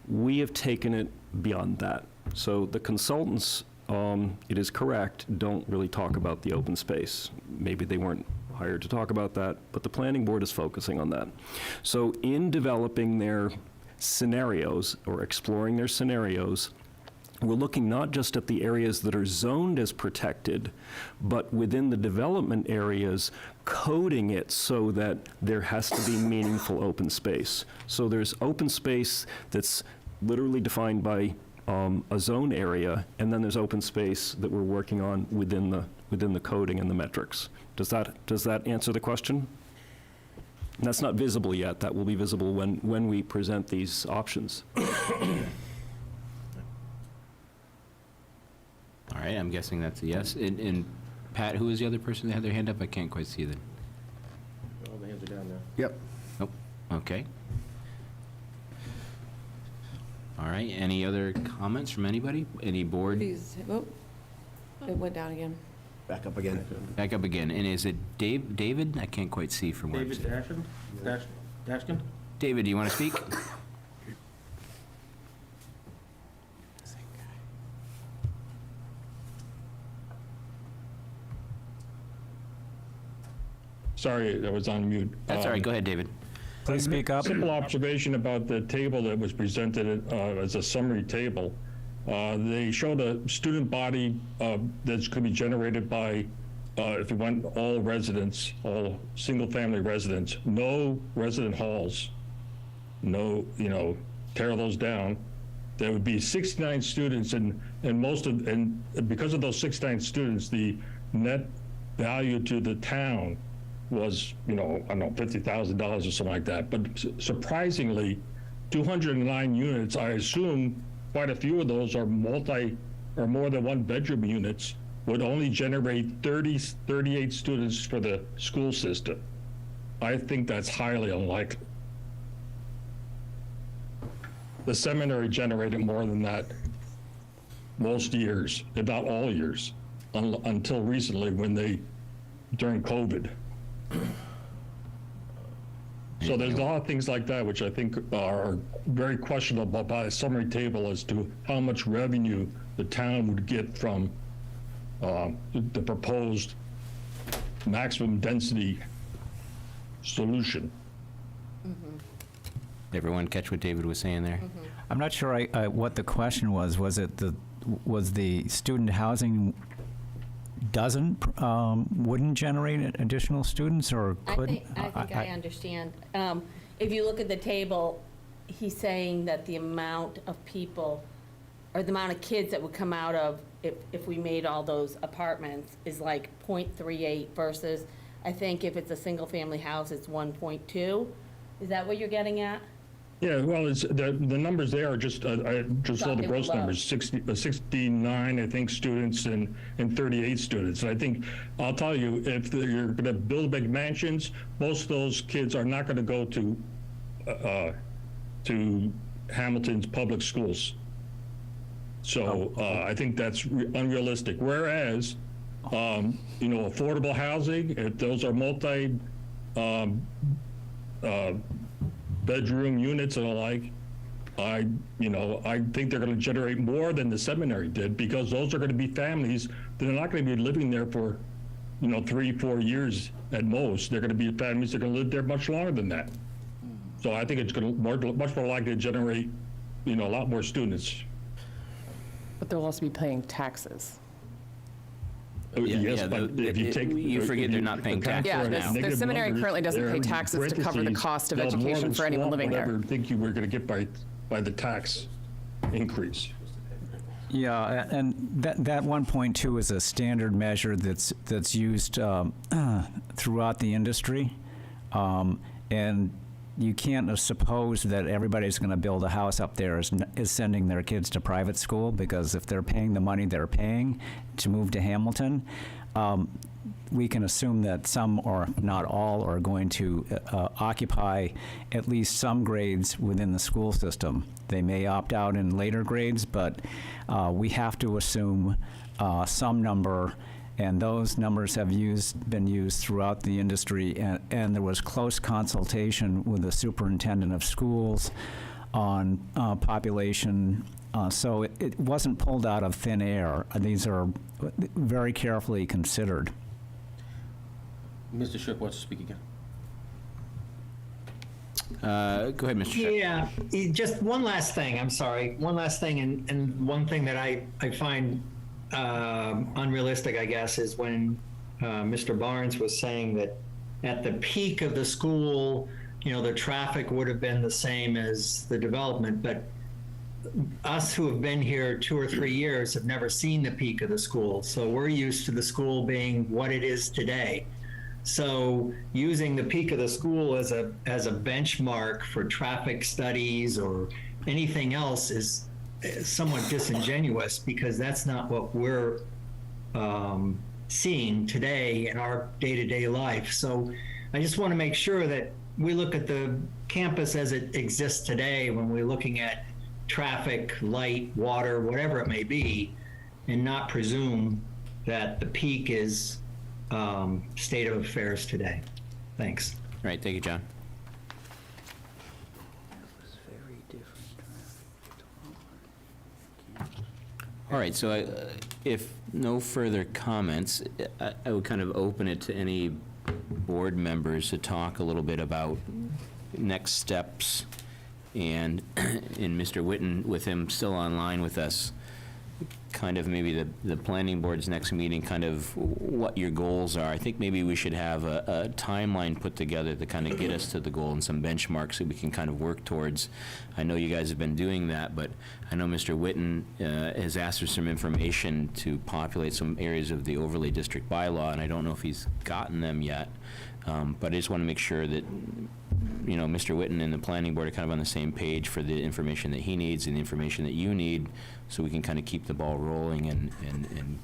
we have taken it beyond that. So the consultants, it is correct, don't really talk about the open space. Maybe they weren't hired to talk about that, but the planning board is focusing on that. So in developing their scenarios, or exploring their scenarios, we're looking not just at the areas that are zoned as protected, but within the development areas, coding it so that there has to be meaningful open space. So there's open space that's literally defined by a zone area, and then there's open space that we're working on within the coding and the metrics. Does that answer the question? And that's not visible yet. That will be visible when we present these options. All right, I'm guessing that's a yes. And Pat, who is the other person that had their hand up? I can't quite see them. All the hands are down now. Yep. Nope. Okay. All right, any other comments from anybody? Any board? Please, oh, it went down again. Back up again. Back up again. And is it David? I can't quite see from where. David Dashkin? David, do you want to speak? Sorry, I was on mute. That's all right. Go ahead, David. Please speak up. Simple observation about the table that was presented as a summary table. They showed a student body that's going to be generated by, if you want all residents, all single-family residents, no resident halls, no, tear those down. There would be 69 students, and because of those 69 students, the net value to the town was, I don't know, $50,000 or something like that. But surprisingly, 209 units, I assume quite a few of those are multi or more than one bedroom units, would only generate 38 students for the school system. I think that's highly unlikely. The seminary generated more than that most years, if not all years, until recently during COVID. So there's a lot of things like that which I think are very questionable by a summary table as to how much revenue the town would get from the proposed maximum density solution. Everyone catch what David was saying there? I'm not sure what the question was. Was the student housing wouldn't generate additional students, or could? I think I understand. If you look at the table, he's saying that the amount of people, or the amount of kids that would come out of, if we made all those apartments, is like 0.38 versus, I think if it's a single-family house, it's 1.2. Is that what you're getting at? Yeah, well, it's the numbers there are just I just saw the gross numbers, 69, I think, students and 38 students. And I think, I'll tell you, if you're going to build big mansions, most of those kids are not going to go to Hamilton's public schools. So I think that's unrealistic. Whereas, affordable housing, if those are multi bedroom units and the like, I think they're going to generate more than the seminary did, because those are going to be families that are not going to be living there for, 3-4 years at most. They're going to be families that are going to live there much longer than that. So I think it's going to much more likely to generate, a lot more students. But they'll also be paying taxes. Yes, but if you take... You forget they're not paying taxes now. The seminary currently doesn't pay taxes to cover the cost of education for anyone living there. Whatever think you were going to get by the tax increase. Yeah, and that 1.2 is a standard measure that's used throughout the industry, and you can't suppose that everybody's going to build a house up there is sending their kids to private school, because if they're paying the money they're paying to move to Hamilton, we can assume that some or not all are going to occupy at least some grades within the school system. They may opt out in later grades, but we have to assume some number, and those numbers have been used throughout the industry, and there was close consultation with the superintendent of schools on population. So it wasn't pulled out of thin air. These are very carefully considered. Mr. Shook wants to speak again. Go ahead, Mr. Shook. Yeah, just one last thing. I'm sorry. One last thing, and one thing that I find unrealistic, I guess, is when Mr. Barnes was saying that at the peak of the school, the traffic would have been the same as the development, but us who have been here 2 or 3 years have never seen the peak of the school. So we're used to the school being what it is today. So using the peak of the school as a benchmark for traffic studies or anything else is somewhat disingenuous, because that's not what we're seeing today in our day-to-day life. So I just want to make sure that we look at the campus as it exists today, when we're looking at traffic, light, water, whatever it may be, and not presume that the peak is state of affairs today. Thanks. All right, thank you, John. All right, so if no further comments, I would kind of open it to any board members to talk a little bit about next steps, and Mr. Witten, with him still online with us, kind of maybe the planning board's next meeting, kind of what your goals are. I think maybe we should have a timeline put together to kind of get us to the goal and some benchmarks that we can kind of work towards. I know you guys have been doing that, but I know Mr. Witten has asked for some information to populate some areas of the overlay district bylaw, and I don't know if he's gotten them yet. But I just want to make sure that, you know, Mr. Witten and the planning board are kind of on the same page for the information that he needs and the information that you need, so we can kind of keep the ball rolling and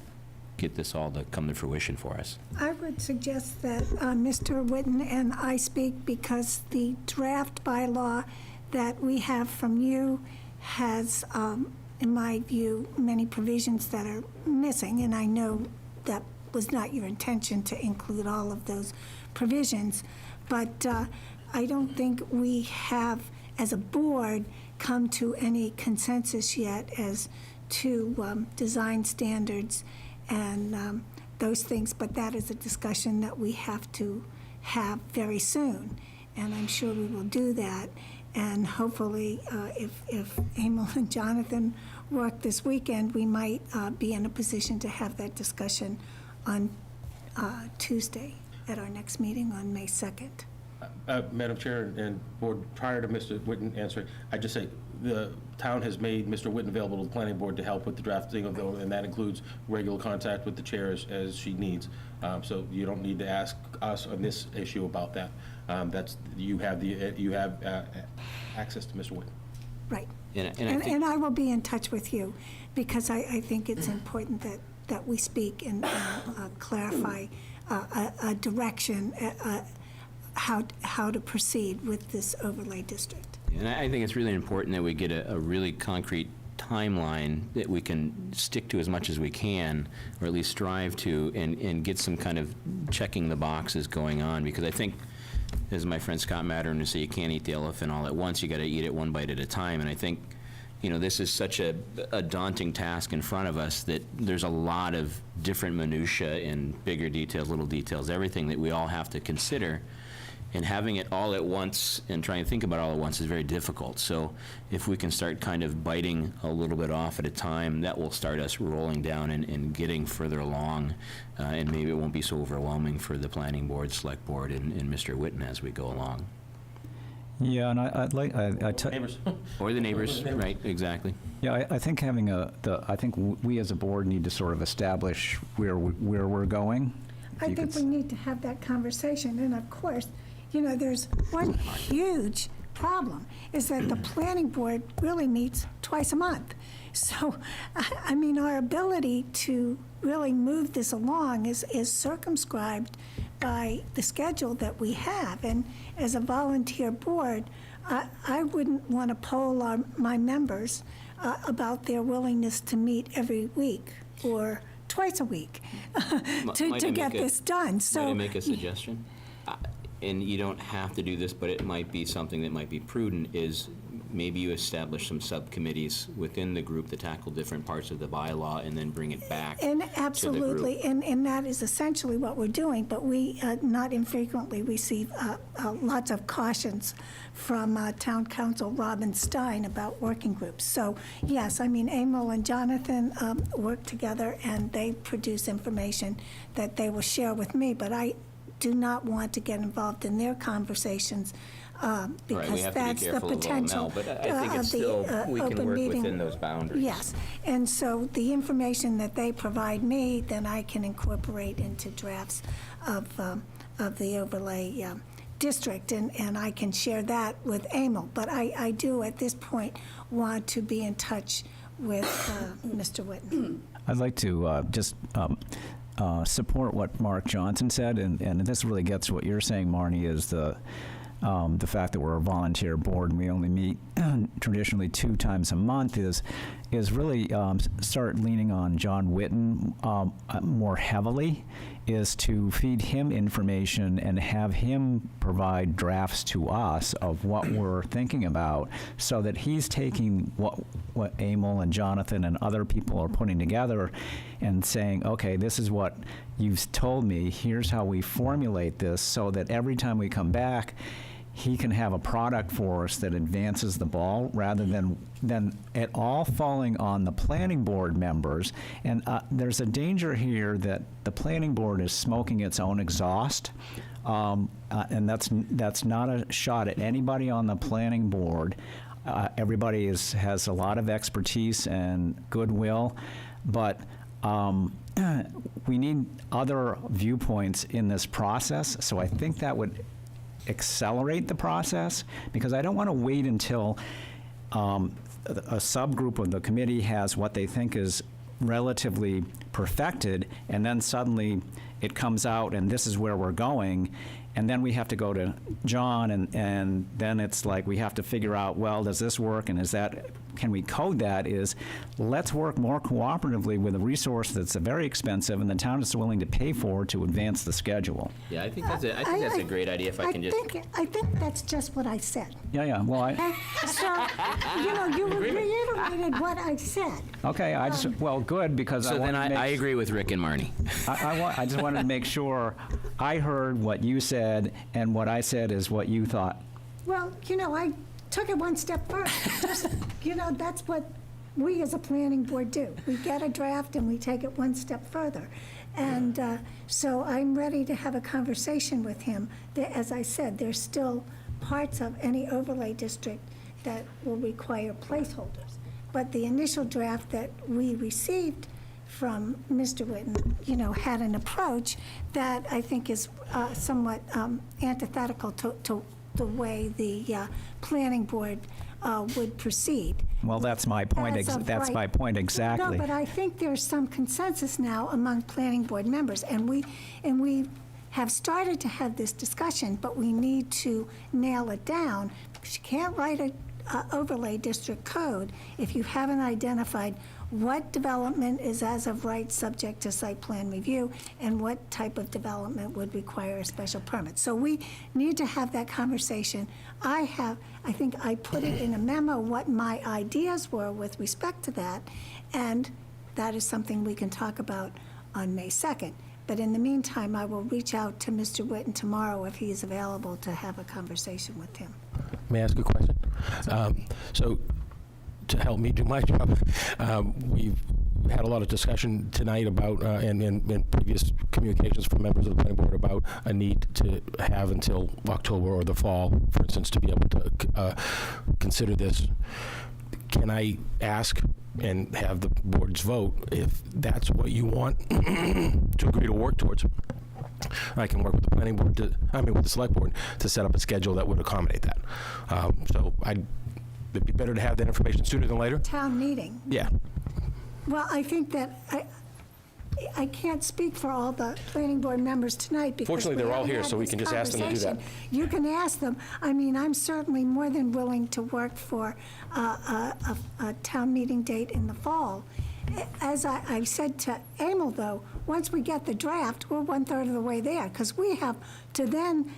get this all to come to fruition for us. I would suggest that Mr. Witten and I speak, because the draft bylaw that we have from you has, in my view, many provisions that are missing, and I know that was not your intention to include all of those provisions, but I don't think we have, as a board, come to any consensus yet as to design standards and those things, but that is a discussion that we have to have very soon, and I'm sure we will do that. And hopefully, if Emil and Jonathan work this weekend, we might be in a position to have that discussion on Tuesday at our next meeting on May 2nd. Madam Chair and Board, prior to Mr. Witten answering, I just say the town has made Mr. Witten available to the planning board to help with the drafting of the, and that includes regular contact with the chair as she needs. So you don't need to ask us on this issue about that. That's, you have access to Mr. Witten. Right. And I will be in touch with you, because I think it's important that we speak and clarify a direction, how to proceed with this overlay district. And I think it's really important that we get a really concrete timeline that we can stick to as much as we can, or at least strive to, and get some kind of checking the boxes going on, because I think, as my friend Scott Mattern would say, you can't eat the elephant all at once, you got to eat it one bite at a time. And I think, you know, this is such a daunting task in front of us that there's a lot of different minutia and bigger details, little details, everything that we all have to consider. And having it all at once and trying to think about it all at once is very difficult. So if we can start kind of biting a little bit off at a time, that will start us rolling down and getting further along. And maybe it won't be so overwhelming for the planning board, select board, and Mr. Witten as we go along. Yeah, and I'd like, Neighbors. Or the neighbors, right, exactly. Yeah, I think having I think we as a board need to sort of establish where we're going. I think we need to have that conversation, and of course, you know, there's one huge problem, is that the planning board really meets twice a month. So, I mean, our ability to really move this along is circumscribed by the schedule that we have. And as a volunteer board, I wouldn't want to poll my members about their willingness to meet every week or twice a week to get this done. So, might I make a suggestion? And you don't have to do this, but it might be something that might be prudent, is maybe you establish some subcommittees within the group that tackle different parts of the bylaw and then bring it back and to absolutely, the group. and that is essentially what we're doing, but we not infrequently receive lots of cautions from Town Council Robin Stein about working groups. So yes, I mean, Emil and Jonathan work together, and they produce information that they will share with me, but I do not want to get involved in their conversations because that's the potential but I think it's still, we can work within those boundaries. Yes, and so the information that they provide me, then I can incorporate into drafts of the overlay district, and I can share that with Emil. But I do, at this point, want to be in touch with Mr. Witten. I'd like to just support what Mark Johnson said, and this really gets what you're saying, Marnie, is the fact that we're a volunteer board and we only meet traditionally 2 times a month is really start leaning on John Witten more heavily, is to feed him information and have him provide drafts to us of what we're thinking about, so that he's taking what Emil and Jonathan and other people are putting together and saying, okay, this is what you've told me, here's how we formulate this, so that every time we come back, he can have a product for us that advances the ball, rather than it all falling on the planning board members. And there's a danger here that the planning board is smoking its own exhaust, and that's not a shot at anybody on the planning board. Everybody has a lot of expertise and goodwill, but we need other viewpoints in this process. So I think that would accelerate the process, because I don't want to wait until a subgroup of the committee has what they think is relatively perfected, and then suddenly it comes out and this is where we're going, and then we have to go to John, and then it's like we have to figure out, well, does this work, and can we code that? Is let's work more cooperatively with a resource that's very expensive and the town is willing to pay for to advance the schedule. Yeah, I think that's a great idea. If I can just. I think that's just what I said. Yeah. Well, Okay? So, you reiterated what I said. Okay, well, good, because So then I agree with Rick and Marnie. I just wanted to make sure I heard what you said, and what I said is what you thought. Well, I took it one step further. Just, that's what we as a planning board do. We get a draft and we take it one step further. And so I'm ready to have a conversation with him. As I said, there's still parts of any overlay district that will require placeholders. But the initial draft that we received from Mr. Witten, had an approach that I think is somewhat antithetical to the way the planning board would proceed. Well, that's my point. That's my point exactly. No, but I think there's some consensus now among planning board members, and we have started to have this discussion, but we need to nail it down, because you can't write an overlay district code if you haven't identified what development is as of right subject to site plan review and what type of development would require a special permit. So we need to have that conversation. I think I put it in a memo what my ideas were with respect to that, and that is something we can talk about on May 2nd. But in the meantime, I will reach out to Mr. Witten tomorrow if he is available to have a conversation with him. May I ask a question? So, to help me do my job, we've had a lot of discussion tonight about, and in previous communications from members of the planning board, about a need to have until October or the fall, for instance, to be able to consider this. Can I ask and have the board's vote if that's what you want to agree to work towards? I can work with the planning board with the select board to set up a schedule that would accommodate that. So it'd be better to have that information sooner than later. Town meeting. Yeah. Well, I think that I can't speak for all the planning board members tonight because Fortunately, they're all here, so we can just ask them to do that. You can ask them. I mean, I'm certainly more than willing to work for a town meeting date in the fall. As I said to Emil, though, once we get the draft, we're 1/3 of the way there, because we have to then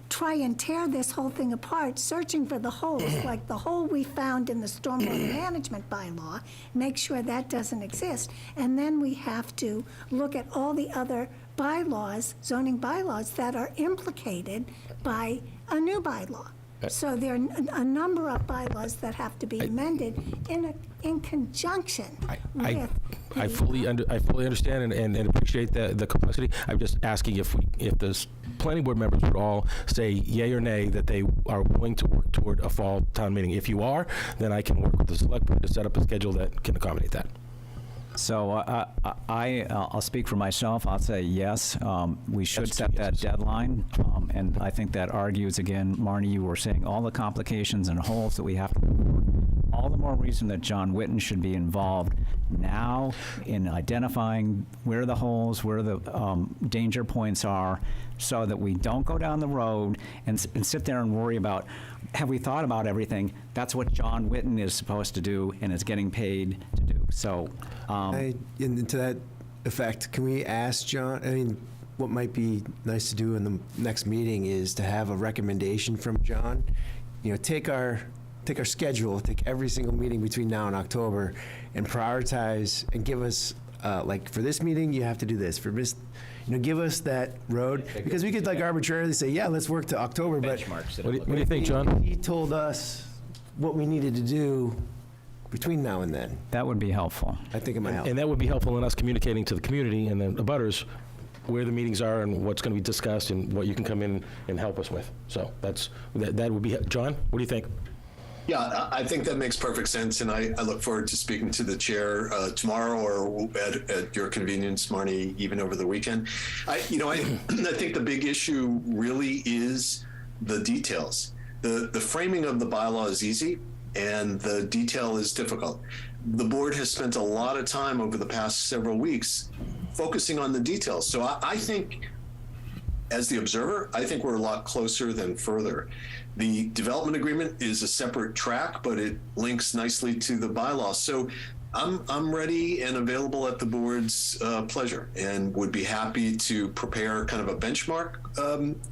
try and tear this whole thing apart, searching for the holes, like the hole we found in the stormwater management bylaw, make sure that doesn't exist. And then we have to look at all the other bylaws, zoning bylaws, that are implicated by a new bylaw. So there are a number of bylaws that have to be amended in conjunction with. I fully understand and appreciate the complexity. I'm just asking if the planning board members would all say yay or nay that they are willing to work toward a fall town meeting. If you are, then I can work with the select board to set up a schedule that can accommodate that. So I'll speak for myself. I'll say yes. We should set that deadline. And I think that argues, again, Marnie, you were saying all the complications and holes that we have to all the more reason that John Witten should be involved now in identifying where the holes, where the danger points are, so that we don't go down the road and sit there and worry about, have we thought about everything? That's what John Witten is supposed to do and is getting paid to do. So, And to that effect, can we ask John, I mean, what might be nice to do in the next meeting is to have a recommendation from John. You know, take our schedule, take every single meeting between now and October and prioritize and give us, like, for this meeting, you have to do this. For this, you know, give us that road, because we could like arbitrarily say, yeah, let's work to October, but What do you think, John? he told us what we needed to do between now and then. that would be helpful. I think it might help. And that would be helpful in us communicating to the community and then the abutters where the meetings are and what's going to be discussed and what you can come in and help us with. So that would be, John, what do you think? Yeah, I think that makes perfect sense, and I look forward to speaking to the chair tomorrow or at your convenience, Marnie, even over the weekend. I think the big issue really is the details. The framing of the bylaw is easy, and the detail is difficult. The board has spent a lot of time over the past several weeks focusing on the details. So I think, as the observer, I think we're a lot closer than further. The development agreement is a separate track, but it links nicely to the bylaw. So I'm ready and available at the board's pleasure, and would be happy to prepare kind of a benchmark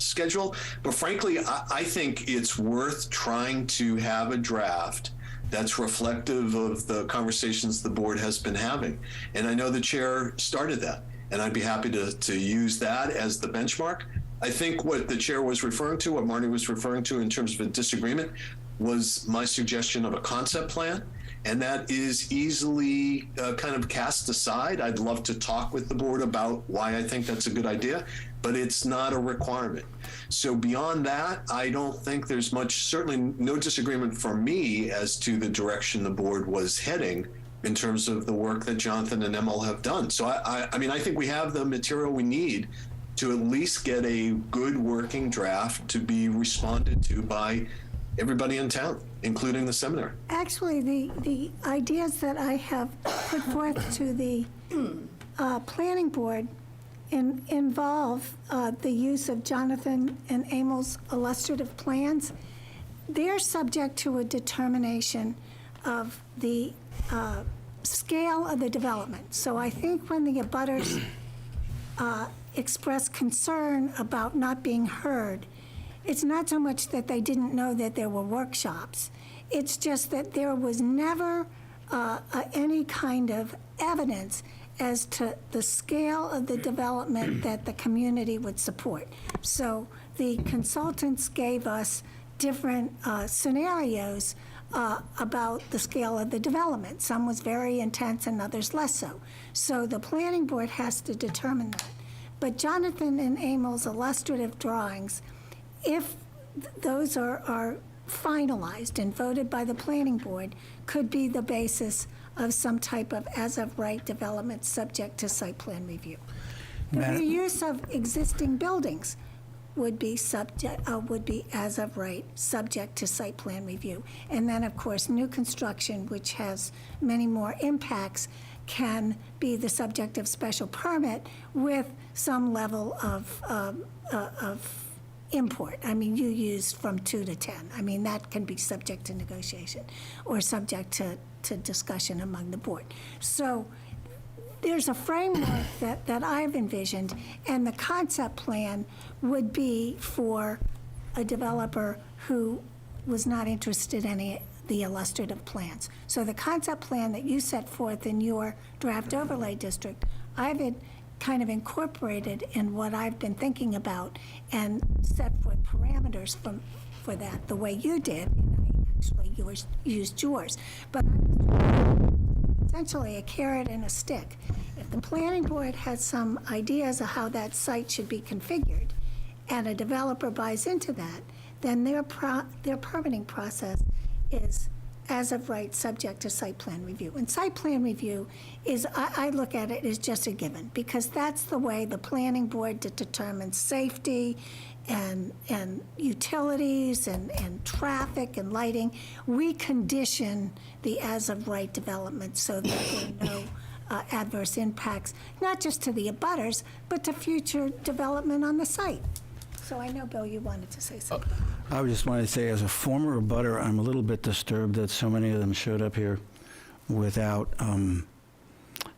schedule. But frankly, I think it's worth trying to have a draft that's reflective of the conversations the board has been having. And I know the chair started that, and I'd be happy to use that as the benchmark. I think what the chair was referring to, what Marnie was referring to in terms of a disagreement, was my suggestion of a concept plan. And that is easily kind of cast aside. I'd love to talk with the board about why I think that's a good idea, but it's not a requirement. So beyond that, I don't think there's much, certainly no disagreement from me as to the direction the board was heading in terms of the work that Jonathan and Emil have done. So I mean, I think we have the material we need to at least get a good working draft to be responded to by everybody in town, including the seminary. Actually, the ideas that I have put forth to the planning board involve the use of Jonathan and Emil's illustrative plans. They're subject to a determination of the scale of the development. So I think when the abutters express concern about not being heard, it's not so much that they didn't know that there were workshops. It's just that there was never any kind of evidence as to the scale of the development that the community would support. So the consultants gave us different scenarios about the scale of the development. Some was very intense and others less so. So the planning board has to determine that. But Jonathan and Emil's illustrative drawings, if those are finalized and voted by the planning board, could be the basis of some type of as-of-right development subject to site plan review. The reuse of existing buildings would be as of right, subject to site plan review. And then, of course, new construction, which has many more impacts, can be the subject of special permit with some level of import. I mean, you use from 2 to 10. I mean, that can be subject to negotiation or subject to discussion among the board. So there's a framework that I've envisioned, and the concept plan would be for a developer who was not interested in the illustrative plans. So the concept plan that you set forth in your draft overlay district, I've kind of incorporated in what I've been thinking about and set forth parameters for that, the way you did, and I actually used yours. But essentially a carrot and a stick. If the planning board has some ideas of how that site should be configured, and a developer buys into that, then their permitting process is as of right, subject to site plan review. And site plan review is, I look at it as just a given, because that's the way the planning board determines safety and utilities and traffic and lighting, we condition the as-of-right development so that there are no adverse impacts, not just to the abutters, but to future development on the site. So I know, Bill, you wanted to say something. I just wanted to say, as a former abutter, I'm a little bit disturbed that so many of them showed up here without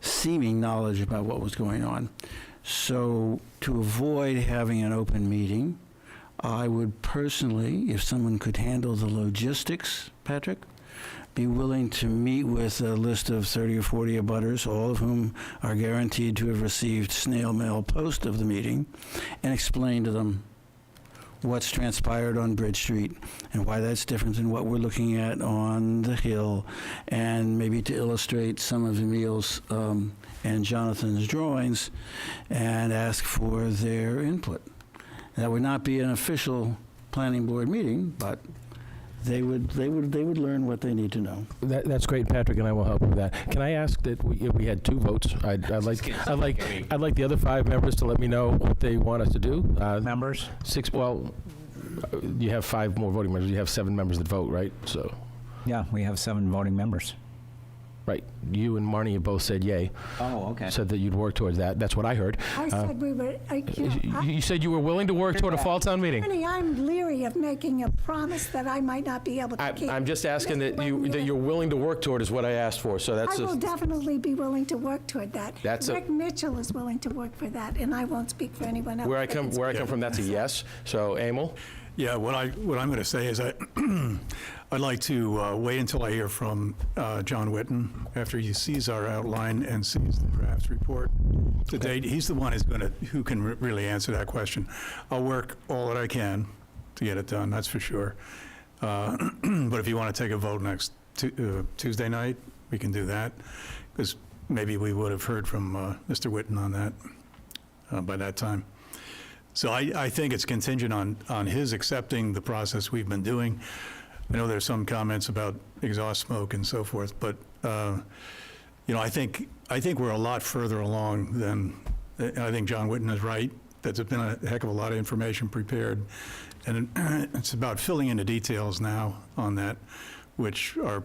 seeming knowledge about what was going on. So to avoid having an open meeting, I would personally, if someone could handle the logistics, Patrick, be willing to meet with a list of 30 or 40 abutters, all of whom are guaranteed to have received snail mail post of the meeting, and explain to them what's transpired on Bridge Street and why that's different than what we're looking at on the Hill, and maybe to illustrate some of Emil's and Jonathan's drawings and ask for their input. That would not be an official planning board meeting, but they would learn what they need to know. That's great, Patrick, and I will help with that. Can I ask that we had 2 votes? I'd like the other 5 members to let me know what they want us to do. Members? 6. Well, you have 5 more voting members. You have 7 members that vote, right? So. Yeah, we have 7 voting members. Right. You and Marnie have both said yay. Oh, okay. Said that you'd work towards that. That's what I heard. I said we were, You said you were willing to work toward a fall town meeting. Ernie, I'm leery of making a promise that I might not be able to keep. I'm just asking that you're willing to work toward is what I asked for. So that's. I will definitely be willing to work toward that. That's Rick Mitchell is willing to work for that, and I won't speak for anyone else. Where I come from, that's a yes. So, Emil? Yeah, what I'm going to say is I'd like to wait until I hear from John Whitten after he sees our outline and sees the draft report. To date, he's the one who can really answer that question. I'll work all that I can to get it done, that's for sure. But if you want to take a vote next Tuesday night, we can do that, because maybe we would have heard from Mr. Whitten on that by that time. So I think it's contingent on his accepting the process we've been doing. I know there's some comments about exhaust smoke and so forth, but I think we're a lot further along than I think John Whitten is right. There's been a heck of a lot of information prepared, and it's about filling in the details now on that, which are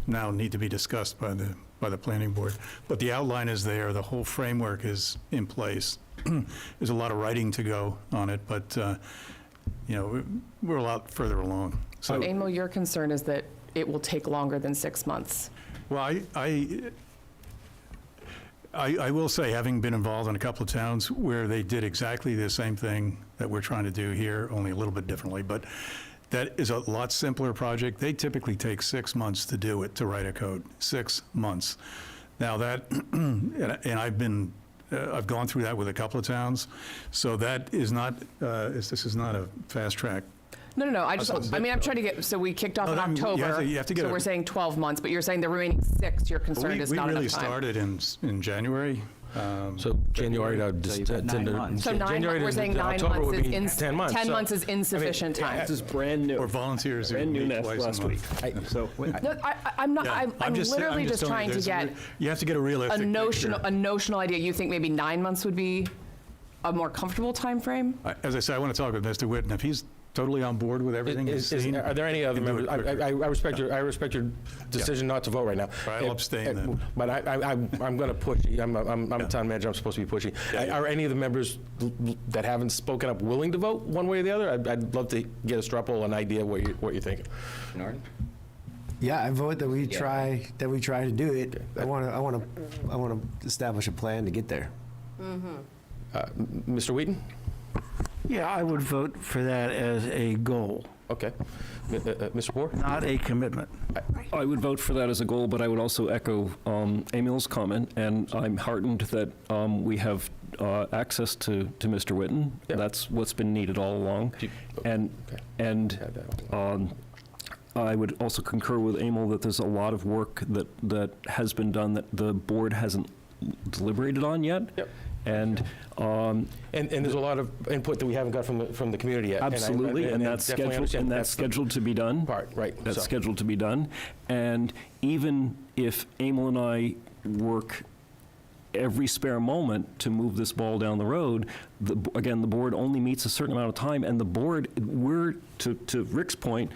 now need to be discussed by the planning board. But the outline is there. The whole framework is in place. There's a lot of writing to go on it, but we're a lot further along. So, Emil, your concern is that it will take longer than 6 months. Well, I will say, having been involved in a couple of towns where they did exactly the same thing that we're trying to do here, only a little bit differently, but that is a lot simpler project. They typically take 6 months to do it, to write a code. 6 months. Now that, and I've gone through that with a couple of towns, so that is not, this is not a fast track. No. I'm trying to get, so we kicked off in October. You have to get so we're saying 12 months, but you're saying the remaining 6, you're concerned is not enough time. We really started in January. So January to 9 months. So we're saying 9 October months would be is 10 months. 10 So, months is insufficient time. This is brand new. Or volunteers who Brand new meet twice last a week. month. So No, I'm not. Yeah, I'm literally just telling trying you, to get you have to get a realistic picture. a notional idea. You think maybe 9 months would be a more comfortable time frame? As I said, I want to talk with Mr. Whitten. If he's totally on board with everything he's seen. Are there any other members? I respect your decision not to vote right now. I'll abstain then. But I'm going to push. I'm a town manager. I'm supposed to be pushy. Are any of the members that haven't spoken up willing to vote one way or the other? I'd love to get a straw poll, an idea of what you're thinking. Norton? Yeah, I vote that we try to do it. I want to establish a plan to get there. Mr. Wheaton? Yeah, I would vote for that as a goal. Okay. Mr. Poore? Not a commitment. I would vote for that as a goal, but I would also echo Emil's comment, and I'm heartened that we have access to Mr. Whitten. Yeah. That's what's been needed all along. I would also concur with Emil that there's a lot of work that has been done that the board hasn't deliberated on yet. Yep. And there's a lot of input that we haven't got from the community yet. Absolutely, and that's scheduled to be done. Right. That's scheduled to be done. And even if Emil and I work every spare moment to move this ball down the road. Again, the board only meets a certain amount of time, and the board, to Rick's point,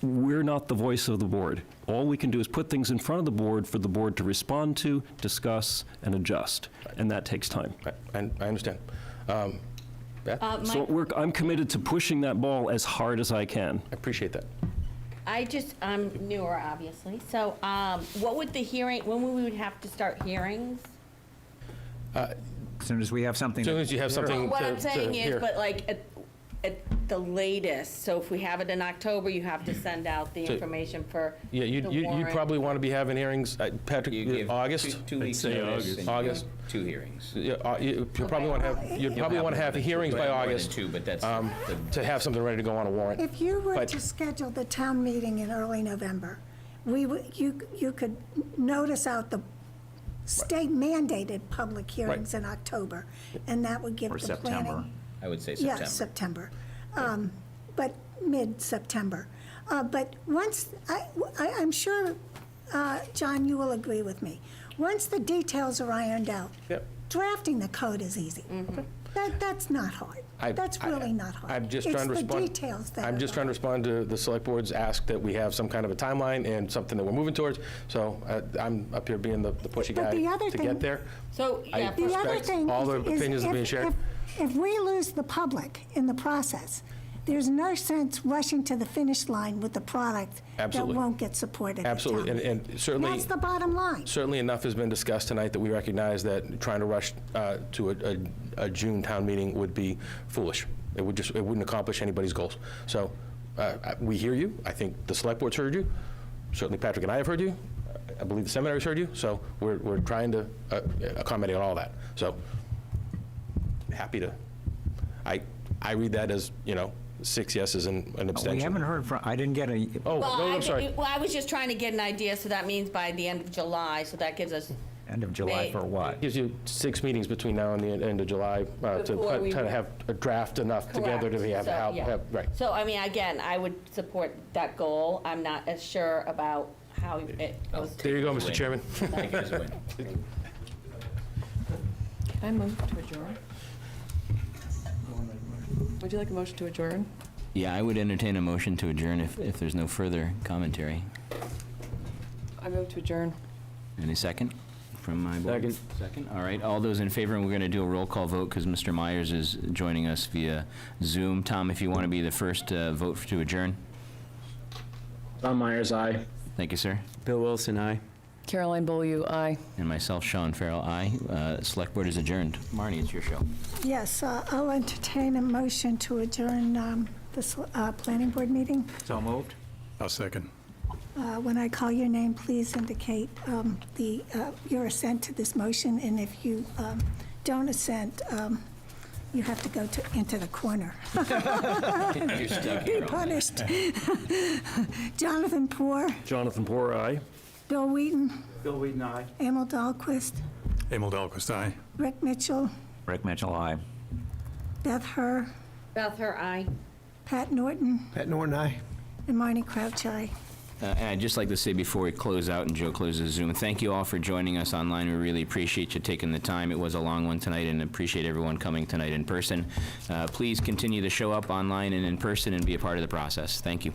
we're not the voice of the board. All we can do is put things in front of the board for the board to respond to, discuss, and adjust, and that takes time. I understand. Beth? So I'm committed to pushing that ball as hard as I can. I appreciate that. I'm newer, obviously, so what would the hearing, when we would have to start hearings? As soon as we have something. As soon as you have something What to I'm saying hear. is, but like, at the latest, so if we have it in October, you have to send out the So- information for the Yeah, you'd warrant. probably want to be having hearings, Patrick, You give August? two weeks say notice August. and August. 2 hearings. Yeah, you'd probably want to have, you'd probably want to have hearings by More than August 2, but that's to have something ready to go on a warrant. If you were But- to schedule the town meeting in early November, you could notice out the state mandated public hearings in October, and that would give Or the September. planning. I would say Yeah, September. September. But mid-September. But once, I'm sure, John, you will agree with me. Once the details are ironed out, Yep. drafting the code is easy. That's not hard. That's really not hard. I'm just trying to respond. It's the details that I'm are just trying to respond to the select board's ask that we have some kind of a timeline and something that we're moving towards. So I'm up here being the pushy But guy the other to thing- get there. So, I yeah, respect The other thing all the is opinions that are being shared. If we lose the public in the process, there's no sense rushing to the finish line with the product Absolutely. that won't get supported. at Absolutely, town meeting. and certainly. That's the bottom line. Certainly enough has been discussed tonight that we recognize that trying to rush to a June town meeting would be foolish. It wouldn't accomplish anybody's goals. So we hear you. I think the select board's heard you. Certainly Patrick and I have heard you. I believe the seminary's heard you. So we're trying to accommodate all that. So happy to, I read that as, 6 yeses and an abstention. We haven't heard from, I didn't get a, Oh, well, no, I'm sorry. I was just trying to get an idea, so that means by the end of July, so that gives us, end of July May. for what? Gives you 6 meetings between now and the end of July to Before we- kind of have a draft enough together to Correct. So, yeah. right. So, I mean, again, I would support that goal. I'm not as sure about how it goes. There you go, Mr. Chairman. Take it as a win. Can I move to adjourn? Would you like a motion to adjourn? Yeah, I would entertain a motion to adjourn if there's no further commentary. I move to adjourn. Any second from my board? Second. All right, all those in favor, and we're going to do a roll call vote because Mr. Myers is joining us via Zoom. Tom, if you want to be the first vote to adjourn. Tom Myers, aye. Thank you, sir. Bill Wilson, aye. Caroline Beaulieu, aye. And myself, Sean Farrell, aye. Select board is adjourned. Marnie, it's your show. Yes, I'll entertain a motion to adjourn this planning board meeting. So moved? I'll second. When I call your name, please indicate your assent to this motion, and if you don't assent, you have to go into the corner. You're stuck Be here all night. punished. Jonathan Poor, Jonathan Poor, aye. Bill Wheaton, Bill Wheaton, aye. Emil Dahlquist, Emil Dahlquist, aye. Rick Mitchell, Rick Mitchell, aye. Beth Herr, Beth, her aye. Pat Norton, Pat Norton, aye. and Marnie Crouch, aye. And I'd just like to say before we close out and Joe closes Zoom, thank you all for joining us online. We really appreciate you taking the time. It was a long one tonight, and appreciate everyone coming tonight in person. Please continue to show up online and in person and be a part of the process. Thank you.